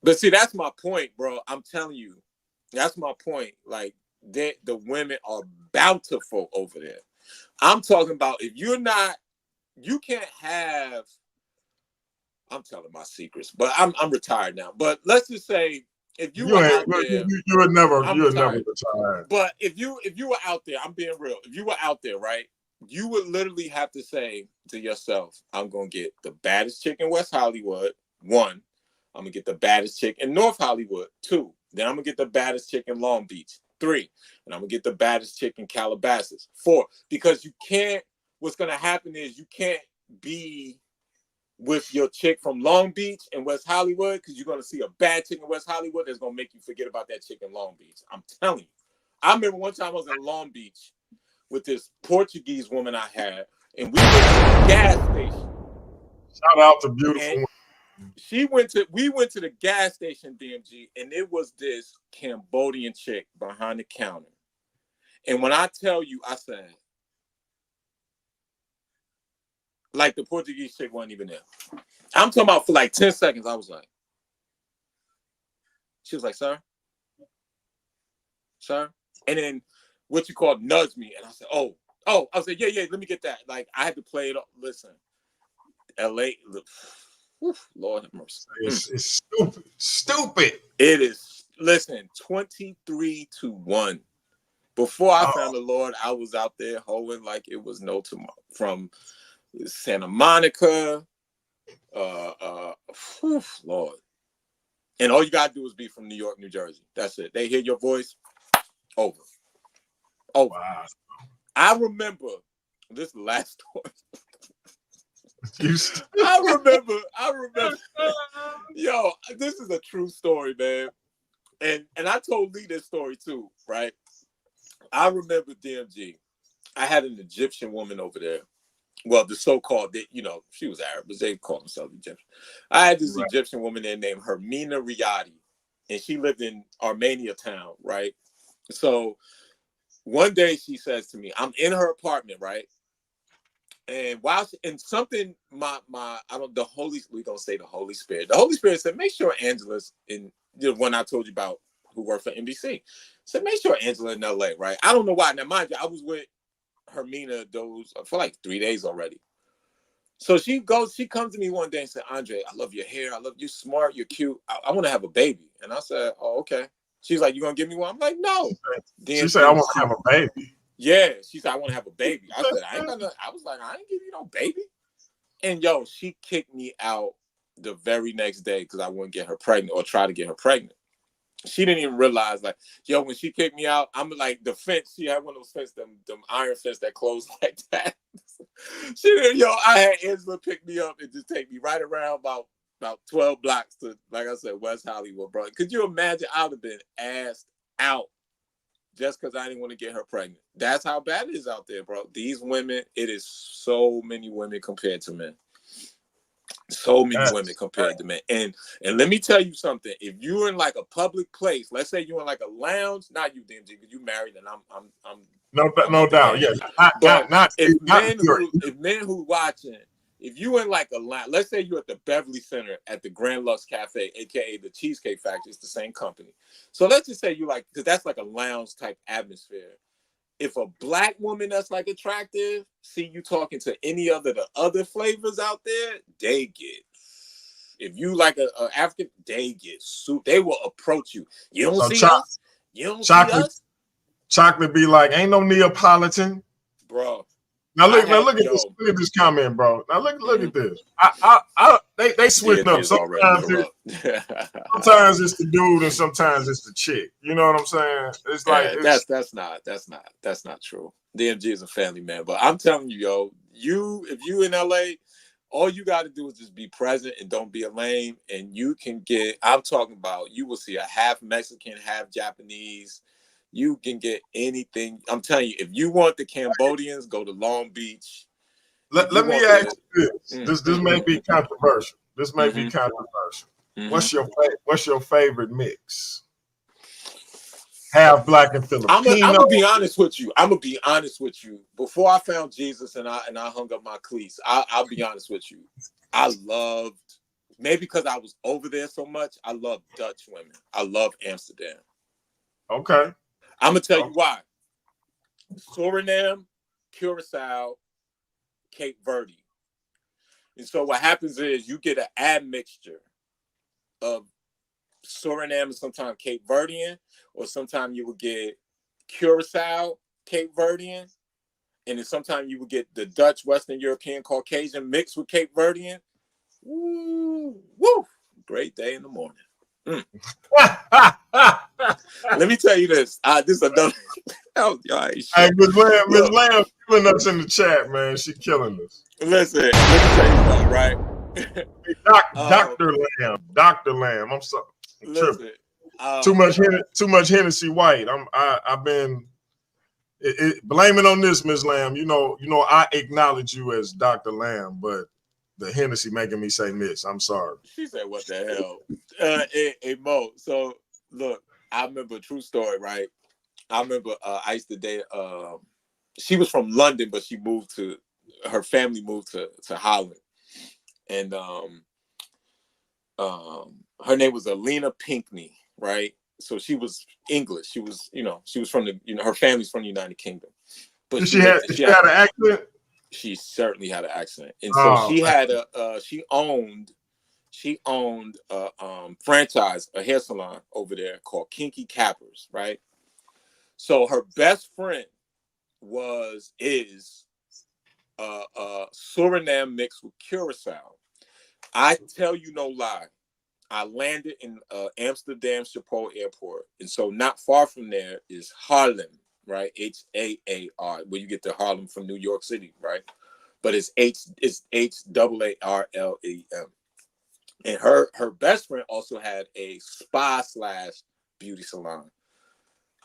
Speaker 6: But see, that's my point, bro. I'm telling you, that's my point. Like, the women are bountiful over there. I'm talking about if you're not, you can't have. I'm telling my secrets, but I'm retired now. But let's just say if you were out there,
Speaker 3: you would never
Speaker 6: retired.
Speaker 3: retired.
Speaker 6: But if you were out there, I'm being real. If you were out there, right, you would literally have to say to yourself, I'm gonna get the baddest chick in West Hollywood. 1, I'm gonna get the baddest chick in North Hollywood. 2, then I'm gonna get the baddest chick in Long Beach. 3, and I'm gonna get the baddest chick in Calabasas. 4, because you can't. What's gonna happen is you can't be with your chick from Long Beach and West Hollywood, because you're going to see a bad chick in West Hollywood that's going to make you forget about that chick in Long Beach. I'm telling you. I remember one time I was in Long Beach with this Portuguese woman I had, and we went to the gas station.
Speaker 3: Shout out to beautiful.
Speaker 6: We went to the gas station, DMG, and it was this Cambodian chick behind the counter. And when I tell you, I said, like, the Portuguese chick wasn't even there. I'm talking about for like 10 seconds. I was like, she was like, sir. And then what you call nudge me. And I said, oh, I said, yeah, let me get that. Like, I had to play it up. Listen, LA, Lord have mercy.
Speaker 3: It's stupid.
Speaker 6: It is, listen, 23-1. Before I found the Lord, I was out there hoeing like it was no tomorrow. From Santa Monica, Lord. And all you gotta do is be from New York, New Jersey. That's it. They hear your voice, over. Wow. I remember this last story. I remember. Yo, this is a true story, man. And I told Lee this story too, right? I remember DMG. I had an Egyptian woman over there. Well, the so-called, she was Arab, but they call themselves Egyptian. I had this Egyptian woman there named Hermina Riyadi, and she lived in Armenia town, right? So one day she says to me, I'm in her apartment, right? And the Holy Spirit. The Holy Spirit said, make sure Angela's in the one I told you about who worked for NBC. Said, make sure Angela in LA, right? I don't know why. Now, mind you, I was with Hermina for like 3 days already. So she comes to me one day and said, Andre, I love your hair. I love you, smart, you're cute. I want to have a baby. And I said, oh, okay. She's like, you gonna give me one? I'm like, no.
Speaker 3: She said, I want to have a baby.
Speaker 6: Yeah, she said, I want to have a baby. I said, I was like, I ain't give you no baby. And yo, she kicked me out the very next day because I wouldn't get her pregnant or try to get her pregnant. She didn't even realize, like, yo, when she kicked me out, I'm like, the fence, she had one of those fence, them iron fence that closed like that. I had Angela pick me up and just take me right around about 12 blocks to, like I said, West Hollywood, bro. Could you imagine? I would have been assed out just because I didn't want to get her pregnant. That's how bad it is out there, bro. These women, it is so many women compared to men. So many women compared to men. And let me tell you something. If you're in like a public place, let's say you're in like a lounge, not you, DMG, because you married and I'm
Speaker 3: no doubt. Yeah.
Speaker 6: If men who watching, if you in like a lounge, let's say you're at the Beverly Center at the Grand Lux Cafe, aka the Cheesecake Factory, it's the same company. So let's just say you like, because that's like a lounge type atmosphere. If a black woman that's like attractive see you talking to any of the other flavors out there, they get. If you like a African, they get sued. They will approach you. You don't see us. You don't see us.
Speaker 3: Chocolate be like, ain't no Neapolitan,
Speaker 6: bro.
Speaker 3: Now look at this. Look at this comment, bro. Now look at this. They switching up. Sometimes it's the dude and sometimes it's the chick. You know what I'm saying? It's like
Speaker 6: that's not true. DMG is a family man, but I'm telling you, yo, if you in LA, all you got to do is just be present and don't be a lame, and you can get. I'm talking about you will see a half Mexican, half Japanese. You can get anything. I'm telling you, if you want the Cambodians, go to Long Beach.
Speaker 3: Let me ask you this. This may be controversial. This may be controversial. What's your favorite mix? half black and
Speaker 6: I'm
Speaker 3: Filipino.
Speaker 6: gonna be honest with you. I'm gonna be honest with you. Before I found Jesus and I hung up my cleats, I'll be honest with you. I loved, maybe because I was over there so much, I love Dutch women. I love Amsterdam.
Speaker 3: Okay.
Speaker 6: I'm gonna tell you why. Suriname, Curacao, Cape Verde. And so what happens is you get an admixture of Suriname and sometimes Cape Verdean, or sometimes you will get Curacao, Cape Verdean, and then sometimes you will get the Dutch, Western European, Caucasian mixed with Cape Verdean. Woo, woo! Great day in the morning. Let me tell you this. This is another.
Speaker 3: Hey, Miss Lamb killing us in the chat, man. She killing us.
Speaker 6: Listen, let me tell you something, right?
Speaker 3: Dr. Lamb. I'm sorry.
Speaker 6: Listen,
Speaker 3: too much Hennessy White. I've been blaming on this, Miss Lamb. You know, I acknowledge you as Dr. Lamb, but the Hennessy making me say Miss. I'm sorry.
Speaker 6: She said, "What the hell?" Hey, Mo. So look, I remember a true story, right? I remember I used to date. She was from London, but her family moved to Holland, and her name was Alina Pinkney, right? So she was English. She was from her family's from the United Kingdom. But
Speaker 3: she had an accent.
Speaker 6: She certainly had an accent, and so she had she owned a franchise, a hair salon over there called Kinky Cappers, right? So her best friend is Suriname mixed with Curacao. I tell you no lie. I landed in Amsterdam Schiphol Airport, and so not far from there is Haarlem, right? Haar, where you get to Harlem from New York City, right? But it's Haarlem. And her best friend also had a spa/beauty salon.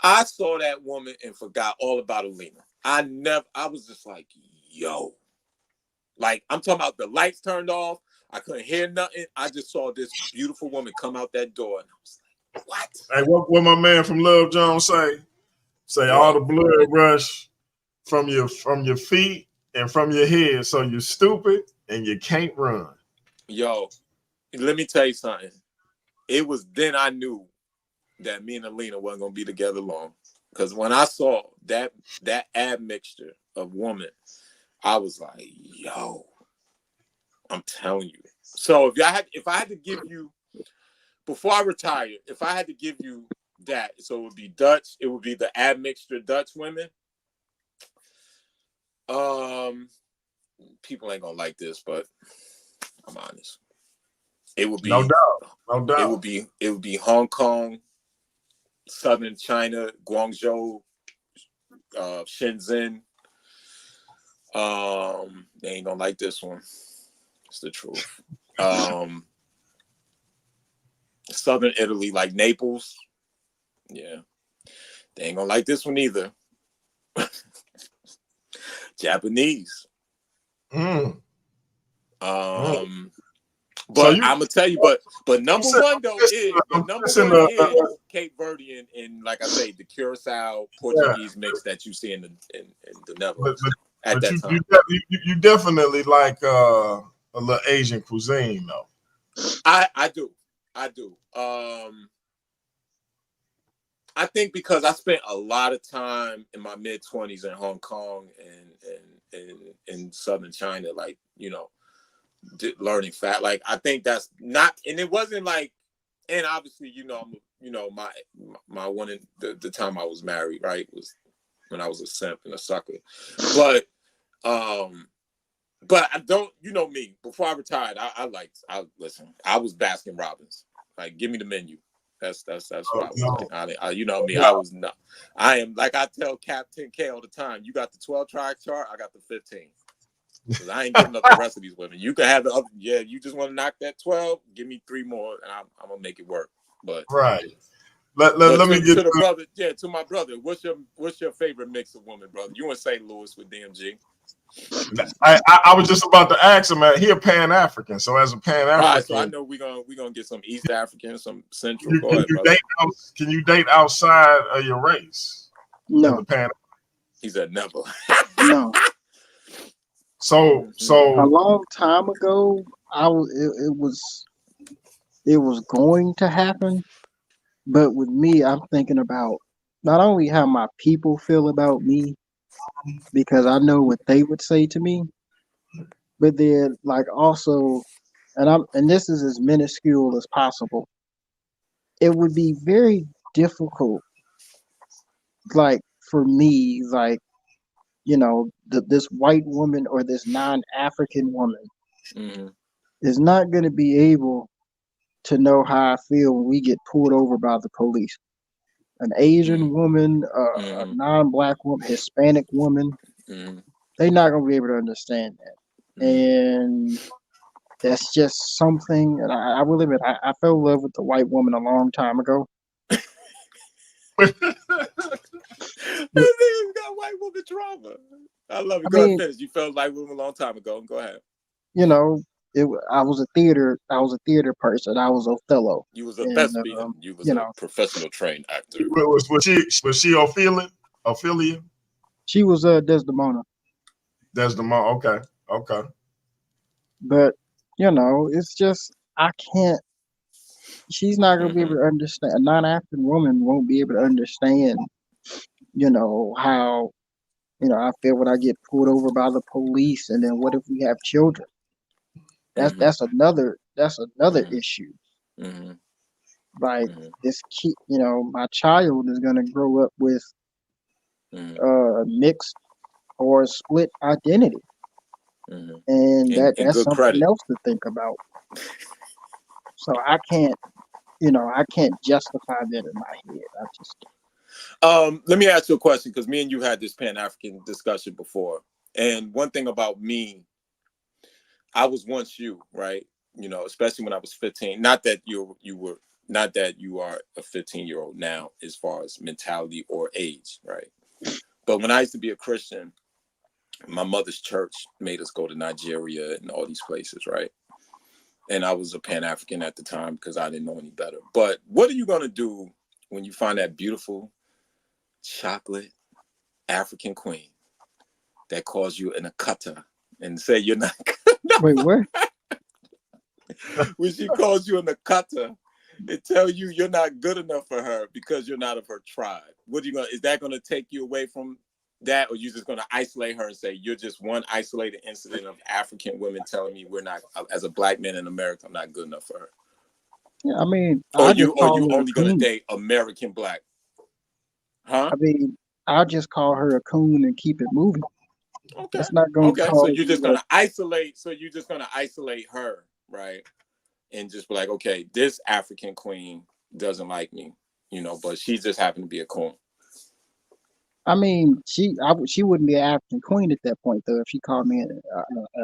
Speaker 6: I saw that woman and forgot all about Alina. I was just like, yo. Like, I'm talking about the lights turned off. I couldn't hear nothing. I just saw this beautiful woman come out that door, and I was like, what?
Speaker 3: Hey, what my man from Love Jones say all the blood rush from your feet and from your head, so you're stupid and you can't run.
Speaker 6: Yo, let me tell you something. It was then I knew that me and Alina wasn't gonna be together long. Because when I saw that admixture of woman, I was like, yo, I'm telling you. So if I had to give you, before I retire, if I had to give you that, so it would be Dutch, it would be the admixture Dutch women. People ain't gonna like this, but I'm honest. It would be
Speaker 3: no doubt.
Speaker 6: It would be Hong Kong, Southern China, Guangzhou, Shenzhen. They ain't gonna like this one. It's the truth. Southern Italy, like Naples. Yeah. They ain't gonna like this one either. Japanese. But I'm gonna tell you, but number one is Cape Verdean and, like I say, the Curacao Portuguese mix that you see in the Netherlands at that time.
Speaker 3: You definitely like a little Asian cuisine, though.
Speaker 6: I do. I think because I spent a lot of time in my mid-20s in Hong Kong and in Southern China, like, learning fat. Like, I think that's not, and it wasn't like, and obviously, my one in the time I was married, right, was when I was a simp and a sucker. But I don't, me, before I retired, I listen, I was Baskin Robbins. Like, give me the menu. That's what I was like. I was not. I am, like I tell Captain K all the time, you got the 12-track chart, I got the 15. Because I ain't giving up the rest of these women. You can have the other, you just want to knock that 12, give me 3 more, and I'm going to make it work. But
Speaker 3: right. Let me get
Speaker 6: to the brother. Yeah, to my brother. What's your favorite mix of women, brother? You in St. Louis with DMG?
Speaker 3: I was just about to ask him, man. He a Pan African, so as a Pan African,
Speaker 6: all right, so I know we're gonna get some East African, some Central. Go ahead, brother.
Speaker 3: Can you date outside of your race?
Speaker 4: No.
Speaker 3: The Pan.
Speaker 6: He said never.
Speaker 4: No.
Speaker 3: So
Speaker 4: a long time ago, it was going to happen, but with me, I'm thinking about not only how my people feel about me, because I know what they would say to me, but then like also, and this is as minuscule as possible. It would be very difficult, like for me, like this white woman or this non-African woman is not going to be able to know how I feel when we get pulled over by the police. An Asian woman, a non-black woman, Hispanic woman, they're not going to be able to understand that. And that's just something, and I will admit, I fell in love with the white woman a long time ago.
Speaker 6: This nigga's got white woman drama. I love it. Go ahead, finish. You felt like women a long time ago. Go ahead.
Speaker 4: I was a theater person. I was Othello.
Speaker 6: You was a thespian. You was a professional trained actor.
Speaker 3: Was she Ophelia?
Speaker 4: She was Desdemona.
Speaker 3: Desdemona, okay.
Speaker 4: But it's just I can't. She's not gonna be able to understand. A non-African woman won't be able to understand. How I feel when I get pulled over by the police, and then what if we have children? That's another issue. Like this kid, my child is gonna grow up with mixed or split identity, and that's something else to think about. So I can't justify that in my head. I just.
Speaker 6: Let me ask you a question, because me and you had this Pan-African discussion before, and one thing about me, I was once you, right? Especially when I was 15. Not that you are a 15-year-old now, as far as mentality or age, right? But when I used to be a Christian, my mother's church made us go to Nigeria and all these places, right? And I was a Pan-African at the time because I didn't know any better. But what are you gonna do when you find that beautiful chocolate African queen that calls you an akata and say you're not good enough?
Speaker 4: Wait, what?
Speaker 6: When she calls you an akata and tell you you're not good enough for her because you're not of her tribe, is that gonna take you away from that, or you just gonna isolate her and say you're just one isolated incident of African women telling me we're not, as a black man in America, I'm not good enough for her?
Speaker 4: Yeah, I mean,
Speaker 6: or you only gonna date American black? Huh?
Speaker 4: I mean, I'll just call her a coon and keep it moving.
Speaker 6: Okay.
Speaker 4: That's not going to cause.
Speaker 6: So you're just gonna isolate. So you're just gonna isolate her, right? And just be like, okay, this African queen doesn't like me, but she just happened to be a coon.
Speaker 4: I mean, she wouldn't be an African queen at that point, though, if she called me an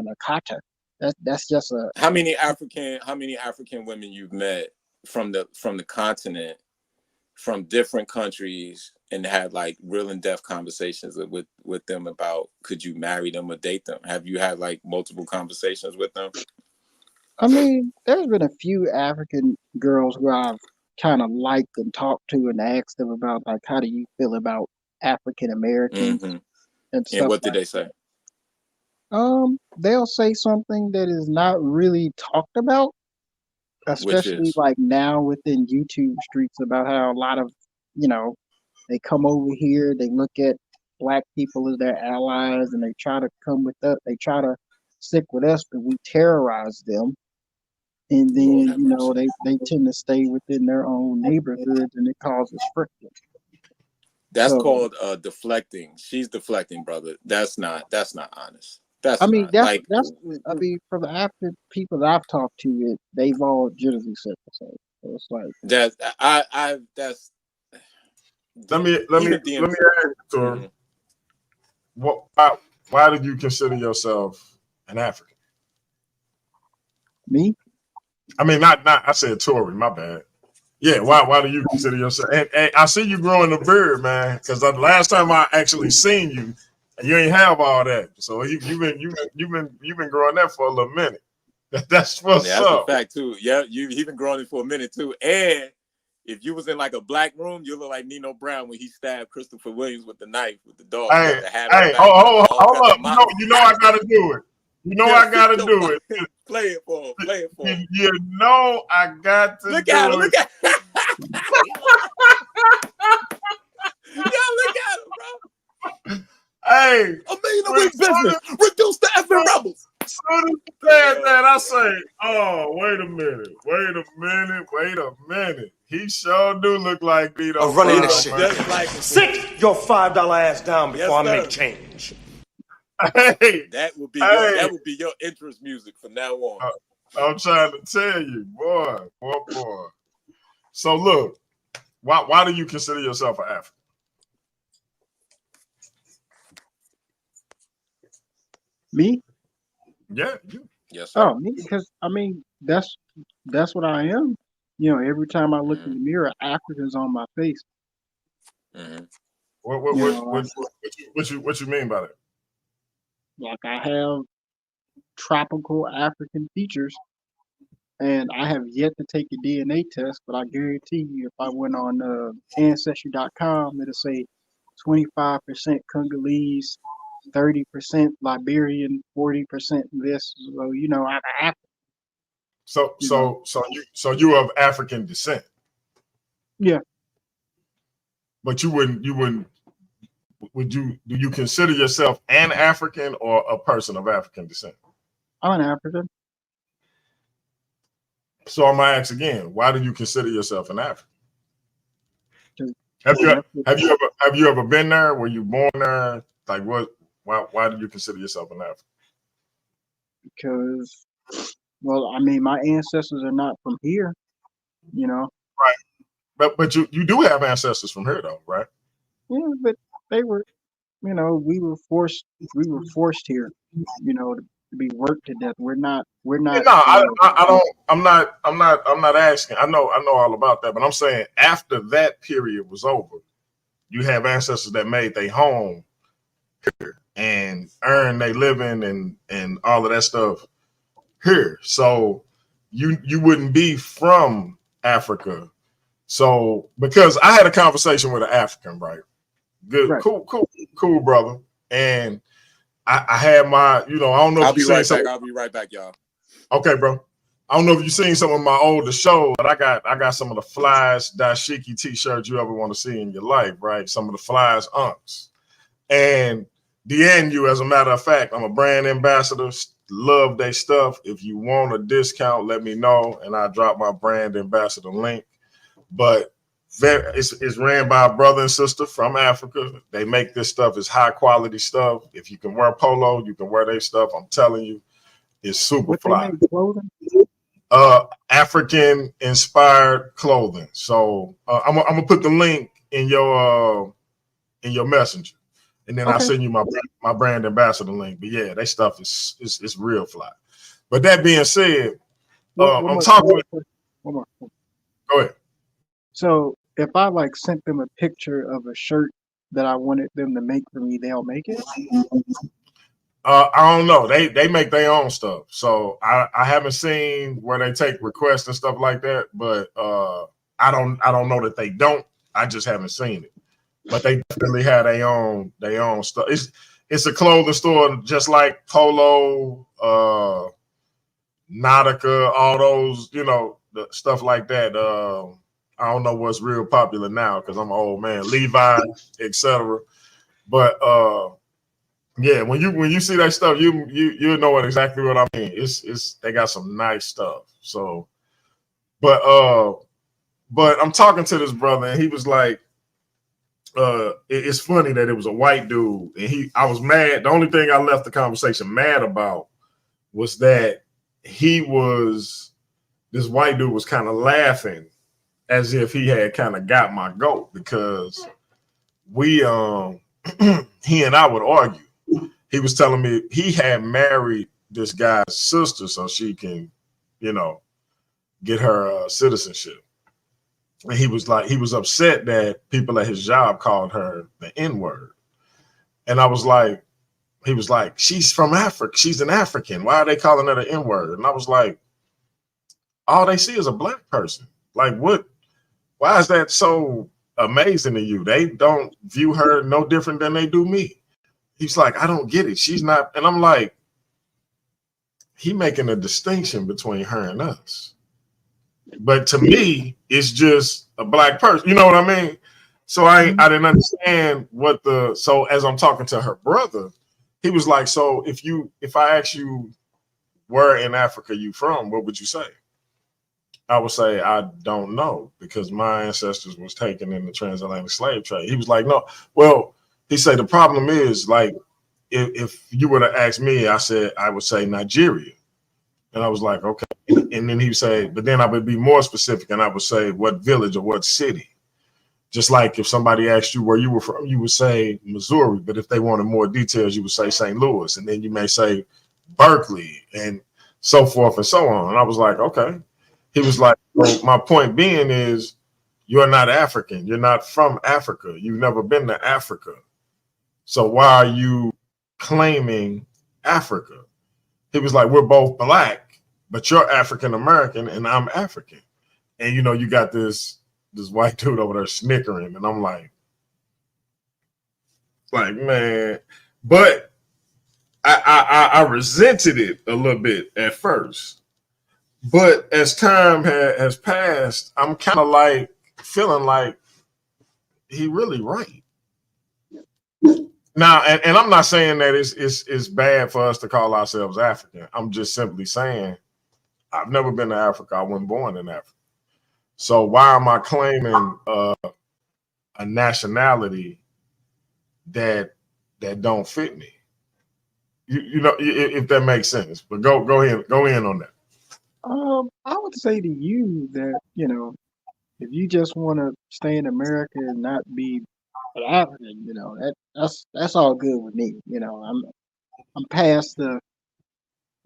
Speaker 4: akata. That's just a.
Speaker 6: How many African women you've met from the continent, from different countries, and had like real in-depth conversations with them about could you marry them or date them? Have you had like multiple conversations with them?
Speaker 4: I mean, there's been a few African girls who I've kind of liked and talked to and asked them about, like, how do you feel about African Americans and stuff.
Speaker 6: And what did they say?
Speaker 4: They'll say something that is not really talked about, especially like now within YouTube streets, about how a lot of, they come over here, they look at black people as their allies, and they try to come with us, they try to stick with us, but we terrorize them. And then, they tend to stay within their own neighborhoods, and it causes friction.
Speaker 6: That's called deflecting. She's deflecting, brother. That's not honest. That's from
Speaker 4: the African people that I've talked to, they've all generally said the same. So it's like
Speaker 6: that's.
Speaker 3: Let me ask you, Tori. Why did you consider yourself an African?
Speaker 4: Me?
Speaker 3: I mean, not. I said Tori. My bad. Yeah, why do you consider yourself? And I see you growing a beard, man. Because the last time I actually seen you, You ain't have all that, so you've been growing that for a little minute. That's what's
Speaker 6: That's
Speaker 3: up.
Speaker 6: a fact too. Yeah, you've been growing it for a minute too. And if you was in like a black room, you look like Nino Brown when he stabbed Christopher Williams with the knife with the dog.
Speaker 3: Hey,
Speaker 6: hey,
Speaker 3: hold up. You know I gotta do it. You know I gotta do it.
Speaker 6: Play it for him. Play it for him.
Speaker 3: You know I got to
Speaker 6: look at him.
Speaker 3: it.
Speaker 6: Look at him. Yo, look at him, bro.
Speaker 3: Hey,
Speaker 6: $1 million a week business. Reduce the effing rebels.
Speaker 3: As soon as you said that, I say, oh, wait a minute. He sure do look like Vito.
Speaker 9: I'm running this shit.
Speaker 6: Like
Speaker 9: Sit your $5 ass down before I make change.
Speaker 3: Hey,
Speaker 6: that would be your interest music from now on.
Speaker 3: I'm trying to tell you, boy. So look, why do you consider yourself an African?
Speaker 4: Me?
Speaker 3: Yeah, you.
Speaker 6: Yes, sir.
Speaker 4: Oh, me? Because I mean, that's what I am. You know, every time I look in the mirror, Africa's on my face.
Speaker 6: Mm-hmm.
Speaker 3: What you mean by that?
Speaker 4: Like I have tropical African features, and I have yet to take a DNA test, but I guarantee you, if I went on Ancestry.com, it'll say 25% Congolese, 30% Liberian, 40% this. So you know, I'm African.
Speaker 3: So you of African descent.
Speaker 4: Yeah.
Speaker 3: But do you consider yourself an African or a person of African descent?
Speaker 4: I'm an African.
Speaker 3: So I'm gonna ask again, why do you consider yourself an African? Have you ever been there? Were you born there? Like what? Why do you consider yourself an African?
Speaker 4: Because, well, I mean, my ancestors are not from here, you know.
Speaker 3: Right. But you do have ancestors from here though, right?
Speaker 4: Yeah, but they were, you know, we were forced here, you know, to be worked to death. We're not.
Speaker 3: No, I don't. I'm not asking. I know all about that, but I'm saying after that period was over, you have ancestors that made their home here and earned their living and all of that stuff here. So you wouldn't be from Africa. So because I had a conversation with an African, right? Good, right. Cool, brother. And I had my, you know, I don't know.
Speaker 6: I'll be right back, y'all.
Speaker 3: Okay, bro. I don't know if you've seen some of my older shows, but I got some of the flyest dashiki t-shirts you ever want to see in your life, right? Some of the flyest unks. And DNU, as a matter of fact, I'm a brand ambassador. Love their stuff. If you want a discount, let me know, and I'll drop my brand ambassador link. But it's ran by a brother and sister from Africa. They make this stuff. It's high quality stuff. If you can wear polo, you can wear their stuff. I'm telling you, it's super fly.
Speaker 4: Clothing?
Speaker 3: African inspired clothing. So I'm gonna put the link in your messenger, and then I'll send you my brand ambassador link. But yeah, that stuff is real fly. But that being said, I'm talking.
Speaker 4: One more.
Speaker 3: Go ahead.
Speaker 4: So if I like sent them a picture of a shirt that I wanted them to make for me, they'll make it?
Speaker 3: I don't know. They make their own stuff. So I haven't seen where they take requests and stuff like that, but I don't know that they don't. I just haven't seen it. But they definitely have their own stuff. It's a clothing store just like Polo, Nautica, all those, you know, the stuff like that. I don't know what's real popular now because I'm an old man, Levi, etc. But yeah, when you see that stuff, you know exactly what I mean. It's they got some nice stuff. So, but I'm talking to this brother and he was like, it's funny that it was a white dude and I was mad. The only thing I left the conversation mad about was that this white dude was kind of laughing as if he had kind of got my goat because we he and I would argue. He was telling me he had married this guy's sister so she can, you know, get her citizenship. And he was upset that people at his job called her the N-word. And I was like, he was like, she's from Africa. She's an African. Why are they calling her the N-word? And I was like, all they see is a black person. Like, what? Why is that so amazing to you? They don't view her no different than they do me. He's like, I don't get it. She's not. And I'm like, he making a distinction between her and us. But to me, it's just a black person. You know what I mean? So I didn't understand what the, so as I'm talking to her brother, he was like, so if I ask you where in Africa you from, what would you say? I would say, I don't know, because my ancestors was taken in the transatlantic slave trade. He was like, no. Well, he said, the problem is, like, if you were to ask me, I would say Nigeria. And I was like, okay. And then he would say, but then I would be more specific, and I would say what village or what city. Just like if somebody asked you where you were from, you would say Missouri. But if they wanted more details, you would say St. Louis. And then you may say Berkeley and so forth and so on. And I was like, okay. He was like, well, my point being is, you're not African. You're not from Africa. You've never been to Africa. So why are you claiming Africa? He was like, we're both black, but you're African American and I'm African. And you got this white dude over there snickering, and I'm like, man. But I resented it a little bit at first. But as time has passed, I'm kind of like feeling like he really right. Now, and I'm not saying that it's bad for us to call ourselves African. I'm just simply saying I've never been to Africa. I wasn't born in Africa. So why am I claiming a nationality that don't fit me? If that makes sense. But go in on that.
Speaker 4: I would say to you that, if you just want to stay in America and not be an African, that's all good with me. I'm past the,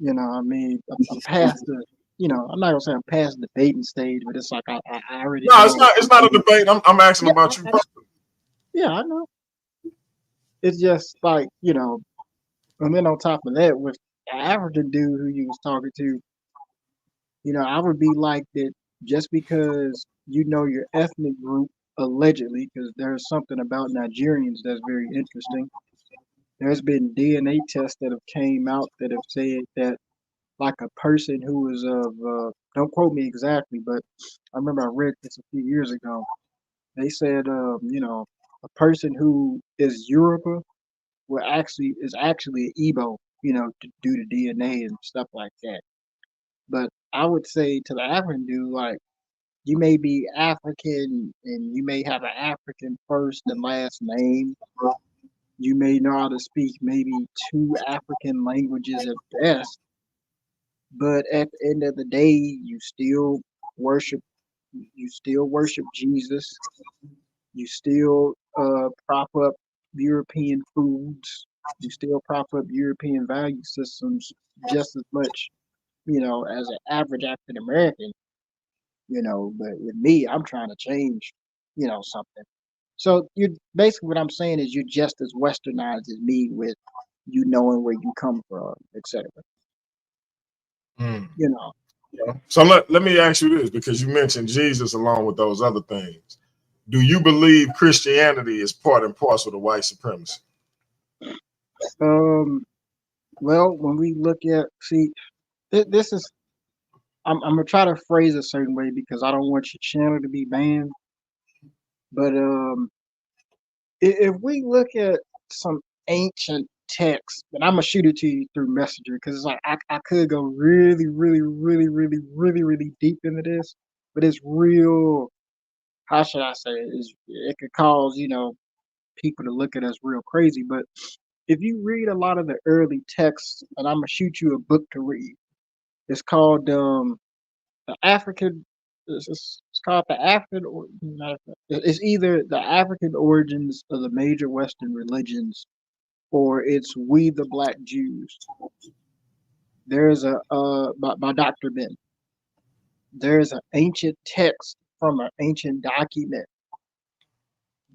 Speaker 4: I'm past the, I'm not gonna say I'm past the debating stage, but it's like I already
Speaker 3: No,
Speaker 4: know.
Speaker 3: it's not a debate. I'm asking about you.
Speaker 4: Yeah, I know. It's just like, and then on top of that, with the African dude who you was talking to, I would be like that just because your ethnic group allegedly, because there's something about Nigerians that's very interesting. There's been DNA tests that have came out that have said that, like, a person who was of don't quote me exactly, but I remember I read this a few years ago. They said a person who is Yoruba is actually an Igbo, due to DNA and stuff like that. But I would say to the African dude, like, you may be African and you may have an African first and last name. You may know how to speak maybe two African languages at best, but at the end of the day, worship you still worship Jesus. You still prop up European foods. You still prop up European value systems just as much, as an average African American. But with me, I'm trying to change, something. So you basically what I'm saying is you're just as westernized as me with you knowing where you come from, etc.
Speaker 3: Mm.
Speaker 4: You know.
Speaker 3: So let me ask you this, because you mentioned Jesus along with those other things. Do you believe Christianity is part and parcel to white supremacy?
Speaker 4: Well, when we look at this is I'm gonna try to phrase it a certain way because I don't want your channel to be banned. But if we look at some ancient text, and I'm gonna shoot it to you through Messenger because it's like I could go really, really, really, really, really, really deep into this, but it's real. How should I say it? It could cause people to look at us real crazy. But if you read a lot of the early texts, and I'm gonna shoot you a book to read. It's called the African. It's called the African. It's either the African origins of the major Western religions, or it's We the Black Jews. There's a by Dr. Ben. There's an ancient text from an ancient document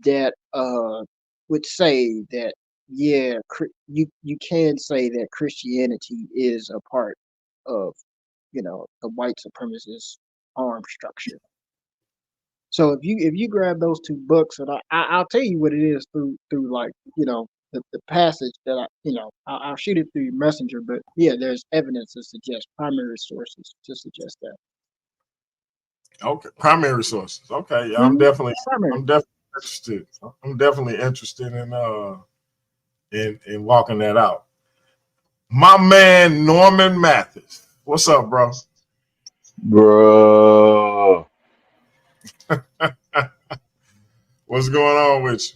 Speaker 4: that would say that yeah, you can say that Christianity is a part of, the white supremacist arm structure. So if you grab those two books, and I'll tell you what it is through like the passage that I'll shoot it through your messenger. But yeah, there's evidence to suggest primary sources to suggest that.
Speaker 3: Okay, primary sources. Okay, yeah,
Speaker 4: Primary.
Speaker 3: I'm definitely interested. I'm definitely interested in walking that out. My man Norman Mathis, what's up, bro?
Speaker 10: Bro,
Speaker 3: What's going on with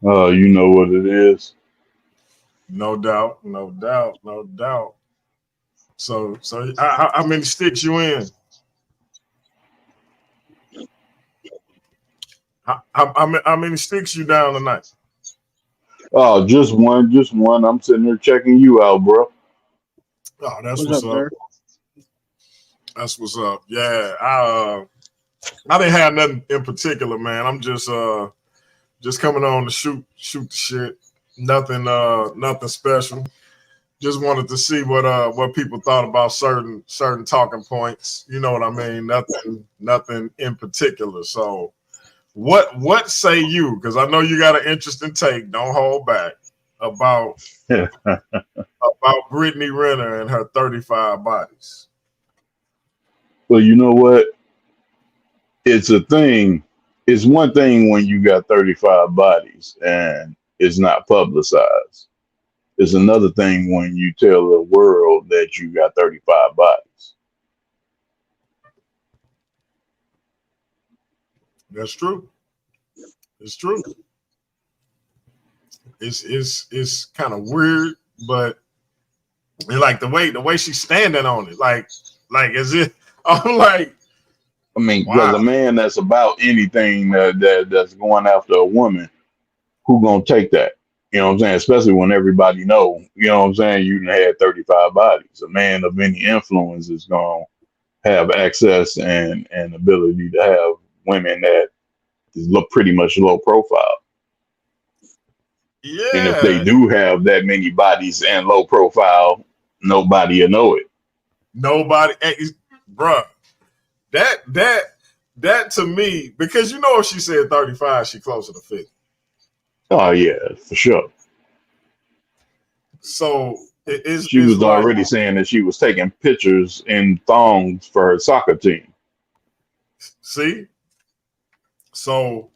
Speaker 3: you?
Speaker 10: you know what it is.
Speaker 3: No doubt, no doubt, no doubt. So how many sticks you in? How many sticks you down tonight?
Speaker 10: Oh, just one, just one. I'm sitting there checking you out, bro.
Speaker 3: Oh, that's
Speaker 4: What's
Speaker 3: what's
Speaker 4: up,
Speaker 3: up.
Speaker 4: sir?
Speaker 3: That's what's up. Yeah, I didn't have nothing in particular, man. I'm just coming on to shoot the shit. Nothing special. Just wanted to see what people thought about certain talking points. You know what I mean? Nothing in particular. So what say you? Because I know you got an interesting take. Don't hold back about Brittany Renner and her 35 bodies.
Speaker 10: Well, you know what? It's a thing. It's one thing when you got 35 bodies and it's not publicized. It's another thing when you tell the world that you got 35 bodies.
Speaker 3: That's true. It's true. It's kind of weird, but like the way she's standing on it, like is it? I'm like,
Speaker 10: I mean, because
Speaker 3: wow.
Speaker 10: a man that's about anything that's going after a woman, who gonna take that? You know what I'm saying? Especially when everybody know, you know what I'm saying, you done had 35 bodies. A man of any influence is gonna have access and ability to have women that is pretty much low profile. And if they
Speaker 3: Yeah,
Speaker 10: do have that many bodies and low profile, nobody will know it.
Speaker 3: nobody, bruh. That to me, because if she said 35, she closer to 50.
Speaker 10: Oh yeah, for sure.
Speaker 3: So
Speaker 10: She
Speaker 3: it's
Speaker 10: was
Speaker 3: like,
Speaker 10: already saying that she was taking pictures in thongs for her soccer team.
Speaker 3: see, so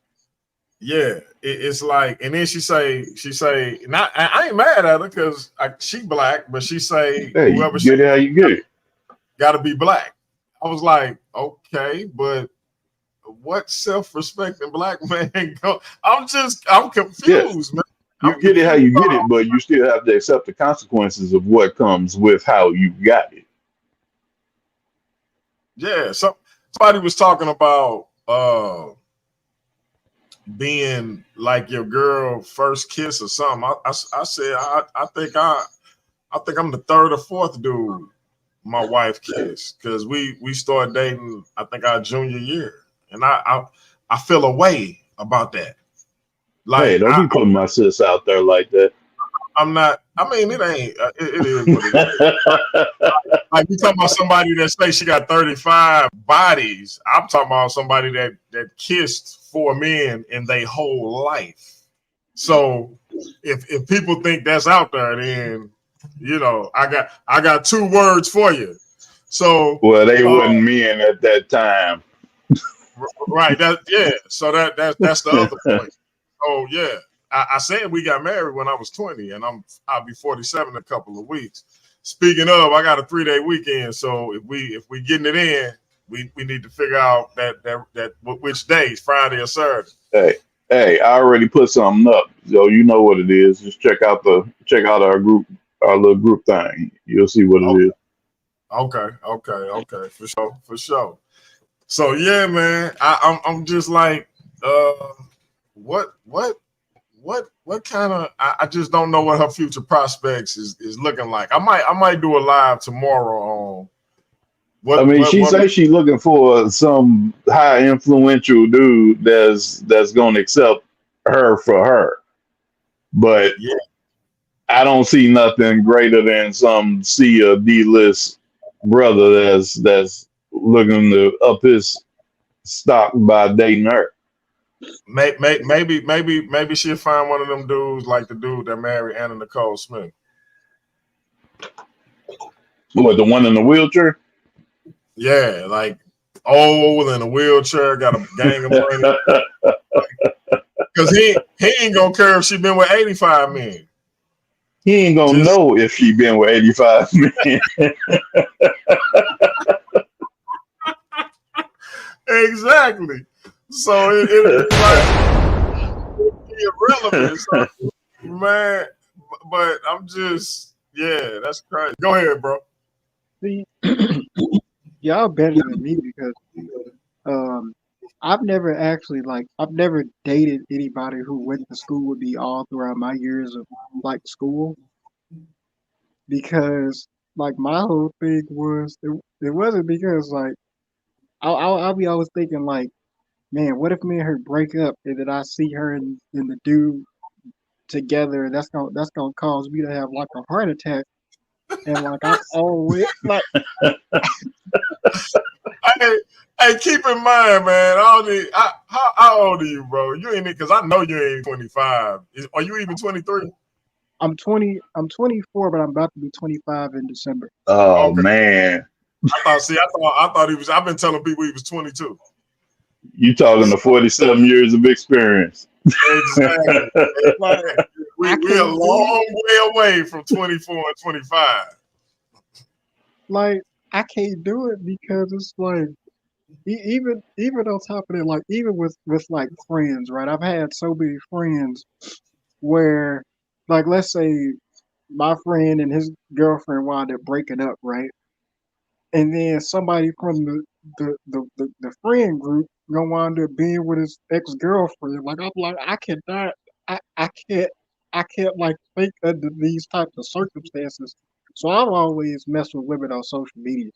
Speaker 3: yeah, it's like, and then she say, not, I ain't mad at her because she black, but she say
Speaker 10: Hey, you
Speaker 3: whoever she
Speaker 10: get it how you get it.
Speaker 3: got to be black. I was like, okay, but what self-respecting black man go? I'm confused,
Speaker 10: Yes,
Speaker 3: man.
Speaker 10: you
Speaker 3: I'm
Speaker 10: get it how
Speaker 3: confused.
Speaker 10: you get it, but you still have to accept the consequences of what comes with how you got it.
Speaker 3: Yeah, somebody was talking about being like your girl first kiss or something. I said I think I'm the third or fourth dude my wife kissed, because we started dating I think our junior year, and I feel a way about that.
Speaker 10: Hey,
Speaker 3: Like
Speaker 10: don't be putting my sis out there like that.
Speaker 3: I'm not. I mean, it ain't. It is what it is. Like you talking about somebody that say she got 35 bodies. I'm talking about somebody that kissed 4 men in their whole life. So if people think that's out there, then I got 2 words for you. So
Speaker 10: Well, they wasn't men at that time.
Speaker 3: right, So that's the other point. Oh yeah, I said we got married when I was 20, and I'll be 47 in a couple of weeks. Speaking of, I got a 3-day weekend, so if we getting it in, we need to figure out that which days, Friday or Saturday.
Speaker 10: Hey, I already put something up, so you know what it is. Just check out our group, our little group thing. You'll see what it is.
Speaker 3: Okay, for sure. So yeah, man, I'm just like, what kind of, I just don't know what her future prospects is looking like. I might do a live tomorrow on
Speaker 10: I mean, she says she's looking for some high influential dude that's gonna accept her for her. But
Speaker 3: Yeah.
Speaker 10: I don't see nothing greater than some C or D list brother that's looking to up his stock by dating her.
Speaker 3: Maybe she'll find one of them dudes like the dude that married Anna Nicole Smith.
Speaker 10: What, the one in the wheelchair?
Speaker 3: Yeah, like old in a wheelchair, got a gang of money. Because he ain't gonna care if she been with 85 men.
Speaker 10: He ain't gonna know if she been with 85 men.
Speaker 3: Exactly. So it'd be irrelevant. So, man, but I'm just, yeah, that's crazy. Go ahead, bro.
Speaker 4: See, y'all better than me because I've never dated anybody who went to school with me all throughout my years of like school, because like my whole thing was it wasn't because like I'll be always thinking like, man, what if me and her break up and then I see her and the dude together? That's gonna cause me to have like a heart attack, and like I'm always like,
Speaker 3: Hey, keep in mind, man. How old are you, bro? You ain't, because I know you ain't 25. Are you even 23?
Speaker 4: I'm 20. I'm 24, but I'm about to be 25 in December.
Speaker 10: Oh
Speaker 3: Okay.
Speaker 10: man,
Speaker 3: I thought he was. I've been telling people he was 22.
Speaker 10: you talking to 47 years of experience.
Speaker 3: Exactly. Like, we're a long way away from 24 and 25.
Speaker 4: Like I can't do it because it's like even on top of it, like even with like friends, right? I've had so many friends where, like, let's say my friend and his girlfriend wound up breaking up, right? And then somebody from the friend group gonna wind up being with his ex girlfriend. Like I'm like I cannot, I can't, I can't like think under these types of circumstances. So I've always messed with women on social media.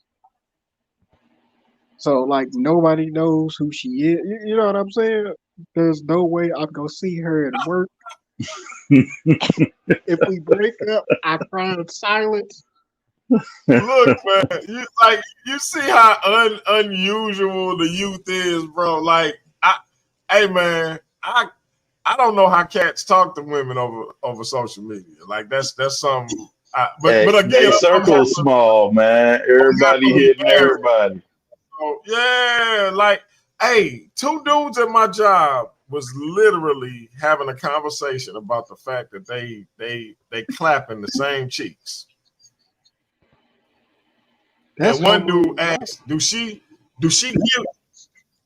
Speaker 4: So like nobody knows who she is. You know what I'm saying? There's no way I'm gonna see her at work. If we break up, I cry in silence.
Speaker 3: Look, man, you see how unusual the youth is, bro. Like, hey, man, I don't know how cats talk to women over social media. Like that's something. But again,
Speaker 10: they circle small, man. Everybody hitting everybody.
Speaker 3: So, yeah, like, hey, two dudes at my job was literally having a conversation about the fact that they clapping the same cheeks. And one dude asked, "Do she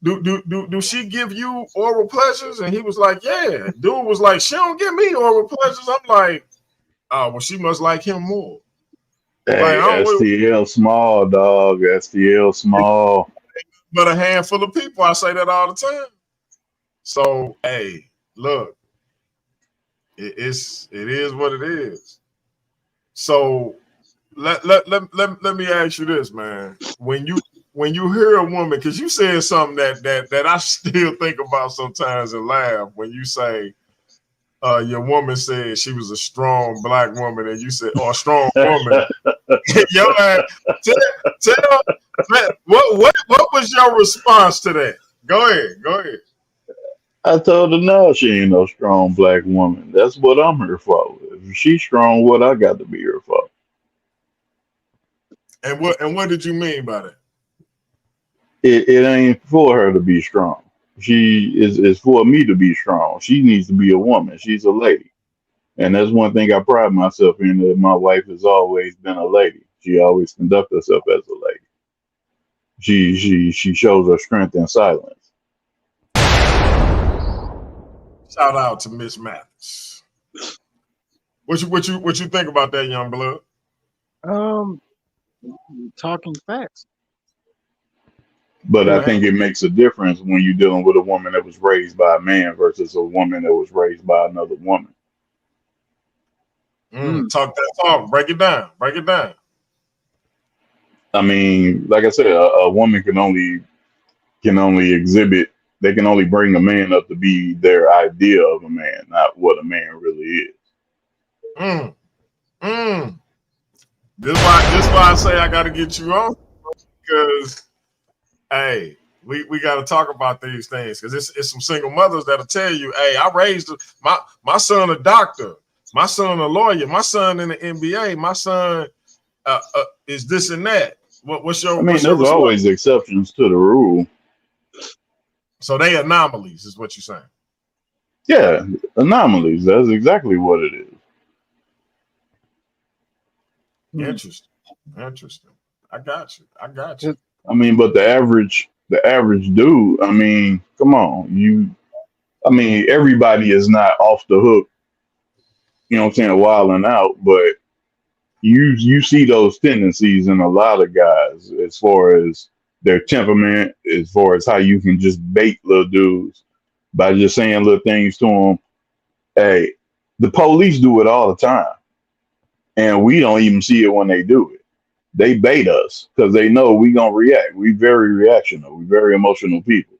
Speaker 3: give you oral pleasures?" And he was like, "Yeah." Dude was like, "She don't give me oral pleasures." I'm like, "Oh, well, she must like him more."
Speaker 10: Hey,
Speaker 3: like,
Speaker 10: STL small, dog. STL small.
Speaker 3: But a handful of people, I say that all the time. So, hey, look, it is what it is. So let me ask you this, man. When you hear a woman, because you said something that I still think about sometimes and laugh, when you say your woman said she was a strong black woman, and you said, or a strong woman. Yo, man, tell what was your response to that? Go ahead.
Speaker 10: I told her no, she ain't no strong black woman. That's what I'm here for. If she's strong, what I got to be here for?
Speaker 3: And what did you mean by that?
Speaker 10: It ain't for her to be strong. She is for me to be strong. She needs to be a woman. She's a lady. And that's one thing I pride myself in, that my wife has always been a lady. She always conducts herself as a lady. She shows her strength in silence.
Speaker 3: Shout out to Miss Mathis. What you think about that, young blood?
Speaker 4: Talking facts.
Speaker 10: But I think it makes a difference when you're dealing with a woman that was raised by a man versus a woman that was raised by another woman.
Speaker 3: Talk that talk. Break it down.
Speaker 10: I mean, like I said, a woman can only exhibit. They can only bring a man up to be their idea of a man, not what a man really is.
Speaker 3: Mm, mm. This why I say I got to get you on, because hey, we got to talk about these things, because it's some single mothers that'll tell you, hey, I raised my son a doctor, my son a lawyer, my son in the NBA, my son is this and that. What's
Speaker 10: I
Speaker 3: your
Speaker 10: mean, there's
Speaker 3: response?
Speaker 10: always exceptions to the rule.
Speaker 3: So they anomalies, is what you're saying.
Speaker 10: Yeah, anomalies. That's exactly what it is.
Speaker 3: Interesting. Interesting. I got you. I got you.
Speaker 10: I mean, but the average dude, I mean, come on, I mean, everybody is not off the hook, you know what I'm saying, wilding out, but you see those tendencies in a lot of guys as far as their temperament, as far as how you can just bait little dudes by just saying little things to them. Hey, the police do it all the time, and we don't even see it when they do it. They bait us because they know we gonna react. We very reactional. We very emotional people.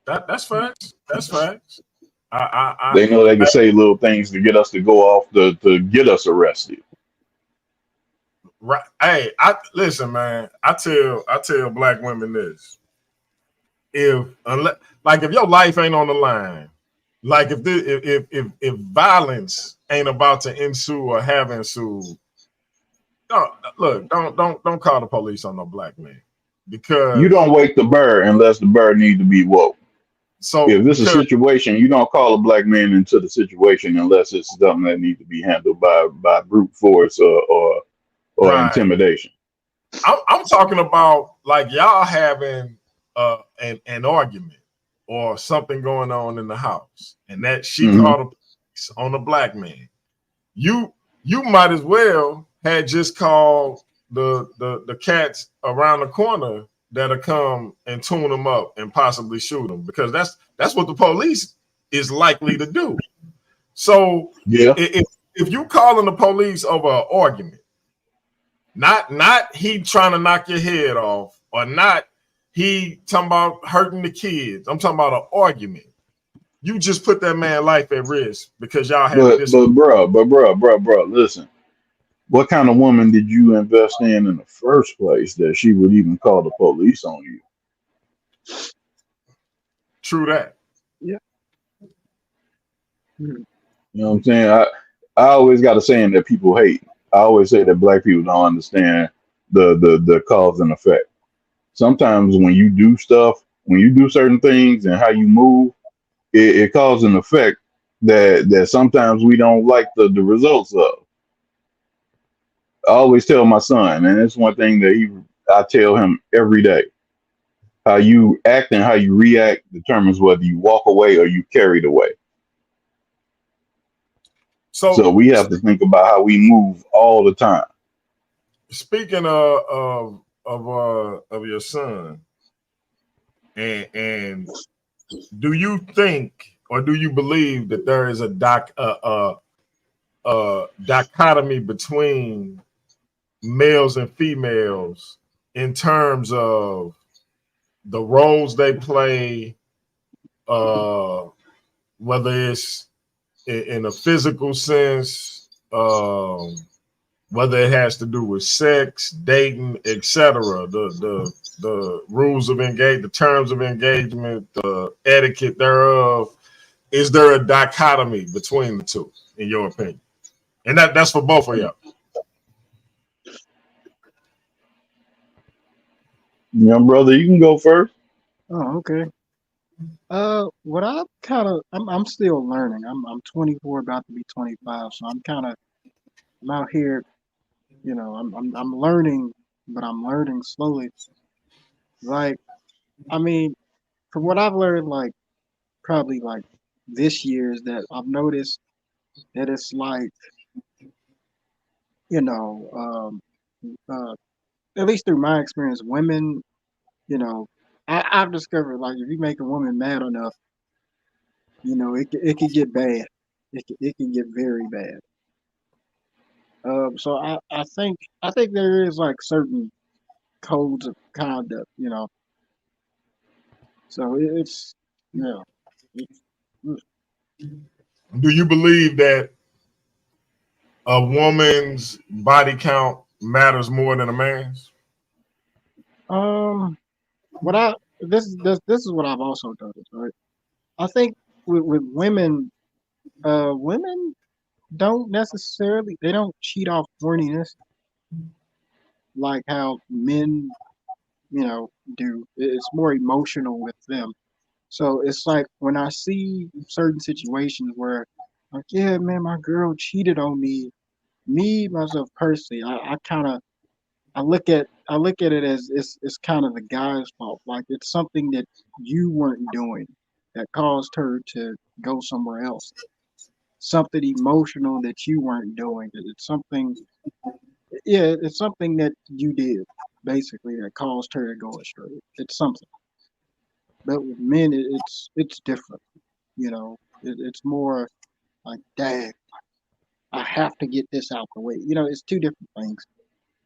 Speaker 3: That's facts. That's facts. I
Speaker 10: They know they can say little things to get us to go off to get us arrested.
Speaker 3: right. Hey, I listen, man. I tell black women this: if unless, like, if your life ain't on the line, like if violence ain't about to ensue or have ensued, don't call the police on no black man,
Speaker 10: You
Speaker 3: because
Speaker 10: don't wake the bird unless the bird need to be woke. If this is a
Speaker 3: because
Speaker 10: situation, you don't call a black man into the situation unless it's something that needs to be handled by brute force or
Speaker 3: right.
Speaker 10: intimidation.
Speaker 3: I'm talking about like y'all having an argument or something going on in the house, and that she
Speaker 10: Hmm.
Speaker 3: called the police on a black man. You you might as well had just called the cats around the corner that'll come and tune them up and possibly shoot them, because that's what the police is likely to do. So
Speaker 10: Yeah,
Speaker 3: if you calling the police over an argument, not he trying to knock your head off, or not he talking about hurting the kids. I'm talking about an argument. You just put that man's life at risk because y'all had a
Speaker 10: but
Speaker 3: disagreement.
Speaker 10: bro, listen. What kind of woman did you invest in the first place that she would even call the police on you?
Speaker 3: True that.
Speaker 4: Yeah. Mhm.
Speaker 10: You know what I'm saying? I always got a saying that people hate. I always say that black people don't understand the cause and effect. Sometimes when you do stuff, when you do certain things and how you move, it causes an effect that sometimes we don't like the results of. I always tell my son, and it's one thing that I tell him every day. How you act and how you react determines whether you walk away or you carried away. So
Speaker 3: So
Speaker 10: we have to think about how we move all the time.
Speaker 3: speaking of your son, and do you think, or do you believe that there is a dichotomy between males and females in terms of the roles they play, uh, whether it's in a physical sense, whether it has to do with sex, dating, etc. The rules of engagement, the terms of engagement, the etiquette thereof. Is there a dichotomy between the two, in your opinion? And that's for both of y'all.
Speaker 10: Young brother, you can go first.
Speaker 4: Oh, okay. What I'm still learning. I'm 24, about to be 25, so I'm out here. I'm learning, but I'm learning slowly. Like, I mean, from what I've learned, like probably like this year, is that I've noticed that it's like, you know, uh, at least through my experience, women, you know, I've discovered, like, if you make a woman mad enough, it could get bad. It can get very bad. So I think there is like certain codes of conduct, So it's, yeah. It's, mm.
Speaker 3: Do you believe that a woman's body count matters more than a man's?
Speaker 4: What I this is what I've also noticed, right? I think with women, women don't necessarily they don't cheat off horniness like how men, do. It's more emotional with them. So it's like when I see certain situations where, like, yeah, man, my girl cheated on me. Me myself personally, I kind of I look at it as it's kind of the guy's fault. Like it's something that you weren't doing that caused her to go somewhere else. Something emotional that you weren't doing. It's something, yeah, it's something that you did basically that caused her to go astray. It's something. But with men, it's different. It's more like, dang, I have to get this out the way. It's two different things.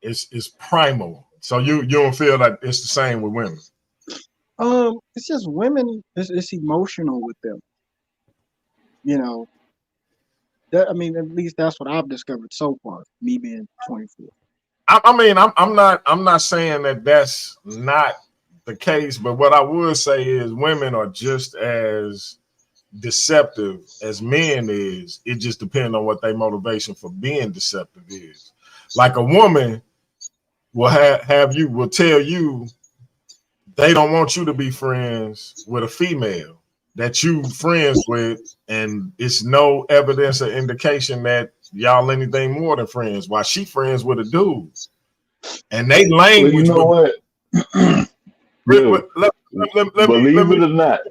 Speaker 3: It's primal. So you don't feel like it's the same with women.
Speaker 4: It's just women. It's emotional with them. You know that. I mean, at least that's what I've discovered so far. Me being 24.
Speaker 3: I mean, I'm not saying that that's not the case, but what I would say is women are just as deceptive as men is. It just depends on what their motivation for being deceptive is. Like a woman will will tell you they don't want you to be friends with a female that you friends with, and it's no evidence or indication that y'all anything more than friends. While she friends with a dude, and they
Speaker 10: Well, you
Speaker 3: language
Speaker 10: know
Speaker 3: would.
Speaker 10: what, dude, believe
Speaker 3: Let
Speaker 10: it
Speaker 3: me,
Speaker 10: or not.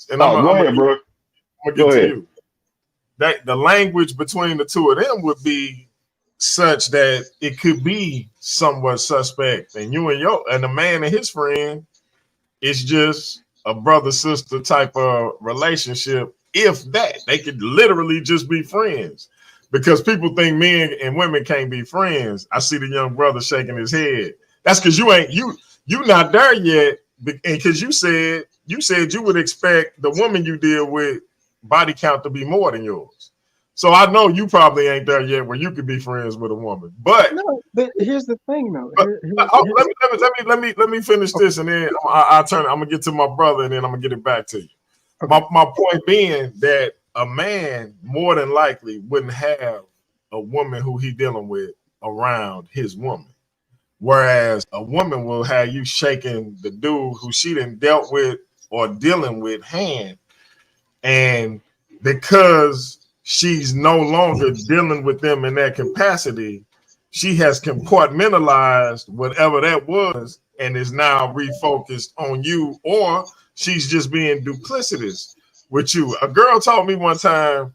Speaker 3: and
Speaker 10: Oh, go ahead, bro.
Speaker 3: I'm gonna
Speaker 10: Go
Speaker 3: get to
Speaker 10: ahead.
Speaker 3: you. That the language between the two of them would be such that it could be somewhat suspect, and the man and his friend, it's just a brother sister type of relationship. If that, they could literally just be friends, because people think men and women can't be friends. I see the young brother shaking his head. That's because you not there yet, and because you said you would expect the woman you deal with body count to be more than yours. So I know you probably ain't there yet where you could be friends with a woman. But
Speaker 4: No, but here's the thing, though.
Speaker 3: but let me finish this, and then I turn. I'm gonna get to my brother, and then I'm gonna get it back to you.
Speaker 4: Okay.
Speaker 3: My point being that a man more than likely wouldn't have a woman who he dealing with around his woman, whereas a woman will have you shaking the dude who she done dealt with or dealing with hand, and because she's no longer dealing with them in that capacity, she has compartmentalized whatever that was and is now refocused on you, or she's just being duplicitous with you. A girl told me one time,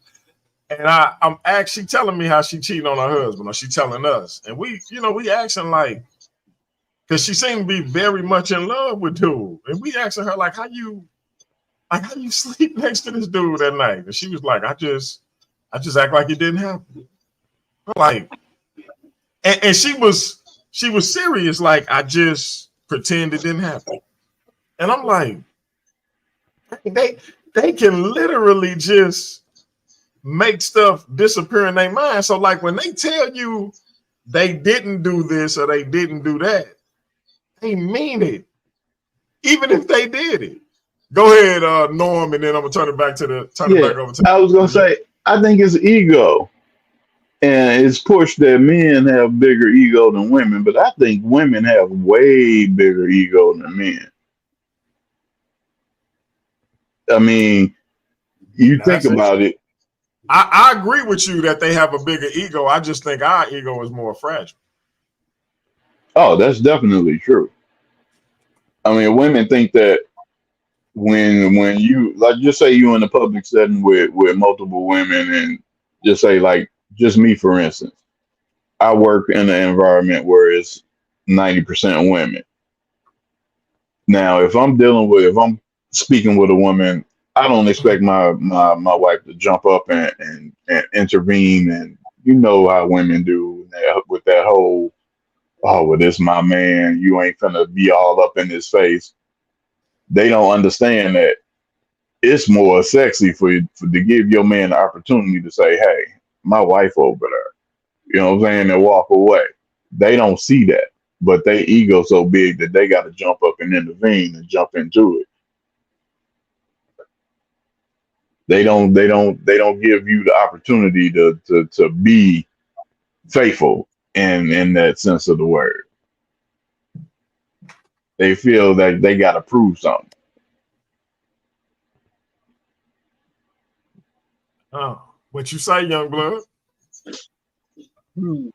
Speaker 3: and I'm actually telling me how she cheated on her husband, or she telling us, and we acting like, because she seemed to be very much in love with dude, and we asking her like, how you sleep next to this dude at night? And she was like, I just act like it didn't happen. Like, and she was serious. Like, I just pretend it didn't happen. And I'm like, they can literally just make stuff disappear in their mind. So like when they tell you they didn't do this or they didn't do that, they mean it, even if they did it. Go ahead, Norm, and then I'm gonna turn it back over to.
Speaker 10: I was gonna say, I think it's ego, and it's pushed that men have bigger ego than women, but I think women have way bigger ego than men. I mean, you think
Speaker 3: That's it.
Speaker 10: about it.
Speaker 3: I agree with you that they have a bigger ego. I just think our ego is more fragile.
Speaker 10: Oh, that's definitely true. I mean, women think that when you, like, just say you in a public setting with multiple women, and just say, like, just me for instance, I work in an environment where it's 90% women. Now, if I'm speaking with a woman, I don't expect my wife to jump up and intervene, and you know how women do with that whole, oh, well, this my man, you ain't gonna be all up in his face. They don't understand that it's more sexy to give your man the opportunity to say, "Hey, my wife over there," you know what I'm saying, and walk away. They don't see that, but they ego so big that they got to jump up and intervene and jump into it. They don't give you the opportunity to be faithful in that sense of the word. They feel that they got to prove something.
Speaker 3: Oh, what you say, young blood?
Speaker 4: Hmm.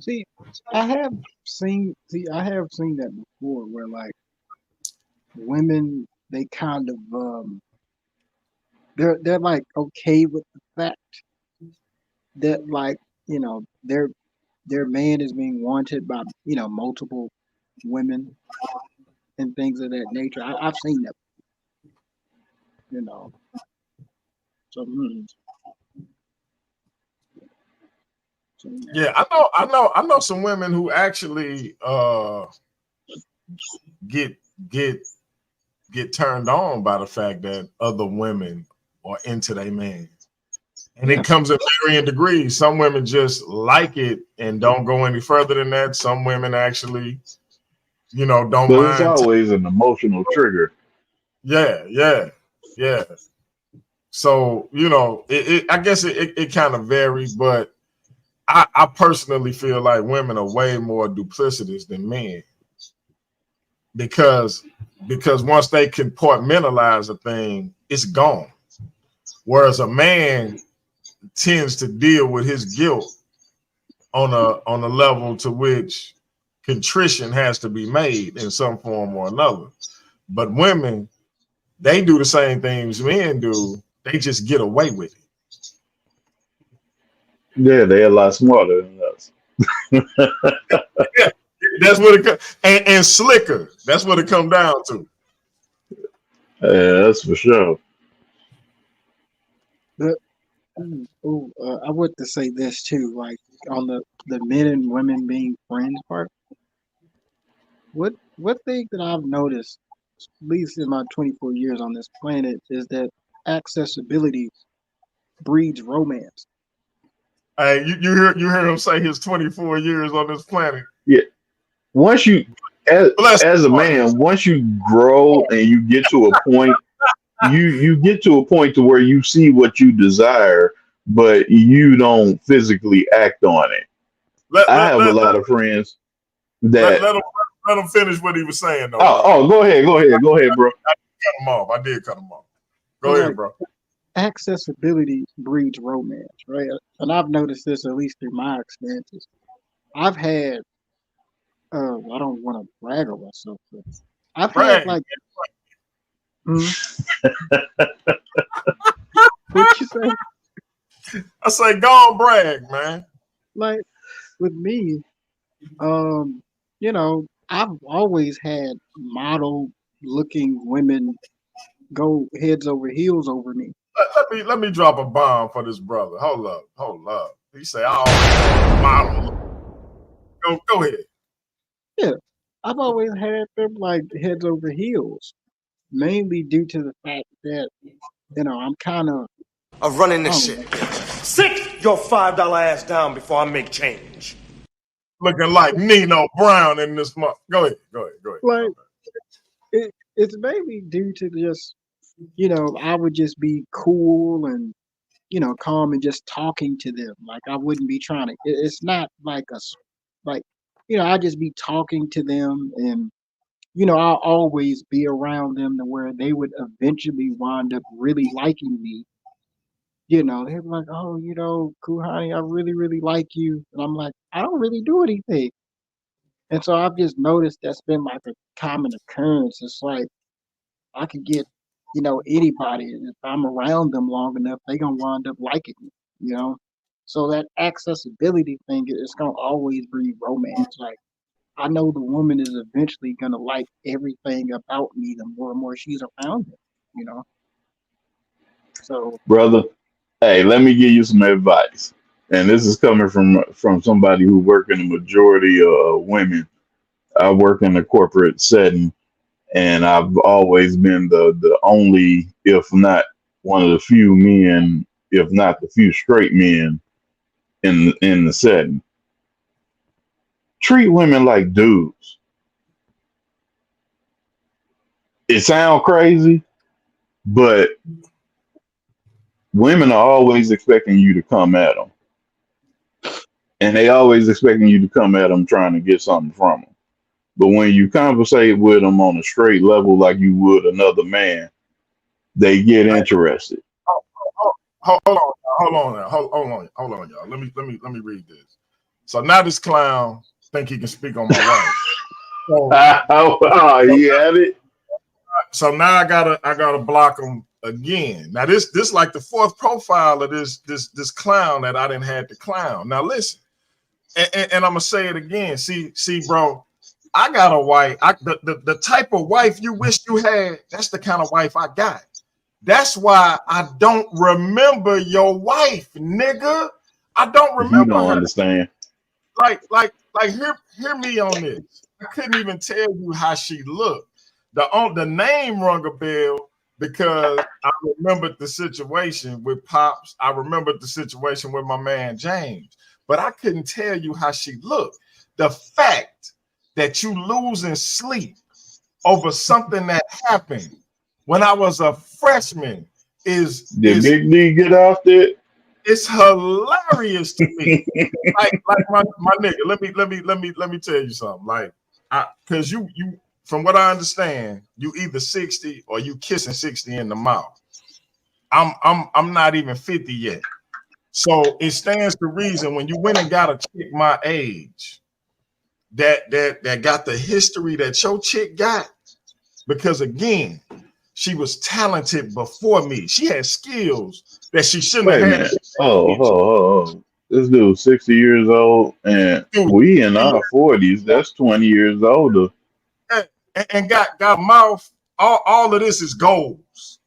Speaker 4: See, I have seen that before, where like women, they kind of they're like okay with the fact that, like, their man is being wanted by, multiple women and things of that nature. I've seen that, you know. So, seen that.
Speaker 3: Yeah, I know some women who actually get get turned on by the fact that other women are into their man. And
Speaker 4: Yeah.
Speaker 3: it comes in varying degrees. Some women just like it and don't go any further than that. Some women actually, don't
Speaker 10: But it's
Speaker 3: mind.
Speaker 10: always an emotional trigger.
Speaker 3: Yeah. So, I guess it kind of varies, but I personally feel like women are way more duplicitous than men because once they compartmentalize a thing, it's gone. Whereas a man tends to deal with his guilt on a level to which contrition has to be made in some form or another. But women, they do the same things men do. They just get away with it.
Speaker 10: Yeah, they're a lot smarter than us.
Speaker 3: Yeah, that's what and slicker. That's what it come down to.
Speaker 10: Yeah, that's for sure.
Speaker 4: But I would to say this too, like on the men and women being friends part. What thing that I've noticed, at least in my 24 years on this planet, is that accessibility breeds romance.
Speaker 3: Hey, you hear him say his 24 years on this planet.
Speaker 10: Yeah. Once you,
Speaker 3: Bless
Speaker 10: as a
Speaker 3: his heart.
Speaker 10: man, once you grow and you get to a point, you get to a point to where you see what you desire, but you don't physically act on it.
Speaker 3: Let,
Speaker 10: I
Speaker 3: let,
Speaker 10: have a
Speaker 3: let,
Speaker 10: lot of friends
Speaker 3: let,
Speaker 10: that.
Speaker 3: let him let him finish what he was saying though,
Speaker 10: Oh,
Speaker 3: bro.
Speaker 10: oh, go ahead, bro.
Speaker 3: Cut him off. I did cut him off.
Speaker 4: So
Speaker 3: Go ahead,
Speaker 4: like
Speaker 3: bro.
Speaker 4: accessibility breeds romance, right? And I've noticed this at least through my experiences. I've had I don't want to brag on myself, but I've had
Speaker 3: Brag.
Speaker 4: like hmm, what you say?
Speaker 3: I say go on brag, man.
Speaker 4: Like with me, um, I've always had model looking women go heads over heels over me.
Speaker 3: Let me drop a bomb for this brother. Hold up. He say I always model. Go ahead.
Speaker 4: Yeah, I've always had them like heads over heels, mainly due to the fact that I'm kind
Speaker 9: Of running
Speaker 4: I
Speaker 9: this
Speaker 4: don't
Speaker 9: shit.
Speaker 4: know,
Speaker 9: Sit your $5 ass down before I make change.
Speaker 3: Looking like Nino Brown in this month. Go ahead. My
Speaker 4: like
Speaker 3: bad.
Speaker 4: it's mainly due to just I would just be cool and calm and just talking to them. Like I wouldn't be trying to. It's not like like I just be talking to them, and I'll always be around them to where they would eventually wind up really liking me. They'd be like, "Oh, Kuhani, I really, really like you," and I'm like, "I don't really do anything." And so I've just noticed that's been like a common occurrence. It's like I could get, anybody, and if I'm around them long enough, they gonna wind up liking me, you know. So that accessibility thing is gonna always breed romance. Like I know the woman is eventually gonna like everything about me the more and more she's around them, you know. So
Speaker 10: Brother. Hey, let me give you some advice. And this is coming from somebody who work in the majority of women. I work in a corporate setting, and I've always been the only, if not one of the few men, if not the few straight men in the setting. Treat women like dudes. It sounds crazy, but women are always expecting you to come at them. And they always expecting you to come at them trying to get something from them. But when you conversate with them on a straight level like you would another man, they get interested.
Speaker 3: Hold on, y'all. Let me read this. So now this clown think he can speak on my wife.
Speaker 10: Oh, he had it.
Speaker 3: So now I gotta block him again. Now this like the fourth profile of this clown that I didn't have to clown. Now listen, and I'm gonna say it again. See, bro, I got a wife. The type of wife you wish you had. That's the kind of wife I got. That's why I don't remember your wife, nigga. I don't remember.
Speaker 10: You don't
Speaker 3: her.
Speaker 10: understand.
Speaker 3: Like, hear me on this. I couldn't even tell you how she looked. The name rung a bell because I remembered the situation with Pops. I remembered the situation with my man James, but I couldn't tell you how she looked. The fact that you losing sleep over something that happened when I was a freshman
Speaker 10: Did Big D get off there?
Speaker 3: It's hilarious to me. like my nigga, let me tell you something. Like, because you from what I understand, you either 60 or you kissing 60 in the mouth. I'm not even 50 yet. So it stands to reason when you went and got a chick my age that got the history that your chick got, because again, she was talented before me. She had skills that she shouldn't
Speaker 10: Wait a
Speaker 3: have had.
Speaker 10: minute. Oh. This dude 60 years old, and
Speaker 3: Dude,
Speaker 10: we in our 40s. That's 20 years older.
Speaker 3: And got mouth. All of this is goals.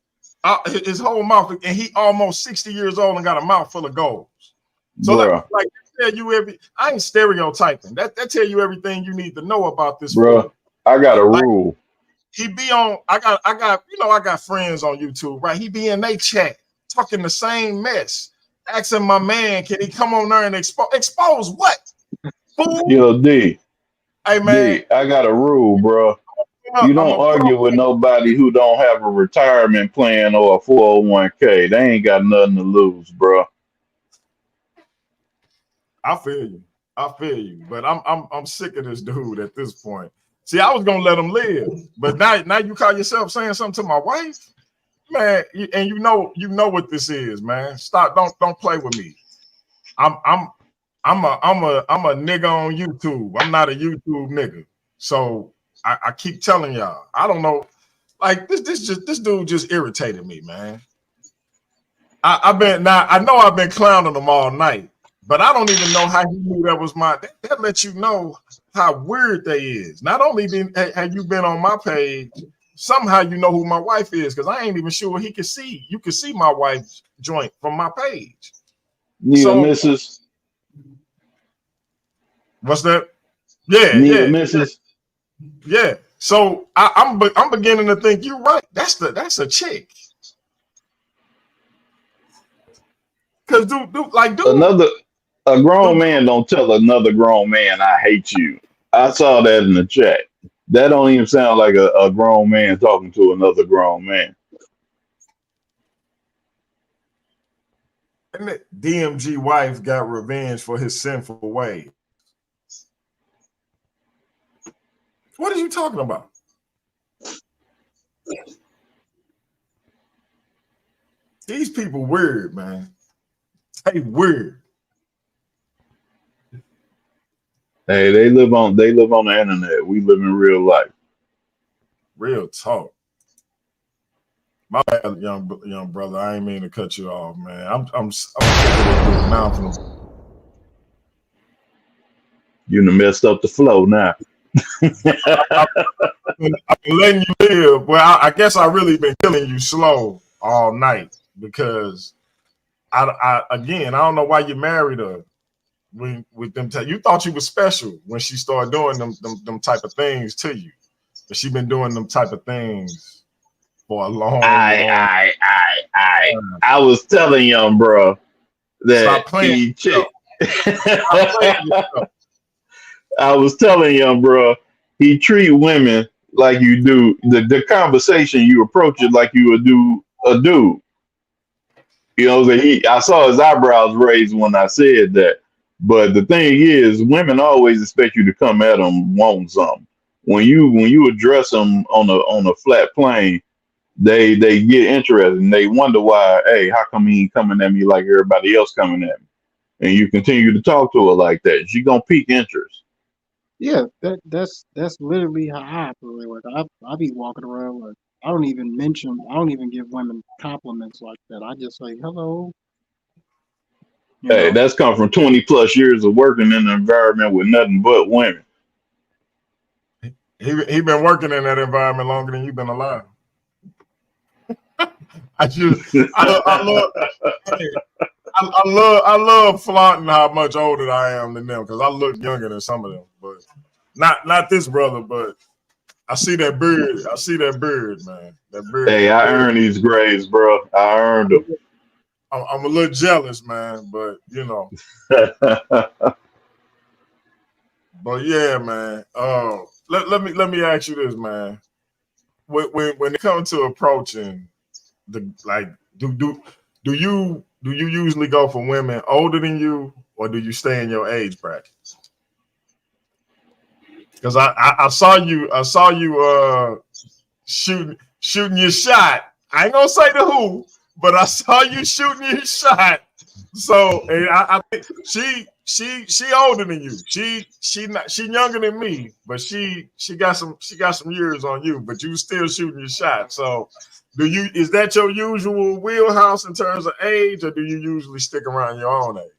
Speaker 3: His whole mouth, and he almost 60 years old and got a mouth full of goals. So like tell you I ain't stereotyping. That tell you everything you need to know about this.
Speaker 10: Bro, I got a rule.
Speaker 3: He be on. I got friends on YouTube, right? He be in they chat talking the same mess, asking my man, can he come on there and expose what? Fool?
Speaker 10: Yo, D.
Speaker 3: Hey man,
Speaker 10: D, I got a rule, bro. You don't argue with nobody who don't have a retirement plan or a 401k. They ain't got nothing to lose, bro.
Speaker 3: I feel you, but I'm sick of this dude at this point. See, I was gonna let him live, but now you call yourself saying something to my wife, man. And you know what this is, man. Stop! Don't play with me. I'm a nigga on YouTube. I'm not a YouTube nigga. So I keep telling y'all. I don't know. Like this dude just irritated me, man. I know I've been clowning him all night, but I don't even know how he knew that was that lets you know how weird they is. Not only have you been on my page, somehow you know who my wife is, because I ain't even sure he can see. You can see my wife's joint from my page.
Speaker 10: Yeah, Mrs.
Speaker 3: What's that? Yeah,
Speaker 10: Mrs.
Speaker 3: Yeah. So I'm beginning to think you're right. That's a chick. Cause dude,
Speaker 10: a grown man don't tell another grown man I hate you. I saw that in the chat. That don't even sound like a grown man talking to another grown man.
Speaker 3: And the DMG wife got revenge for his sinful ways. What are you talking about? These people weird, man. They weird.
Speaker 10: Hey, they live on the internet. We live in real life.
Speaker 3: Real talk. My bad, young brother. I ain't mean to cut you off, man. I'm now.
Speaker 10: You done messed up the flow now.
Speaker 3: I've been letting you live. Well, I guess I really been killing you slow all night, because I don't know why you married her. With them, you thought you was special when she started doing them type of things to you. But she been doing them type of things for a long
Speaker 10: I
Speaker 3: time.
Speaker 10: was telling young bro that
Speaker 3: Stop playing.
Speaker 10: I was telling young bro he treat women like you do the conversation. You approach it like you would do a dude. You know, I saw his eyebrows raised when I said that. But the thing is, women always expect you to come at them wanting something. When you address them on a flat plane, they get interested and they wonder why. Hey, how come he ain't coming at me like everybody else coming at me? And you continue to talk to her like that, she gonna pique interest.
Speaker 4: Yeah, that's literally how I operate. Like I be walking around like I don't even give women compliments like that. I just say hello, you
Speaker 10: Hey,
Speaker 4: know.
Speaker 10: that's come from 20 plus years of working in an environment with nothing but women.
Speaker 3: He been working in that environment longer than you've been alive. I love flaunting how much older I am than them because I look younger than some of them, but not this brother. But I see that beard. I see that beard, man. That beard.
Speaker 10: Hey, I earned these grades, bro. I earned them.
Speaker 3: I'm a little jealous, man, but you know. But yeah, man. Let me ask you this, man. When it comes to approaching the like, do you usually go for women older than you, or do you stay in your age bracket? Because I saw you shooting your shot. I ain't gonna say the who, but I saw you shooting your shot. So and I think she older than you. She younger than me, but she got some years on you, but you still shooting your shot. So is that your usual wheelhouse in terms of age, or do you usually stick around your own age?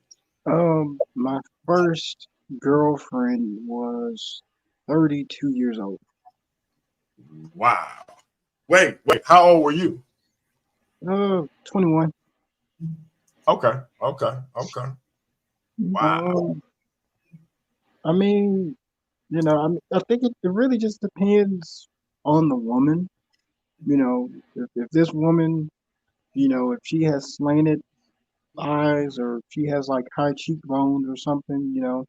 Speaker 4: My first girlfriend was 32 years old.
Speaker 3: Wow. Wait, how old were you?
Speaker 4: 21.
Speaker 3: Okay. Wow.
Speaker 4: I mean, you know, I think it really just depends on the woman. You know, if this woman, you know, if she has slanted eyes or if she has like high cheekbones or something, you know,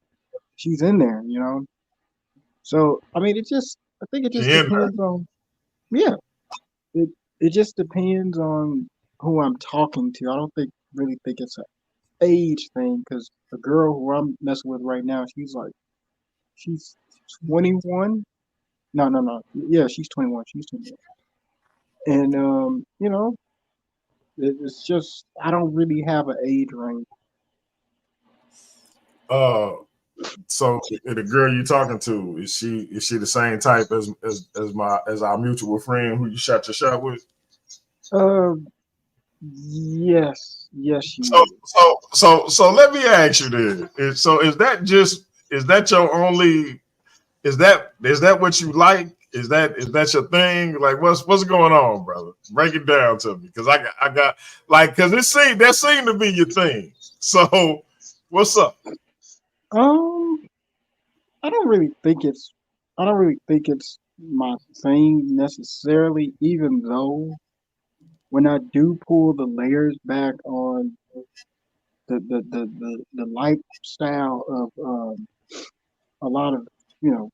Speaker 4: she's in there, you know. So I mean, I think it
Speaker 3: She
Speaker 4: just
Speaker 3: in there.
Speaker 4: depends on, yeah, it just depends on who I'm talking to. I don't really think it's an age thing because the girl who I'm messing with right now, she's 21. No. Yeah, she's 21. She's 21. And you know, it's just I don't really have an age range.
Speaker 3: So the girl you talking to, is she the same type as our mutual friend who you shot your shot with?
Speaker 4: Yes, she
Speaker 3: So
Speaker 4: is.
Speaker 3: so let me ask you this. Is that your only is that what you like? Is that your thing? Like what's going on, brother? Break it down to me. Cause I got like cause that seemed to be your thing. So what's up?
Speaker 4: I don't really think it's my thing necessarily, even though when I do pull the layers back on the lifestyle of a lot of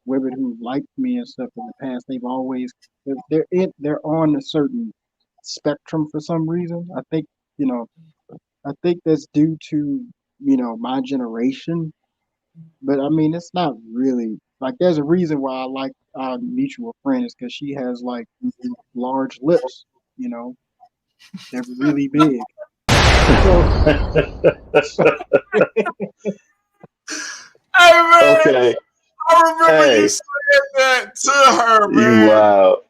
Speaker 4: women who liked me and stuff in the past, they've always they're on a certain spectrum for some reason. You know I think that's due to my generation, but I mean it's not really like there's a reason why I like our mutual friend is because she has like large lips, you know, they're really big. So
Speaker 3: Hey man,
Speaker 10: Okay.
Speaker 3: I remember you
Speaker 10: Hey,
Speaker 3: said that to her,
Speaker 10: you
Speaker 3: man.
Speaker 10: wow.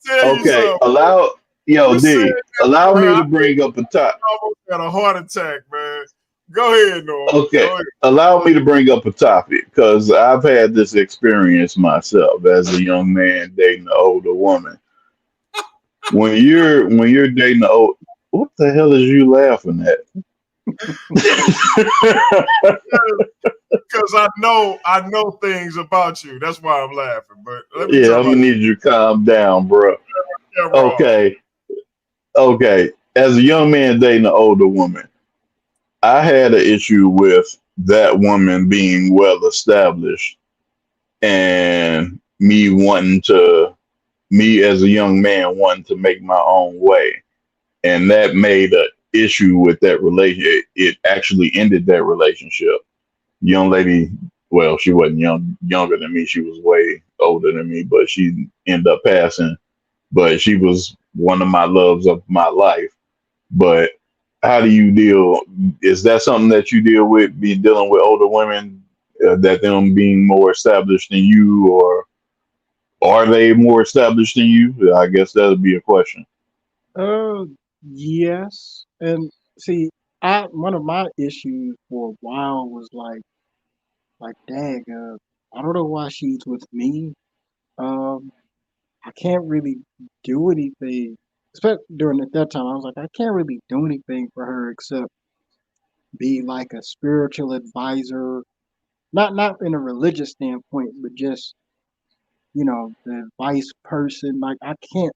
Speaker 3: Tell you
Speaker 10: Okay.
Speaker 3: something. You said that
Speaker 10: Allow
Speaker 3: to her.
Speaker 10: me
Speaker 3: I
Speaker 10: to bring up a top.
Speaker 3: almost got a heart attack, man. Go ahead, Norm.
Speaker 10: Okay.
Speaker 3: Go ahead.
Speaker 10: Allow me to bring up a topic because I've had this experience myself as a young man dating an older woman. When you're dating an old, what the hell is you laughing at?
Speaker 3: because I know things about you. That's why I'm laughing. But let me
Speaker 10: Yeah,
Speaker 3: tell
Speaker 10: I'm
Speaker 3: my
Speaker 10: gonna need you to calm down, bro.
Speaker 3: camera off.
Speaker 10: Okay. As a young man dating an older woman, I had an issue with that woman being well established and me as a young man wanting to make my own way. And that made an issue with that relationship. It actually ended that relationship. Young lady, well, she wasn't younger than me. She was way older than me, but she ended up passing. But she was one of my loves of my life. But how do you deal? Is that something that you deal with? Be dealing with older women, that them being more established than you, or are they more established than you? I guess that would be a question.
Speaker 4: Uh, yes. And see, I one of my issues for a while was dang, I don't know why she's with me. Um, I can't really do anything. Especially during at that time, I was like, I can't really do anything for her except be like a spiritual advisor, not in a religious standpoint, but just the advice person. Like I can't.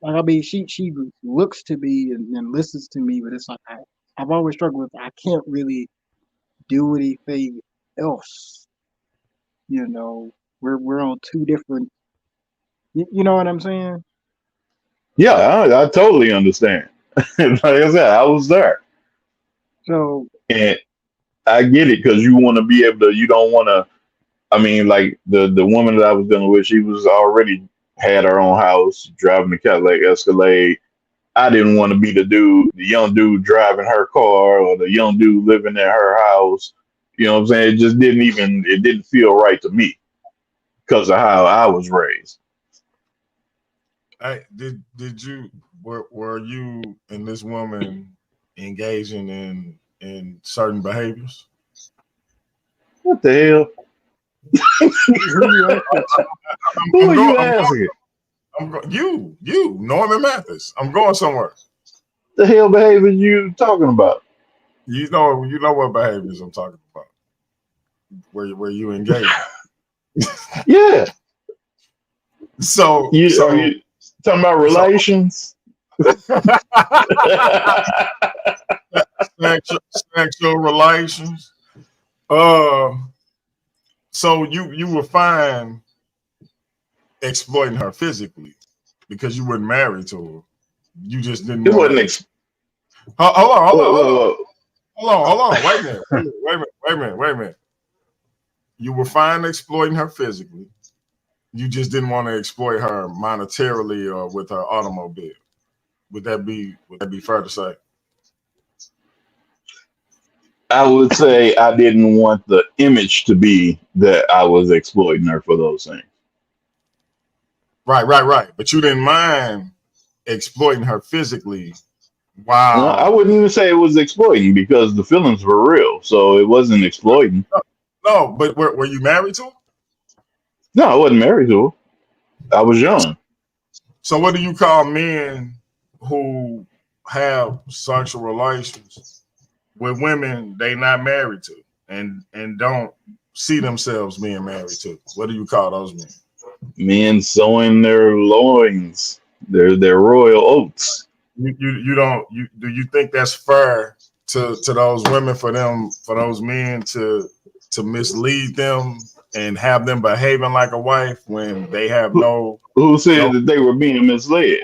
Speaker 4: Like I mean, she looks to me and listens to me, but it's like I've always struggled with. I can't really do anything else. You know, we're on two different. You know what I'm saying?
Speaker 10: Yeah, I totally understand. Like I said, I was there,
Speaker 4: So
Speaker 10: and I get it because you want to be able to. You don't want to. I mean, like the woman that I was dealing with, she was already had her own house, driving the Cadillac Escalade. I didn't want to be the young dude driving her car, or the young dude living in her house. You know what I'm saying? It didn't feel right to me because of how I was raised.
Speaker 3: Hey, did you were you and this woman engaging in certain behaviors?
Speaker 10: What the hell?
Speaker 4: who you asking to?
Speaker 10: Who
Speaker 3: I'm
Speaker 10: are
Speaker 3: going.
Speaker 10: you asking?
Speaker 3: You, Norman Mathis. I'm going somewhere.
Speaker 10: The hell behavior you talking about?
Speaker 3: You know what behaviors I'm talking about. Where you engage.
Speaker 10: Yeah.
Speaker 3: So
Speaker 10: Are you talking about
Speaker 3: so
Speaker 10: relations?
Speaker 3: sexual relations. Uh, so you were fine exploiting her physically because you weren't married to her. You just didn't
Speaker 10: It
Speaker 3: want
Speaker 10: wasn't.
Speaker 3: to. Hold on. Hold on. Wait a minute. You were fine exploiting her physically. You just didn't want to exploit her monetarily or with her automobile. Would that be fair to say?
Speaker 10: I would say I didn't want the image to be that I was exploiting her for those things.
Speaker 3: Right. But you didn't mind exploiting her physically.
Speaker 10: No, I
Speaker 3: Wow.
Speaker 10: wouldn't even say it was exploiting because the feelings were real, so it wasn't exploiting.
Speaker 3: No, but were you married to her?
Speaker 10: No, I wasn't married to her. I was young.
Speaker 3: So what do you call men who have sexual relations with women they not married to and don't see themselves being married to? What do you call those men?
Speaker 10: Men sowing their loins, their royal oats.
Speaker 3: You don't do you think that's fair to those women for those men to mislead them and have them behaving like a wife when they have
Speaker 10: Who,
Speaker 3: no
Speaker 10: who said that they were being misled?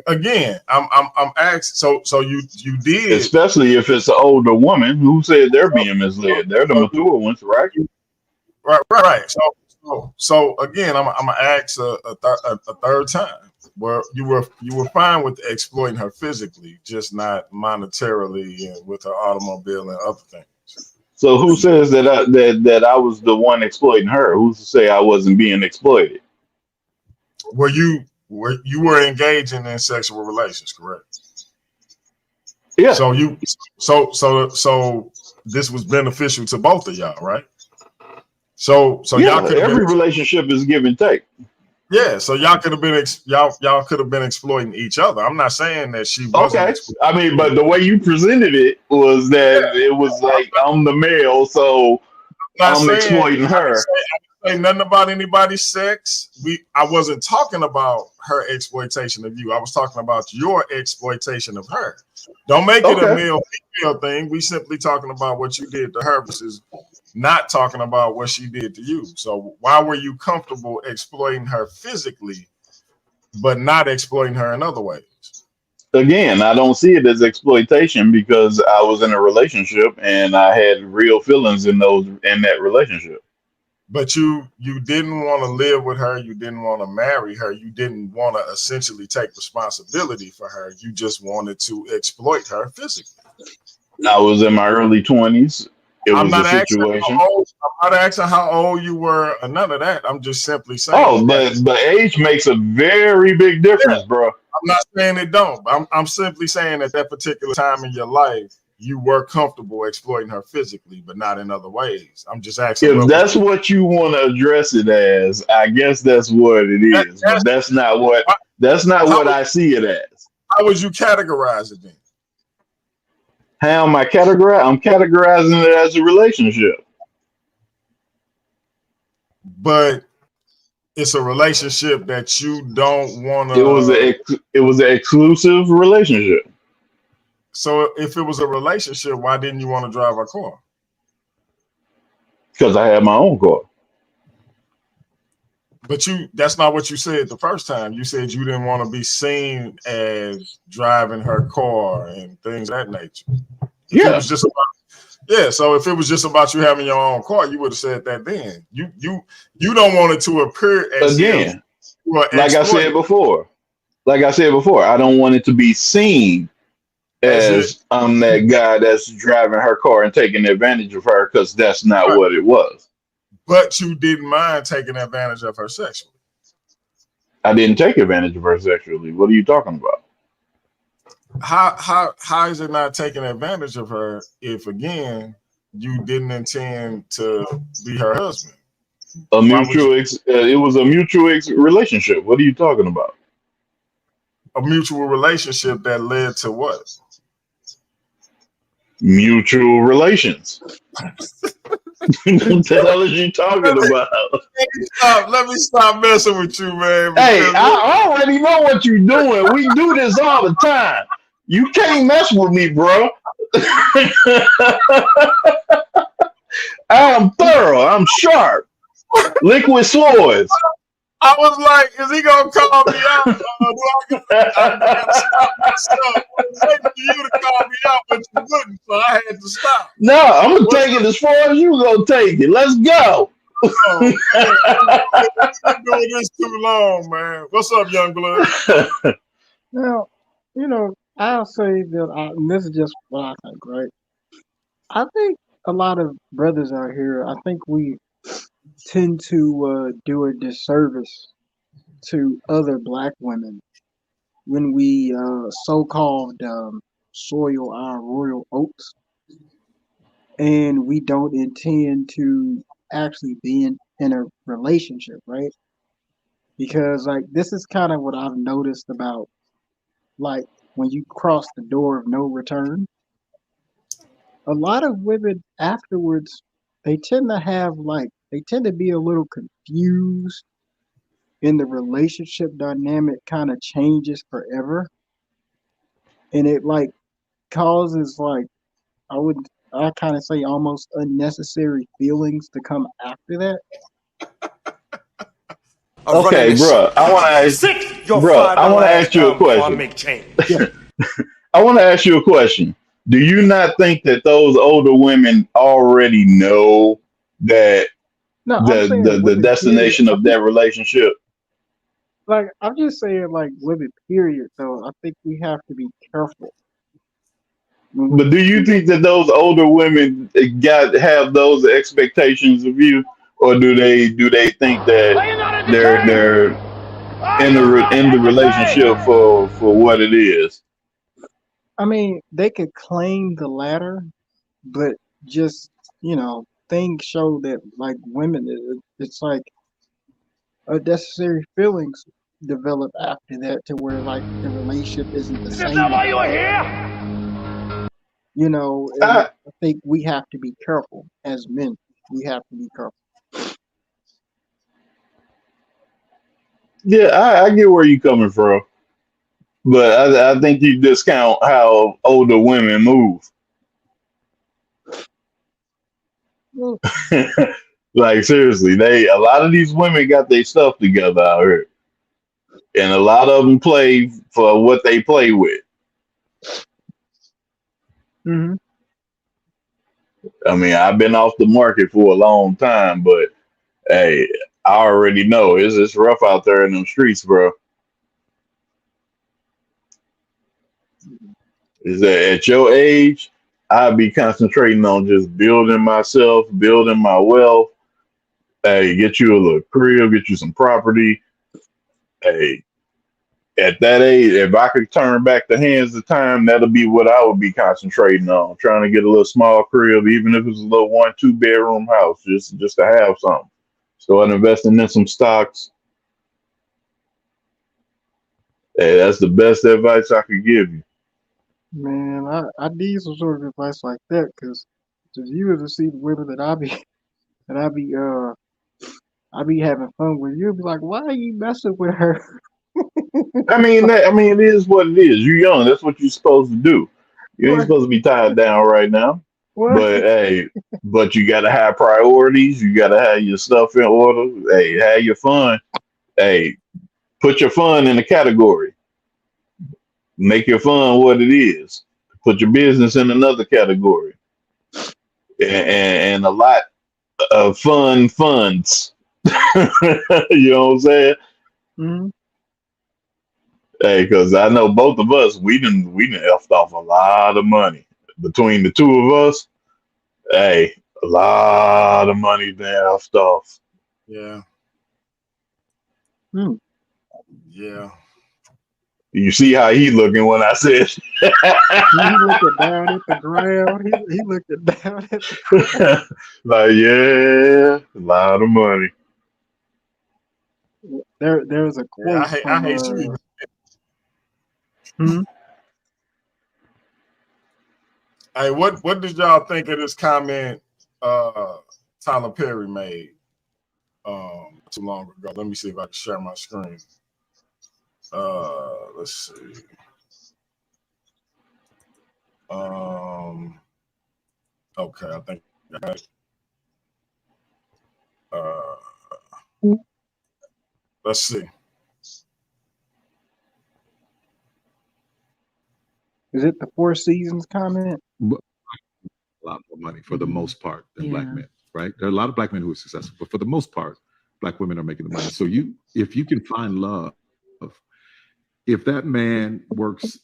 Speaker 3: again I'm asking so you did
Speaker 10: Especially if it's an older woman. Who said they're being misled? They're the mature ones, right?
Speaker 3: right so again I'm gonna ask a third time where you were fine with exploiting her physically just not monetarily and with her automobile and other things.
Speaker 10: So who says that I was the one exploiting her? Who's to say I wasn't being exploited?
Speaker 3: Were engaging in sexual relations, correct?
Speaker 10: Yeah,
Speaker 3: So this was beneficial to both of y'all, right? So y'all
Speaker 10: yeah.
Speaker 3: could have been
Speaker 10: Every relationship is give and take.
Speaker 3: Yeah, so y'all could have been y'all could have been exploiting each other. I'm not saying that she wasn't
Speaker 10: Okay.
Speaker 3: exploiting.
Speaker 10: I mean, but the way you presented it was that it was like I'm the male, so
Speaker 3: I'm not
Speaker 10: I'm
Speaker 3: saying
Speaker 10: exploiting her.
Speaker 3: I didn't say nothing about anybody's sex. I wasn't talking about her exploitation of you. I was talking about your exploitation of her. Don't make it a
Speaker 10: Okay.
Speaker 3: male female thing. We simply talking about what you did to her versus not talking about what she did to you. So why were you comfortable exploiting her physically, but not exploiting her in other ways?
Speaker 10: Again, I don't see it as exploitation because I was in a relationship and I had real feelings in that relationship.
Speaker 3: But you didn't want to live with her. You didn't want to marry her. You didn't want to essentially take responsibility for her. You just wanted to exploit her physically.
Speaker 10: I was in my early 20s. It
Speaker 3: I'm
Speaker 10: was a
Speaker 3: not asking
Speaker 10: situation.
Speaker 3: how old. I'm not asking how old you were or none of that. I'm just simply
Speaker 10: Oh,
Speaker 3: saying that.
Speaker 10: but age makes a very big
Speaker 3: Yeah,
Speaker 10: difference, bro.
Speaker 3: I'm not saying it don't. I'm simply saying at that particular time in your life, you were comfortable exploiting her physically, but not in other ways. I'm just asking
Speaker 10: If
Speaker 3: what was
Speaker 10: that's
Speaker 3: the
Speaker 10: what you want to address it as, I guess that's what it is. But
Speaker 3: that's
Speaker 10: that's not
Speaker 3: how
Speaker 10: what I see it as.
Speaker 3: would you categorize it then?
Speaker 10: How am I categorize? I'm categorizing it as a relationship.
Speaker 3: But it's a relationship that you don't want to.
Speaker 10: It was an exclusive relationship
Speaker 3: So if it was a relationship, why didn't you want to drive a car?
Speaker 10: because I had my own car.
Speaker 3: But that's not what you said the first time. You said you didn't want to be seen as driving her car and things of that nature. If it
Speaker 10: Yeah.
Speaker 3: was just about, so if it was just about you having your own car, you would have said that then. You don't want it to appear as if
Speaker 10: Again,
Speaker 3: you are
Speaker 10: like I said
Speaker 3: exploiting
Speaker 10: before, I don't want it to be seen
Speaker 3: as it.
Speaker 10: as I'm that guy that's driving her car and taking advantage of her because that's not what it was.
Speaker 3: But you didn't mind taking advantage of her sexually.
Speaker 10: I didn't take advantage of her sexually. What are you talking about?
Speaker 3: How is it not taking advantage of her if again you didn't intend to be her husband?
Speaker 10: It was a mutual relationship. What are you talking about?
Speaker 3: A mutual relationship that led to what?
Speaker 10: Mutual relations. What the hell is you talking about?
Speaker 3: Let me stop messing with you, man.
Speaker 10: Hey, I already know what you're doing. We do this all the time. You can't mess with me, bro. I'm thorough. I'm sharp. Liquid swords.
Speaker 3: I was like, is he gonna call me out? I gotta stop myself. I was waiting for you to call me out, but you wouldn't, so I had to stop.
Speaker 10: No, I'm gonna take it as far as you gonna take it. Let's go.
Speaker 3: Oh, man. I've been doing this too long, man. What's up, young blood?
Speaker 4: Now, I'll say that and this is just what I think, right? I think a lot of brothers out here, I think we tend to do a disservice to other black women when we so-called soil our royal oats, and we don't intend to actually be in a relationship, right? Because like this is kind of what I've noticed about like when you cross the door of no return, a lot of women afterwards they tend to be a little confused, and the relationship dynamic kind of changes forever, and it like causes like I would I kind of say almost unnecessary feelings to come after that.
Speaker 10: Okay, bro. I want to ask you a question.
Speaker 4: Yeah.
Speaker 10: I want to ask you a question. Do you not think that those older women already know that
Speaker 4: No, I'm saying
Speaker 10: the
Speaker 4: women period.
Speaker 10: destination of that relationship?
Speaker 4: Like I'm just saying like women period though. I think we have to be careful when
Speaker 10: But
Speaker 4: we
Speaker 10: do you think that those older women have those expectations of you, or do they think that they're in the relationship for what it is?
Speaker 4: I mean, they could claim the latter, but just, things show that like women, it's like unnecessary feelings develop after that to where like the relationship isn't the
Speaker 9: Is
Speaker 4: same
Speaker 9: that why you
Speaker 4: anymore.
Speaker 9: are here?
Speaker 4: You know, and
Speaker 10: I,
Speaker 4: I think we have to be careful as men. We have to be careful.
Speaker 10: yeah, I get where you coming from, but I think you discount how older women move.
Speaker 4: Well,
Speaker 10: Like seriously, a lot of these women got their stuff together out here, and a lot of them play for what they play with.
Speaker 4: hmm
Speaker 10: I mean, I've been off the market for a long time, but hey, I already know it's rough out there in them streets, bro. Is that at your age, I'd be concentrating on just building myself, building my wealth. Hey, get you a little crib, get you some property. Hey, at that age, if I could turn back the hands of time, that'll be what I would be concentrating on. Trying to get a little small crib, even if it's a little 1-2 bedroom house, just to have something. Start investing in some stocks. Hey, that's the best advice I could give you.
Speaker 4: Man, I need some sort of advice like that because if you were to see the women that I be having fun with, you'll be like, why are you messing with her?
Speaker 10: I mean, it is what it is. You're young. That's what you're supposed to do. You ain't
Speaker 4: What?
Speaker 10: supposed to be tied down right now.
Speaker 4: What?
Speaker 10: But hey, but you gotta have priorities. You gotta have your stuff in order. Hey, have your fun. Hey, put your fun in a category. Make your fun what it is. Put your business in another category. And a lot of fun funds. You know what I'm saying?
Speaker 4: hmm
Speaker 10: Hey, because I know both of us, we done effed off a lot of money between the two of us. Hey, a lot of money been effed off.
Speaker 3: Yeah,
Speaker 4: Hmm.
Speaker 3: yeah.
Speaker 10: You see how he looking when I said,
Speaker 4: He looking down at the ground. He looking down at the ground.
Speaker 10: like, yeah, a lot of money.
Speaker 4: There's a
Speaker 3: Yeah,
Speaker 4: quote
Speaker 3: I
Speaker 4: from
Speaker 3: hate you.
Speaker 4: hmm?
Speaker 3: Hey, what did y'all think of this comment Tyler Perry made too long ago? Let me see if I can share my screen. Let's see. Okay, I think I got it. Let's see.
Speaker 4: Is it the Four Seasons comment?
Speaker 11: A lot more money for the most part than black men, right? There are a lot of black men who are successful, but for the most part, black women are making the money. So if you can find love, if that man works,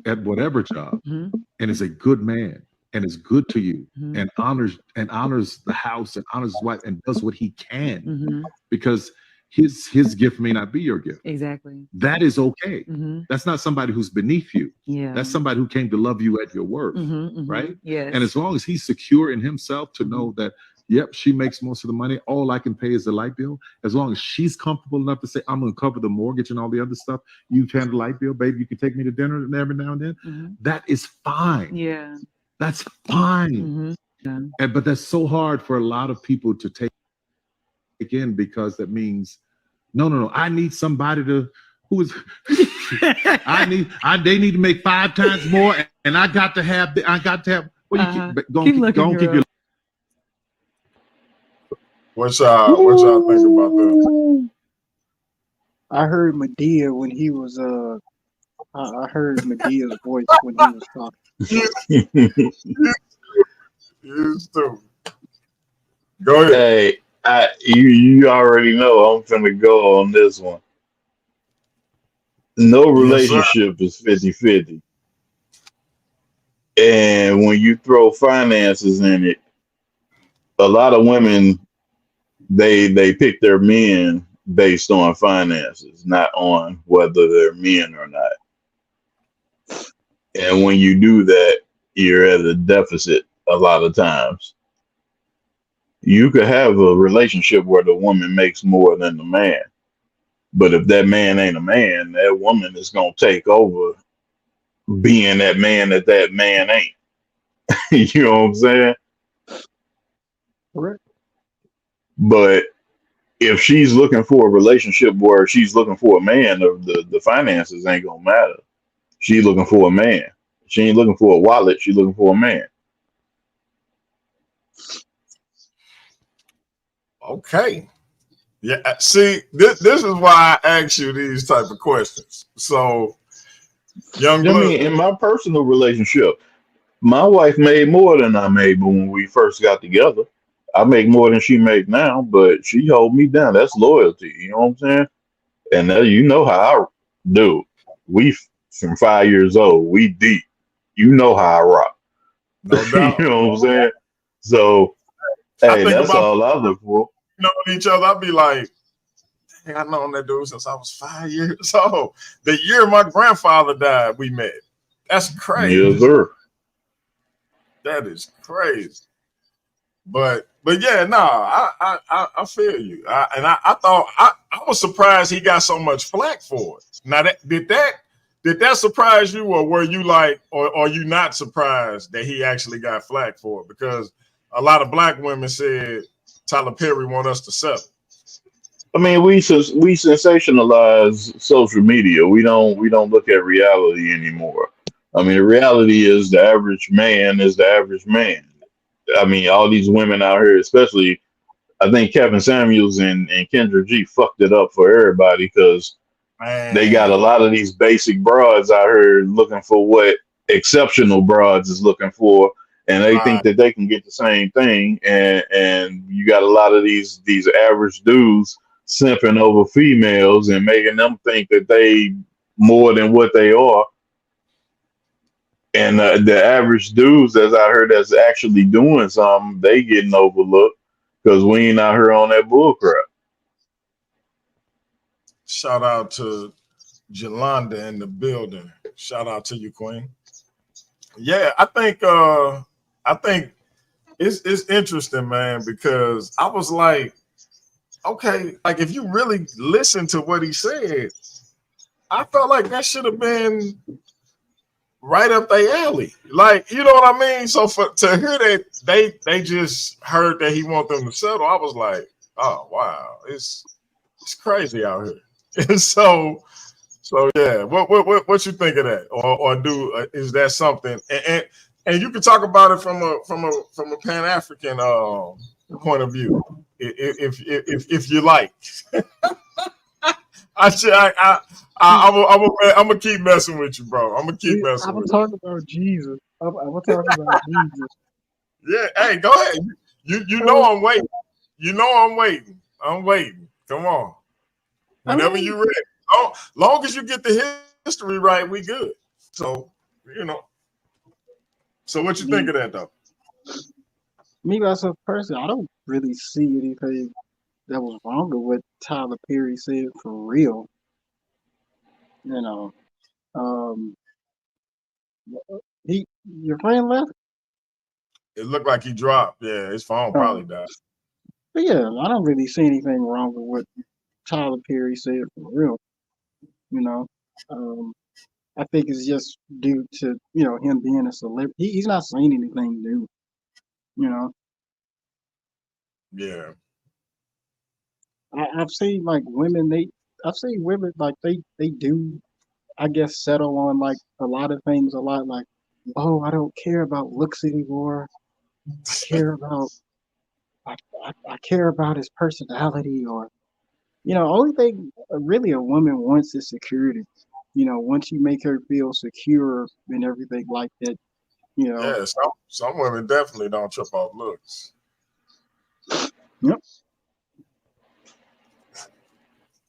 Speaker 11: at whatever job and is a good man and is good to you and honors the house and honors his wife and does what he can because his gift may not be your gift.
Speaker 12: Exactly.
Speaker 11: That is okay. That's not somebody who's beneath you.
Speaker 12: Yeah.
Speaker 11: That's somebody who came to love you at your worth, right?
Speaker 12: Yes.
Speaker 11: And as long as he's secure in himself to know that, yep, she makes most of the money. All I can pay is the light bill. As long as she's comfortable enough to say, I'm going to cover the mortgage and all the other stuff. You've handled the light bill, baby. You can take me to dinner every now and then. That is fine.
Speaker 12: Yeah.
Speaker 11: That's fine.
Speaker 12: Yeah.
Speaker 11: But that's so hard for a lot of people to take in because that means, no. I need somebody to who is they need to make 5 times more, and I got to have. Well, keep your.
Speaker 3: What y'all think about that?
Speaker 4: I heard Medea when he was I heard Medea's voice when he was talking.
Speaker 3: You stupid. Go ahead.
Speaker 10: Hey, you already know I'm finna go on this one. No relationship is 50-50. And when you throw finances in it, a lot of women they pick their men based on finances, not on whether they're men or not. And when you do that, you're at a deficit a lot of times. You could have a relationship where the woman makes more than the man. But if that man ain't a man, that woman is gonna take over being that man that man ain't. You know what I'm saying?
Speaker 4: Correct.
Speaker 10: But if she's looking for a relationship where she's looking for a man, the finances ain't gonna matter. She's looking for a man. She ain't looking for a wallet. She's looking for a man.
Speaker 3: Okay. Yeah. See, this is why I ask you these type of questions. So, young
Speaker 10: I
Speaker 3: blood.
Speaker 10: mean, in my personal relationship, my wife made more than I made when we first got together. I make more than she make now, but she hold me down. That's loyalty. You know what I'm saying? And you know how I do. We from 5 years old. We deep. You know how I rock.
Speaker 3: No
Speaker 10: You
Speaker 3: doubt.
Speaker 10: know what I'm saying? So,
Speaker 3: I
Speaker 10: hey,
Speaker 3: think
Speaker 10: that's
Speaker 3: about
Speaker 10: all I look for.
Speaker 3: knowing each other. I'd be like, hey, I've known that dude since I was 5 years old. The year my grandfather died, we met. That's crazy.
Speaker 10: Yes, sir.
Speaker 3: That is crazy. But yeah, no, I feel you. I thought I was surprised he got so much flack for it. Now did that surprise you, or were you like, or are you not surprised that he actually got flack for it? Because a lot of black women said Tyler Perry want us to settle.
Speaker 10: I mean, we sensationalize social media. We don't look at reality anymore. I mean, the reality is the average man is the average man. I mean, all these women out here, especially, I think Kevin Samuels and Kendra G fucked it up for everybody because they got a
Speaker 3: Man,
Speaker 10: lot of these basic broads out here looking for what exceptional broads is looking for, and they think
Speaker 3: right.
Speaker 10: that they can get the same thing. And you got a lot of these average dudes simping over females and making them think that they more than what they are. And the average dudes that's out here that's actually doing something, they getting overlooked because we ain't out here on that bull crap.
Speaker 3: Shout out to Jolanda in the building. Shout out to you, Queen. Yeah, I think it's interesting, man, because I was like, okay, like if you really listen to what he said, I felt like that should have been right up their alley. Like, you know what I mean? So to hear that they just heard that he want them to settle, I was like, oh wow, it's crazy out here. And so yeah, what you think of that, or is that something? And you can talk about it from a Pan African point of view, if you like. I'm gonna keep messing with you, bro. I'm gonna keep messing
Speaker 4: I'm
Speaker 3: with
Speaker 4: talking about Jesus. I'm talking about Jesus.
Speaker 3: you. Yeah, hey, go ahead. You know I'm waiting. You know I'm waiting. I'm waiting. Come on. Whenever you ready. Long as you get the history right, we good. So, you know. So what you think of that though?
Speaker 4: Me myself personally, I don't really see anything that was wrong with what Tyler Perry said for real. You know, um, your friend left.
Speaker 3: It looked like he dropped. Yeah, his phone probably died.
Speaker 4: But yeah, I don't really see anything wrong with what Tyler Perry said for real. You know, um, I think it's just due to him being a celebrity. He's not saying anything new. You know,
Speaker 3: Yeah.
Speaker 4: I've seen like women. I've seen women like they do. I guess settle on like a lot of things. A lot like, oh, I don't care about looks anymore. I care about I care about his personality, or only thing really a woman wants is security. Once you make her feel secure and everything like that, you know.
Speaker 3: Yeah, some women definitely don't trip off looks.
Speaker 4: Yep.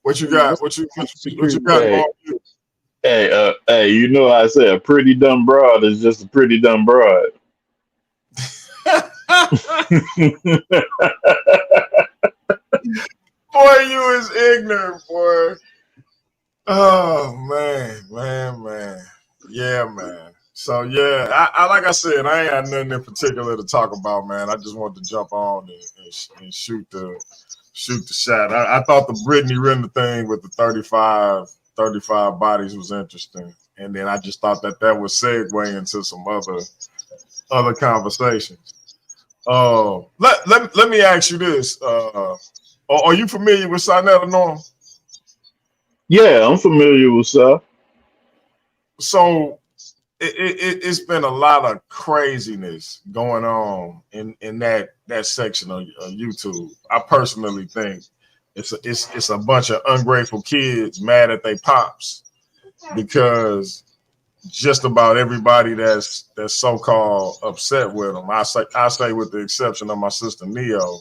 Speaker 3: What you got? What you got
Speaker 10: Hey,
Speaker 3: going?
Speaker 10: hey, you know I say a pretty dumb broad is just a pretty dumb broad.
Speaker 3: Boy, you is ignorant, boy. Oh man. Yeah, man. So yeah, I like I said, I ain't got nothing in particular to talk about, man. I just wanted to jump on and shoot the shot. I thought the Brittany Renner thing with the 35 bodies was interesting, and then I just thought that would segue into some other conversations. Let me ask you this: are you familiar with Sinetta Norm?
Speaker 10: Yeah, I'm familiar with stuff.
Speaker 3: So it's been a lot of craziness going on in that section of YouTube. I personally think it's a bunch of ungrateful kids mad at their pops because just about everybody that's so-called upset with them, I say with the exception of my sister Neo,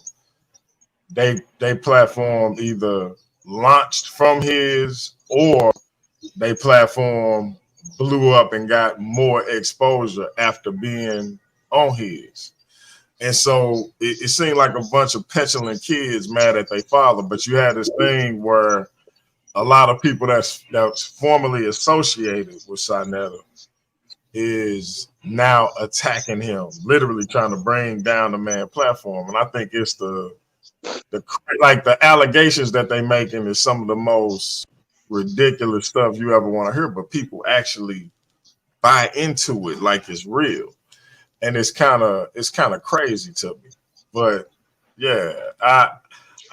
Speaker 3: they platform either launched from his or they platform blew up and got more exposure after being on his. And so it seemed like a bunch of petulant kids mad at their father, but you had this thing where a lot of people that's formerly associated with Sinetta is now attacking him, literally trying to bring down the man platform. And I think it's the allegations that they making is some of the most ridiculous stuff you ever want to hear, but people actually buy into it like it's real. And it's kind of crazy to me. But yeah, I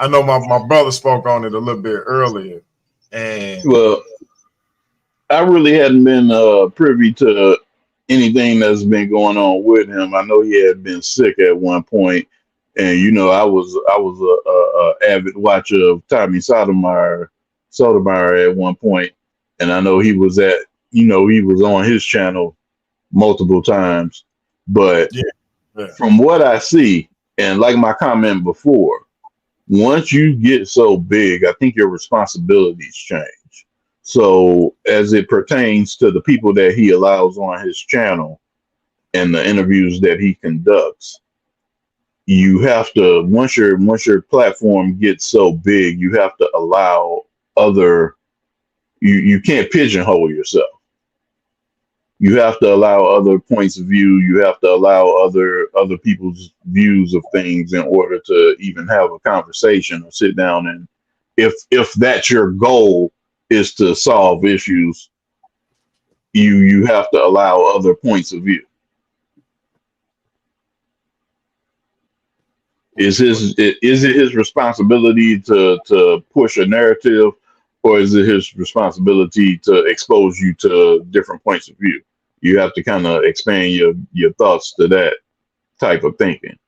Speaker 3: know my brother spoke on it a little bit earlier. And
Speaker 10: well, I really hadn't been privy to anything that's been going on with him. I know he had been sick at one point, and I was a avid watcher of Tommy Sotomayor at one point, and I know he was he was on his channel multiple times. But from what I see, and like my comment before, once you get so big, I think your responsibilities change. So as it pertains to the people that he allows on his channel and the interviews that he conducts, you have to, once your platform gets so big, you have to allow you can't pigeonhole yourself. You have to allow other points of view. You have to allow other people's views of things in order to even have a conversation or sit down. And if that's your goal, is to solve issues, you have to allow other points of view. Is it his responsibility to push a narrative, or is it his responsibility to expose you to different points of view? You have to kind of expand your thoughts to that type of thinking.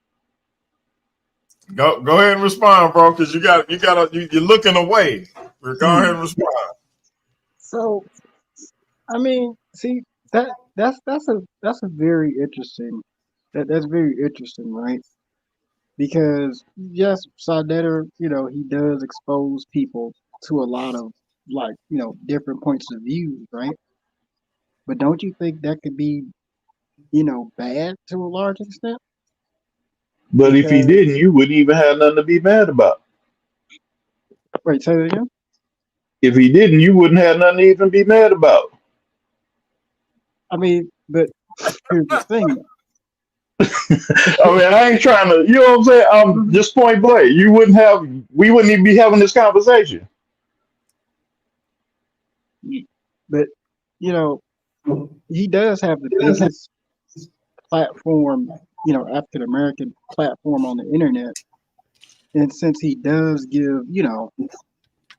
Speaker 3: Go ahead and respond, bro, because you're looking away. Go ahead and respond.
Speaker 4: So, I mean, see that's a very interesting. That's very interesting, right? Because yes, Sardetta, he does expose people to a lot of different points of view, right? But don't you think that could be, bad to a large extent?
Speaker 10: But if he
Speaker 4: Because
Speaker 10: didn't, you wouldn't even have nothing to be mad about.
Speaker 4: wait, say that again.
Speaker 10: If he didn't, you wouldn't have nothing to even be mad about.
Speaker 4: I mean, but here's the thing.
Speaker 10: I mean, I ain't trying to, you know what I'm saying? Just point blank. We wouldn't even be having this conversation.
Speaker 4: But he does have the biggest platform, African American platform on the internet. And since he does give,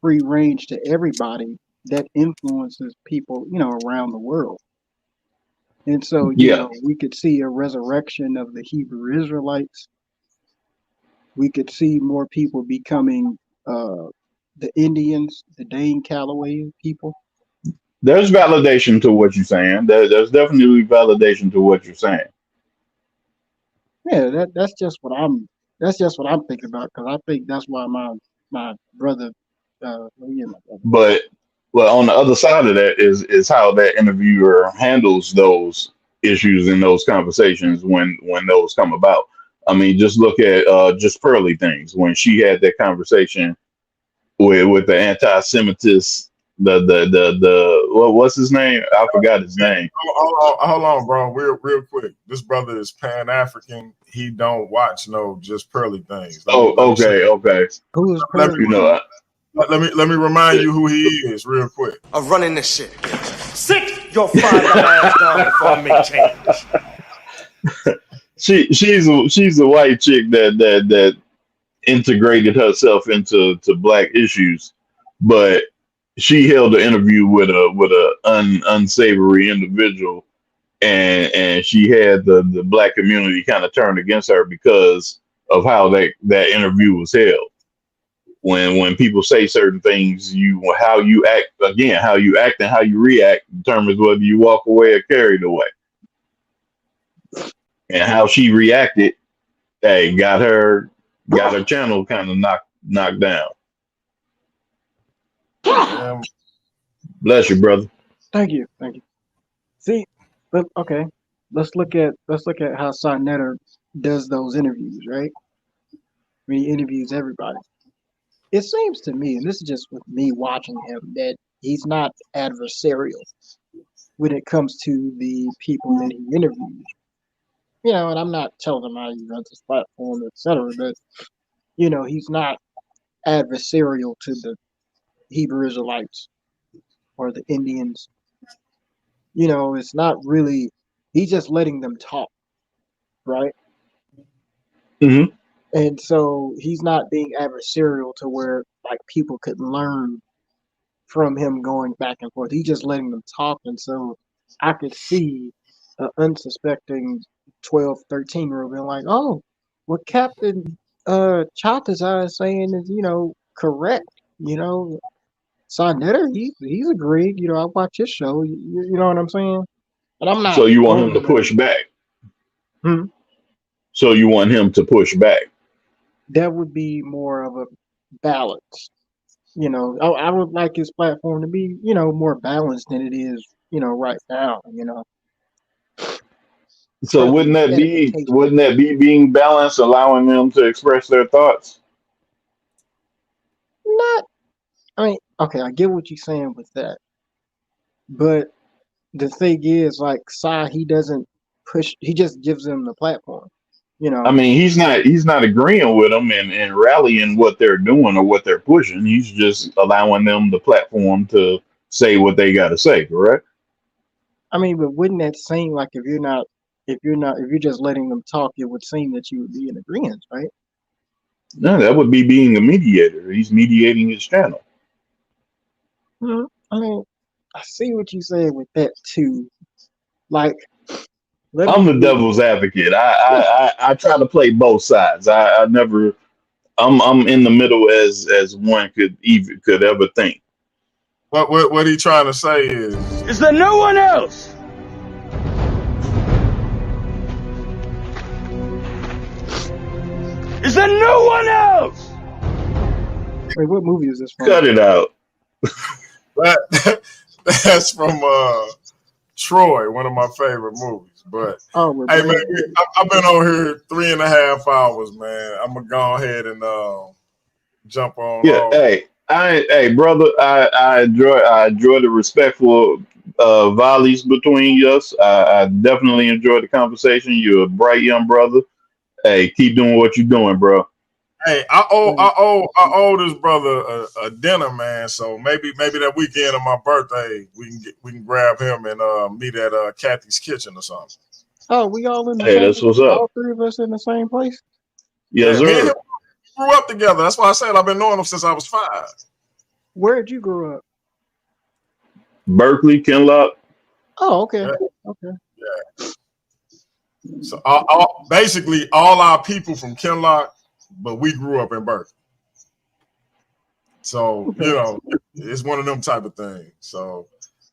Speaker 4: free range to everybody, that influences people, around the world. And so, we could see a resurrection of the Hebrew Israelites. We could see more people becoming the Indians, the Dane Calloway people.
Speaker 10: There's validation to what you're saying. There's definitely validation to what you're saying.
Speaker 4: Yeah, that's just what I'm thinking about, because I think that's why my brother.
Speaker 10: But well, on the other side of that is how that interviewer handles those issues in those conversations when those come about. I mean, just look at just Pearly Things when she had that conversation with the anti-Semitist, the what's his name? I forgot his name.
Speaker 3: Hold on, bro. Real quick. This brother is Pan African. He don't watch no just pearly things. Let me
Speaker 10: Okay.
Speaker 4: Who is
Speaker 3: let me,
Speaker 10: You know,
Speaker 3: let me remind you who he is real quick.
Speaker 9: I'm running this shit. Sit your $5 ass down before I make change.
Speaker 10: she's a white chick that integrated herself into black issues, but she held an interview with a unsavory individual, and she had the black community kind of turned against her because of how that interview was held. When people say certain things, how you act and how you react determines whether you walk away or carried away. And how she reacted, hey, got her channel kind of knocked down. Bless you, brother.
Speaker 4: Thank you. See, but okay, let's look at how Sonetta does those interviews, right? When he interviews everybody. It seems to me, and this is just with me watching him, that he's not adversarial when it comes to the people that he interviews. You know, and I'm not telling him how he runs his platform, etc., but you know, he's not adversarial to the Hebrew Israelites or the Indians. You know, it's not really, he's just letting them talk, right?
Speaker 10: Mm-hmm.
Speaker 4: And so he's not being adversarial to where like people could learn from him going back and forth. He's just letting them talk. And so I could see an unsuspecting 12, 13-year-old being like, oh, what Captain Chaltazar is saying is, you know, correct. You know, Sonetta, he's agreed. You know, I watch his show. You know what I'm saying? And I'm not.
Speaker 10: So you want him to push back?
Speaker 4: Hmm?
Speaker 10: So you want him to push back?
Speaker 4: That would be more of a balance. You know, I would like his platform to be, you know, more balanced than it is, you know, right now. You know.
Speaker 10: So wouldn't that be being balanced, allowing them to express their thoughts?
Speaker 4: Not. I mean, okay, I get what you're saying with that, but the thing is, like, he doesn't push. He just gives them the platform. You
Speaker 10: I
Speaker 4: know.
Speaker 10: mean, he's not agreeing with them and rallying what they're doing or what they're pushing. He's just allowing them the platform to say what they got to say, correct?
Speaker 4: I mean, but wouldn't that seem like if you're just letting them talk, it would seem that you would be in agreement, right?
Speaker 10: No, that would be being a mediator. He's mediating his channel.
Speaker 4: I mean, I see what you say with that too. Like,
Speaker 10: I'm the devil's advocate. I try to play both sides. I never. I'm in the middle as one could ever think.
Speaker 3: What he trying to say
Speaker 9: is there no one else? Is there no one else?
Speaker 4: Wait, what movie is this from?
Speaker 10: Cut it out.
Speaker 3: That's from Troy, one of my favorite movies. But hey, man, I've been on here 3.5 hours, man. I'm gonna go ahead and jump on.
Speaker 10: Yeah, hey, brother, I enjoy the respectful volleys between us. I definitely enjoyed the conversation. You're a bright young brother. Hey, keep doing what you're doing, bro.
Speaker 3: Hey, I owe this brother a dinner, man. So maybe that weekend of my birthday, we can grab him and meet at Kathy's Kitchen or something.
Speaker 4: Oh, we all in the
Speaker 10: same. That's what's up.
Speaker 4: All three of us in the same place.
Speaker 10: Yes,
Speaker 3: Me and
Speaker 10: sir.
Speaker 3: him grew up together. That's why I said I've been knowing him since I was 5.
Speaker 4: Where'd you grow up?
Speaker 10: Berkeley, Kinlock.
Speaker 4: Oh, okay.
Speaker 3: Yeah.
Speaker 4: Okay.
Speaker 3: Yeah. So basically all our people from Kinlock, but we grew up in Berkeley. So, you know, it's one of them type of things. So,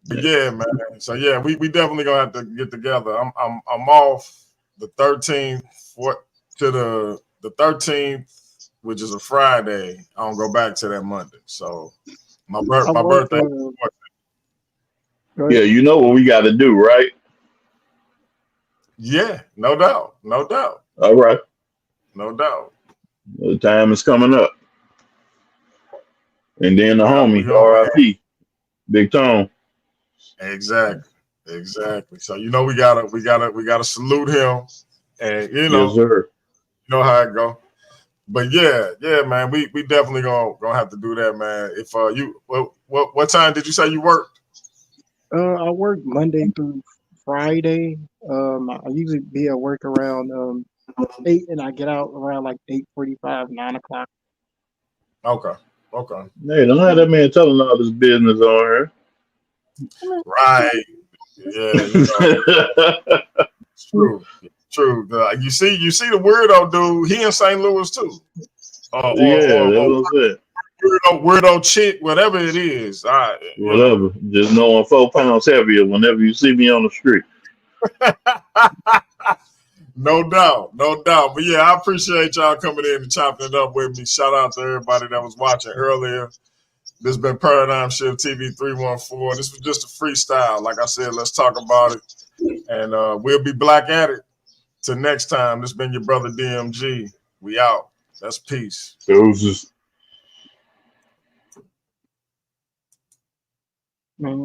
Speaker 3: but yeah, man. So yeah, we definitely gonna have to get together. I'm off the 13th to the 13th, which is a Friday. I don't go back to that Monday. So my birthday.
Speaker 10: Yeah, you know what we got to do, right?
Speaker 3: Yeah, no doubt.
Speaker 10: All right.
Speaker 3: No doubt.
Speaker 10: The time is coming up. And then the homie, R.I.P. Big Tone.
Speaker 3: Exactly. So we gotta salute him, and
Speaker 10: Yes, sir.
Speaker 3: you know how it go. But yeah, man, we definitely gonna have to do that, man. If what time did you say you worked?
Speaker 4: I work Monday through Friday. I usually be at work around 8, and I get out around like 8:45, 9 o'clock.
Speaker 3: Okay.
Speaker 10: Hey, don't have that man telling all this business on
Speaker 3: Right. Yeah, true. You see the weirdo dude. He in St. Louis too.
Speaker 10: Yeah, that's
Speaker 3: Or
Speaker 10: what I said.
Speaker 3: weirdo chick, whatever it is.
Speaker 10: Whatever. Just know I'm 4 pounds heavier whenever you see me on the street.
Speaker 3: No doubt. But yeah, I appreciate y'all coming in and chopping it up with me. Shout out to everybody that was watching earlier. This has been Paradigm Shift TV 314. This was just a freestyle. Like I said, let's talk about it. And we'll be black at it. Till next time, this has been your brother DMG. We out. That's peace.
Speaker 10: Deuces.
Speaker 4: Man.